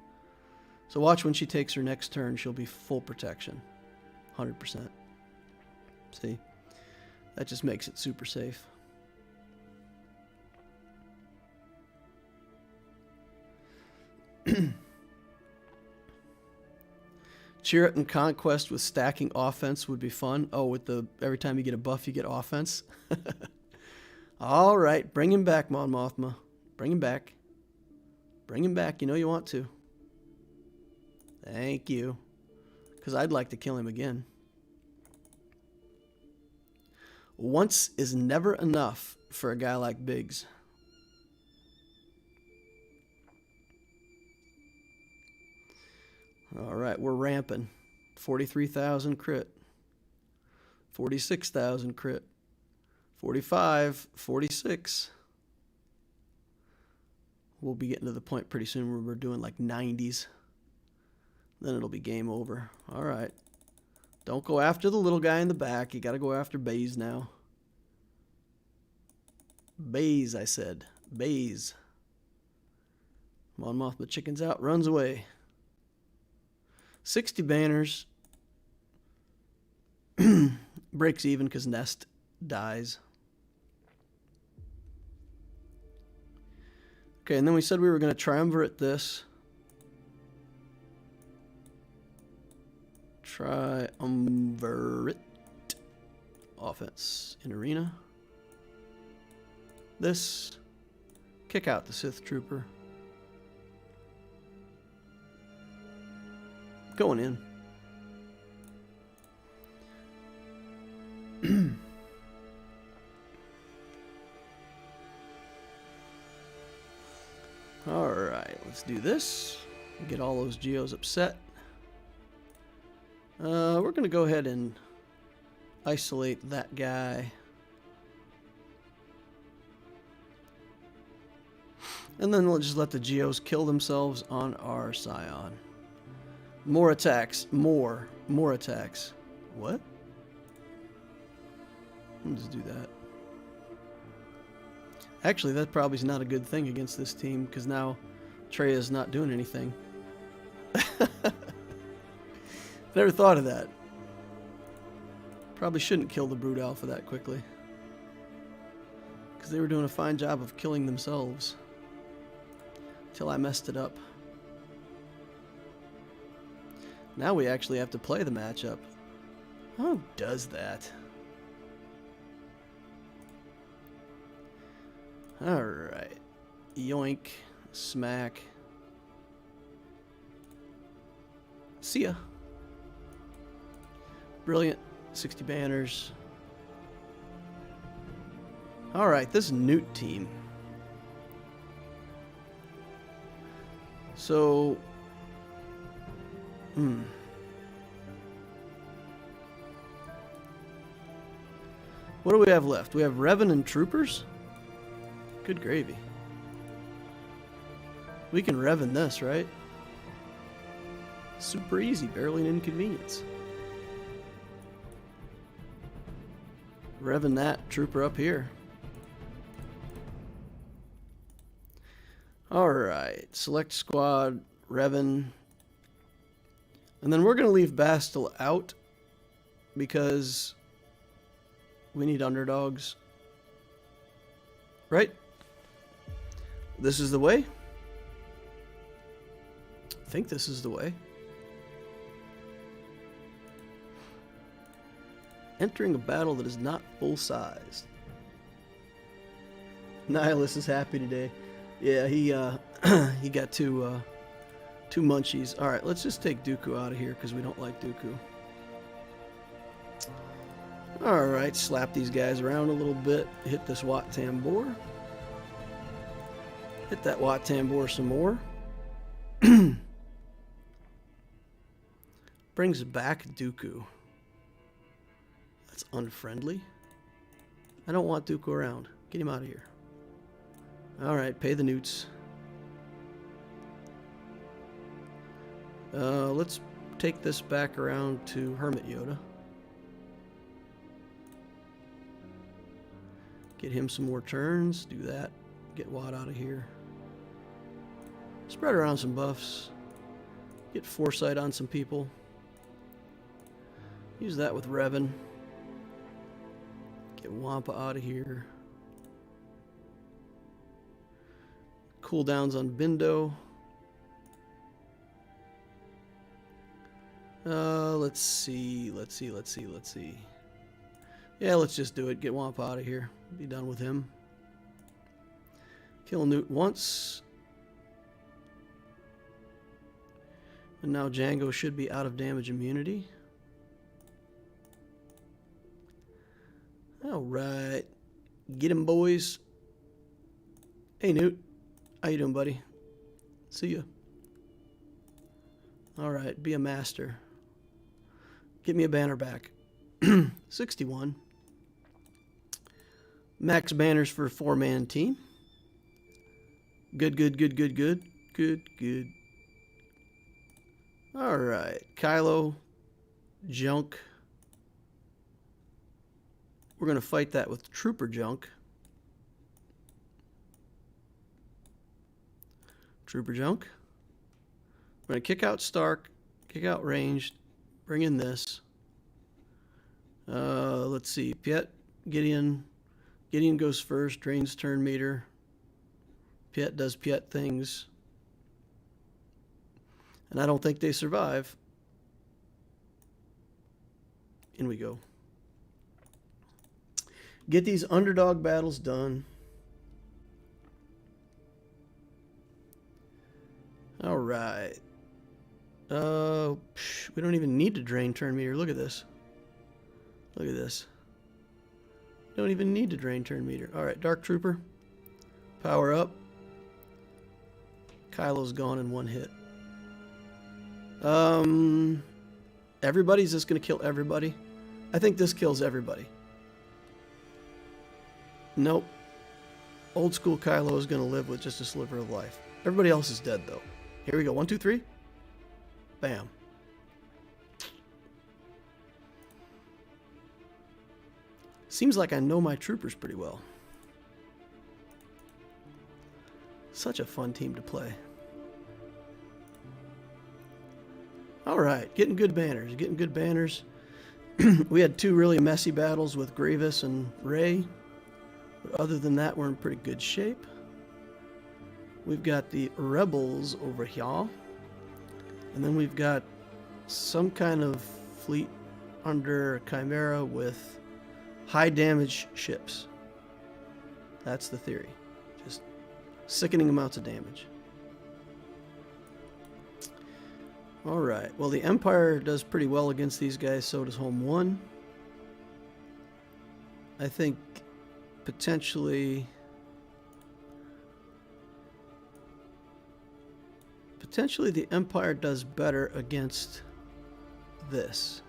So watch when she takes her next turn, she'll be full protection. 100%. See? That just makes it super safe. Cheer it in Conquest with stacking offense would be fun. Oh, with the every time you get a buff, you get offense. All right, bring him back, Mon Mothma. Bring him back. Bring him back. You know you want to. Thank you. Because I'd like to kill him again. Once is never enough for a guy like Biggs. All right, we're ramping. 43,000 crit. 46,000 crit. 45, 46. We'll be getting to the point pretty soon where we're doing like 90s. Then it'll be game over. All right. Don't go after the little guy in the back. You got to go after Baze now. Baze, I said. Baze. Mon Mothma chickens out, runs away. 60 banners. Breaks even because Nest dies. Okay, and then we said we were going to triumvirate this. Triumvirate. Offense in arena. This. Kick out the Sith Trooper. Going in. Alright, let's do this. Get all those Geos upset. We're going to go ahead and isolate that guy. And then we'll just let the Geos kill themselves on our Scion. More attacks. More attacks. What? I'll just do that. Actually, that probably is not a good thing against this team, because now Treya's not doing anything. Never thought of that. Probably shouldn't kill the Brood Alpha that quickly, because they were doing a fine job of killing themselves. Till I messed it up. Now we actually have to play the matchup. Who does that? Alright. Yoink. Smack. See ya. Brilliant. 60 banners. Alright, this Newt team. So... What do we have left? We have Revan and Troopers? Good gravy. We can Revan this, right? Super easy, barely an inconvenience. Revan that Trooper up here. Alright, select squad, Revan. And then we're going to leave Bastille out because we need underdogs. Right? This is the way? I think this is the way. Entering a battle that is not full-sized. Nihilus is happy today. Yeah, he got two munchies. All right, let's just take Dooku out of here because we don't like Dooku. Alright, slap these guys around a little bit. Hit this Wat Tambor. Hit that Wat Tambor some more. Brings back Dooku. That's unfriendly. I don't want Dooku around. Get him out of here. Alright, pay the newts. Let's take this back around to Hermit Yoda. Get him some more turns. Do that. Get Wat out of here. Spread around some buffs. Get Foresight on some people. Use that with Revan. Get Wampa out of here. Cooldowns on Bindo. Let's see. Yeah, let's just do it. Get Wampa out of here. Be done with him. Kill Newt once. And now Django should be out of damage immunity. Alright. Get him, boys. Hey, Newt. How you doing, buddy? See ya. Alright, be a master. Get me a banner back. 61. Max banners for a 4-man team. Good. Alright, Kylo, Junk. We're going to fight that with Trooper Junk. Trooper Junk. We're going to kick out Stark, kick out Ranged, bring in this. Let's see, Piet, Gideon. Gideon goes first, drains turn meter. Piet does Piet things. And I don't think they survive. In we go. Get these underdog battles done. All right. We don't even need to drain turn meter. Look at this. Look at this. Don't even need to drain turn meter. All right, Dark Trooper. Power up. Kylo's gone in one hit. Everybody's just going to kill everybody. I think this kills everybody. Nope. Old school Kylo is going to live with just a sliver of life. Everybody else is dead, though. Here we go. 1, 2, 3. Bam. Seems like I know my troopers pretty well. Such a fun team to play. Alright, getting good banners. Getting good banners. We had 2 really messy battles with Grievous and Rey. But other than that, we're in pretty good shape. We've got the Rebels over here. And then we've got some kind of fleet under Chimera with high damage ships. That's the theory. Just sickening amounts of damage. Alright, well the Empire does pretty well against these guys, so does Home 1. I think potentially the Empire does better against this.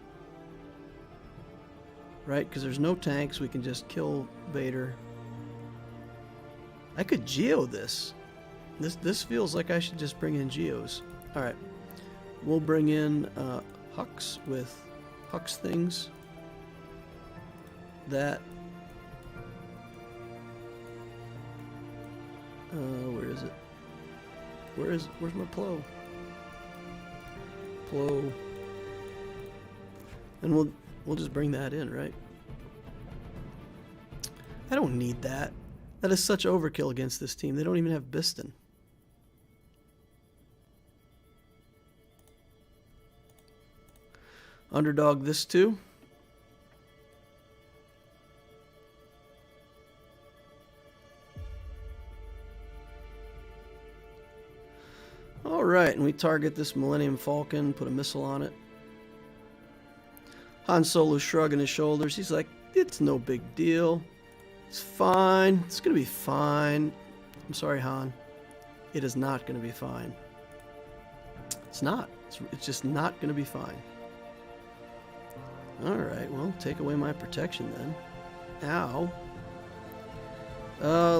Right, because there's no tanks, we can just kill Vader. I could Geo this. This feels like I should just bring in Geos. Alright. We'll bring in Hux with Hux things. That. Where is it? Where's my Plo? Plo. And we'll just bring that in, right? I don't need that. That is such overkill against this team. They don't even have Biston. Underdog this too. Alright, and we target this Millennium Falcon, put a missile on it. Han Solo's shrugging his shoulders. He's like, It's no big deal. It's fine. It's gonna be fine. I'm sorry, Han. It is not gonna be fine. It's not. It's just not gonna be fine. Alright, well, take away my protection then. Ow.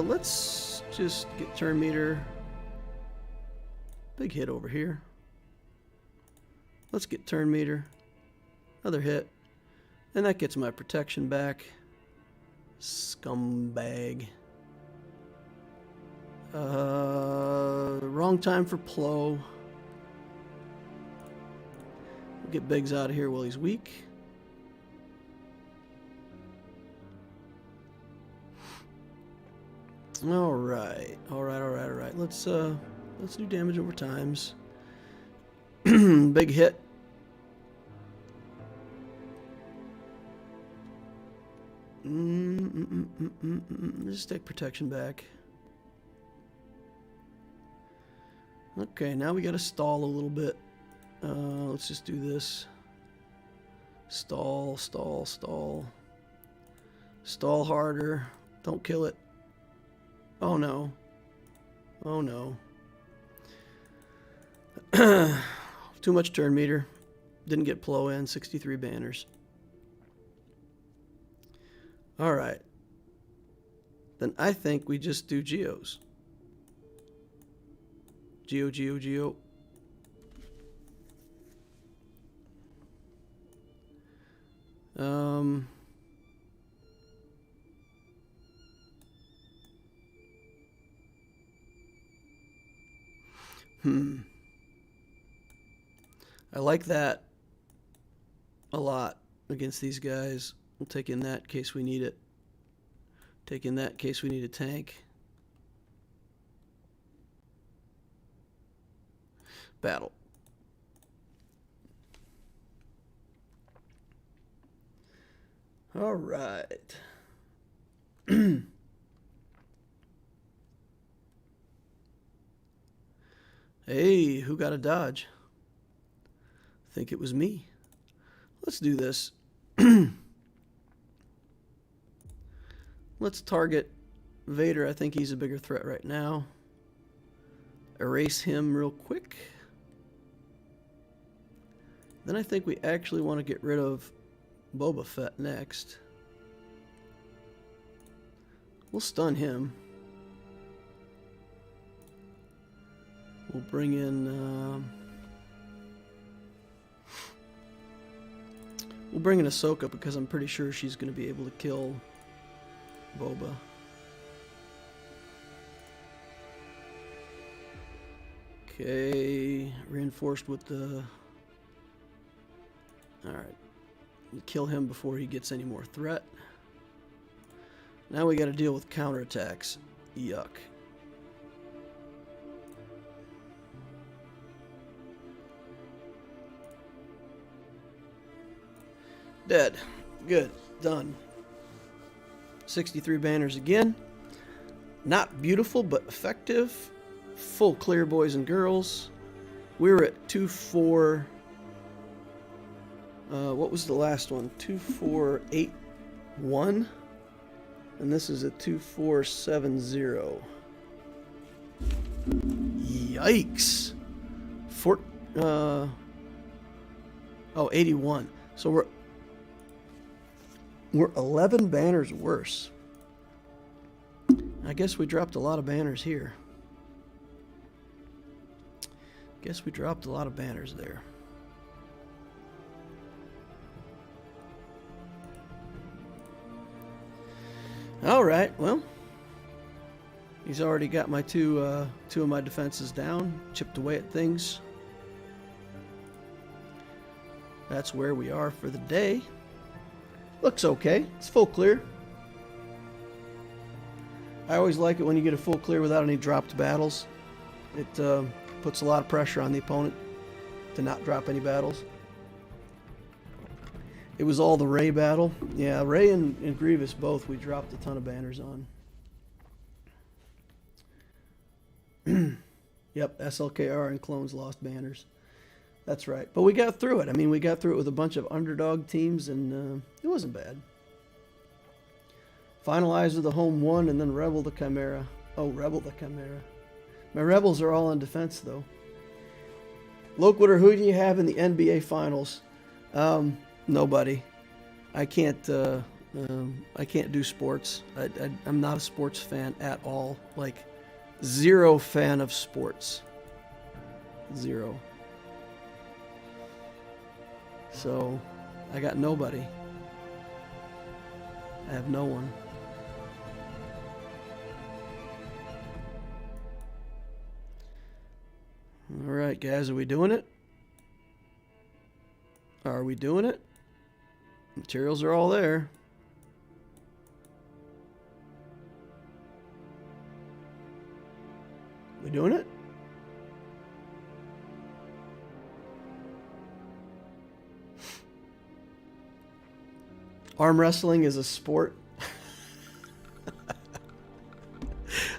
Let's just get turn meter. Big hit over here. Let's get turn meter. Another hit. And that gets my protection back. Scumbag. Wrong time for Plo. We'll get Biggs out of here while he's weak. Alright. Let's do damage over times. Big hit. Just take protection back. Okay, now we gotta stall a little bit. Let's just do this. Stall. Stall harder. Don't kill it. Oh no. Oh no. Too much turn meter. Didn't get Plo in. 63 banners. Alright. Then I think we just do Geos. Geo. I like that a lot against these guys. We'll take in that in case we need it. Take in that in case we need a tank. Battle. All right. Hey, who got a dodge? I think it was me. Let's do this. Let's target Vader. I think he's a bigger threat right now. Erase him real quick. Then I think we actually want to get rid of Boba Fett next. We'll stun him. We'll bring in Ahsoka because I'm pretty sure she's going to be able to kill Boba. Okay, reinforced with the... Alright, kill him before he gets any more threat. Now we got to deal with counterattacks. Yuck. Dead. Good. Done. 63 banners again. Not beautiful, but effective. Full clear, boys and girls. We were at 2-4. What was the last one? 2481. And this is a 2470. Yikes. 81. So we're 11 banners worse. I guess we dropped a lot of banners here. Guess we dropped a lot of banners there. All right, well, he's already got my two of my defenses down, chipped away at things. That's where we are for the day. Looks okay. It's full clear. I always like it when you get a full clear without any dropped battles. It puts a lot of pressure on the opponent to not drop any battles. It was all the Rey battle. Yeah, Rey and Grievous both we dropped a ton of banners on. Yep, SLKR and clones lost banners. That's right. But we got through it. I mean, we got through it with a bunch of underdog teams, and it wasn't bad. Finalizer the home one, and then Rebel the Chimera. Oh, Rebel the Chimera. My Rebels are all on defense, though. Loquitur, who do you have in the NBA Finals? Nobody. I can't do sports. I'm not a sports fan at all. Like, zero fan of sports. Zero. So, I got nobody. I have no one. All right, guys, are we doing it? Are we doing it? Materials are all there. We doing it? Arm wrestling is a sport.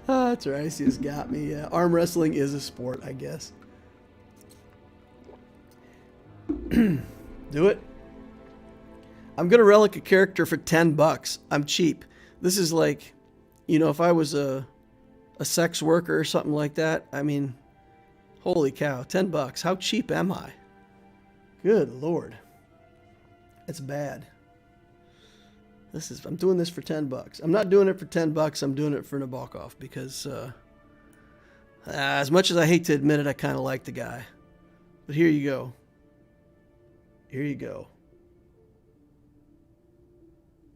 Oh, that's right. He just got me. Yeah, arm wrestling is a sport, I guess. Do it. I'm gonna relic a character for $10. I'm cheap. This is like, you know, if I was a sex worker or something like that. I mean, holy cow, $10. How cheap am I? Good Lord, it's bad. I'm doing this for $10. I'm not doing it for $10. I'm doing it for Nabokov because, as much as I hate to admit it, I kind of like the guy. But here you go. Here you go.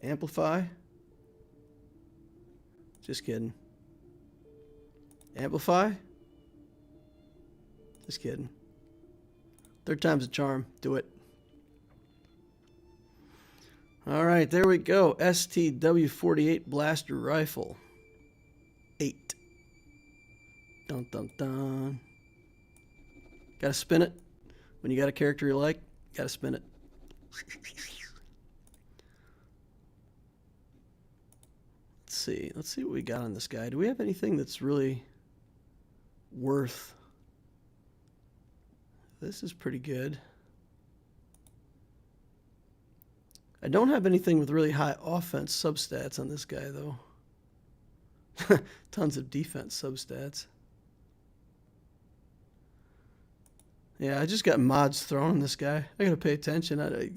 Amplify. Just kidding. Amplify. Just kidding. Third time's a charm. Do it. All right, there we go. STW-48 blaster rifle. 8. Dun dun dun. Gotta spin it. When you got a character you like, gotta spin it. Let's see what we got on this guy. Do we have anything that's really worth? This is pretty good. I don't have anything with really high offense substats on this guy, though. Tons of defense substats. Yeah, I just got mods thrown on this guy. I gotta pay attention. I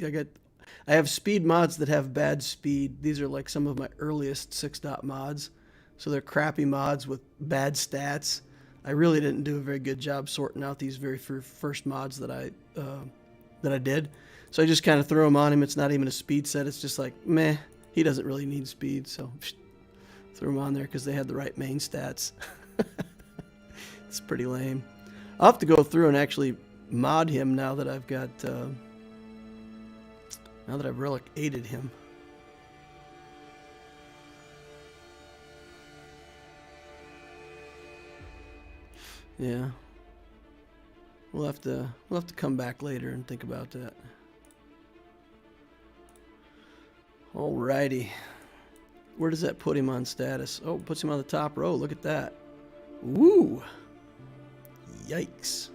have speed mods that have bad speed. These are like some of my earliest 6-dot mods. So they're crappy mods with bad stats. I really didn't do a very good job sorting out these very first mods that I did. So I just kind of throw them on him. It's not even a speed set. It's just like, meh, he doesn't really need speed. So threw him on there because they had the right main stats. It's pretty lame. I'll have to go through and actually mod him now that I've got, now that I've relic 8'd him. Yeah. We'll have to come back later and think about that. Alrighty. Where does that put him on status? Oh, it puts him on the top row. Look at that. Woo! Yikes.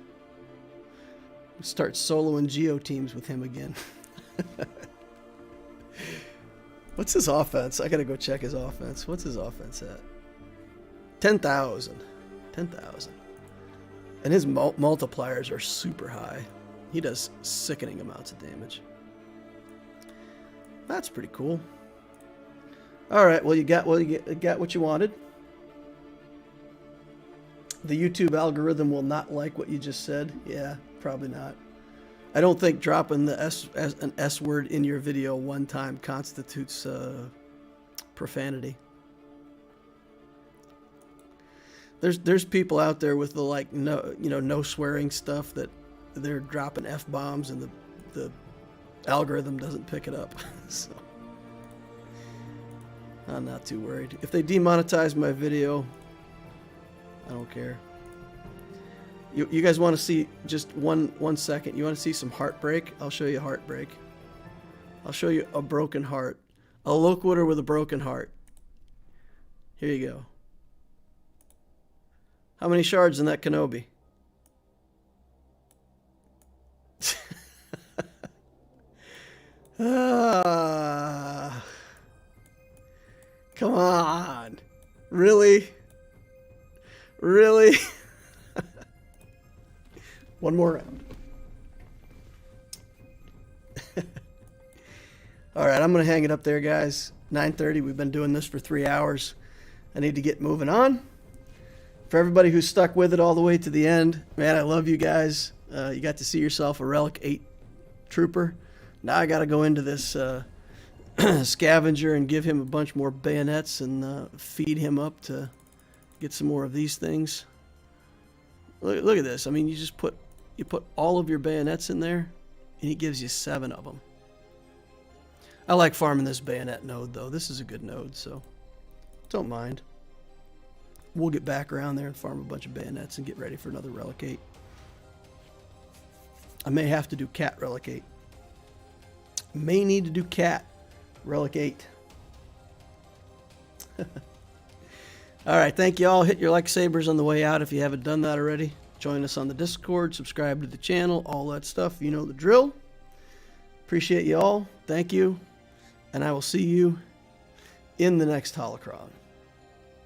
Start soloing Geo teams with him again. What's his offense? I gotta go check his offense. What's his offense at? 10,000. 10,000. And his multipliers are super high. He does sickening amounts of damage. That's pretty cool. All right, well you got what you wanted. The YouTube algorithm will not like what you just said. Yeah, probably not. I don't think dropping the an S word in your video one time constitutes profanity. There's people out there with the like no swearing stuff that they're dropping F-bombs and the algorithm doesn't pick it up. So I'm not too worried. If they demonetize my video, I don't care. You guys want to see just one second? You want to see some heartbreak? I'll show you heartbreak. I'll show you a broken heart. A Loquitur with a broken heart. Here you go. How many shards in that Kenobi? Come Really? Really? One more round. All right, I'm going to hang it up there, guys. 9:30. We've been doing this for 3 hours. I need to get moving on. For everybody who stuck with it all the way to the end, man, I love you guys. You got to see yourself a Relic 8 trooper. Now I got to go into this scavenger and give him a bunch more bayonets and feed him up to get some more of these things. Look at this. I mean, you put all of your bayonets in there, and he gives you 7 of them. I like farming this bayonet node, though. This is a good node, so don't mind. We'll get back around there and farm a bunch of bayonets and get ready for another Relic 8. I may have to do Cat Relic 8. May need to do Cat Relic 8. All right, thank you all. Hit your lightsabers on the way out if you haven't done that already. Join us on the Discord, subscribe to the channel, all that stuff. You know the drill. Appreciate you all. Thank you. And I will see you in the next holocron.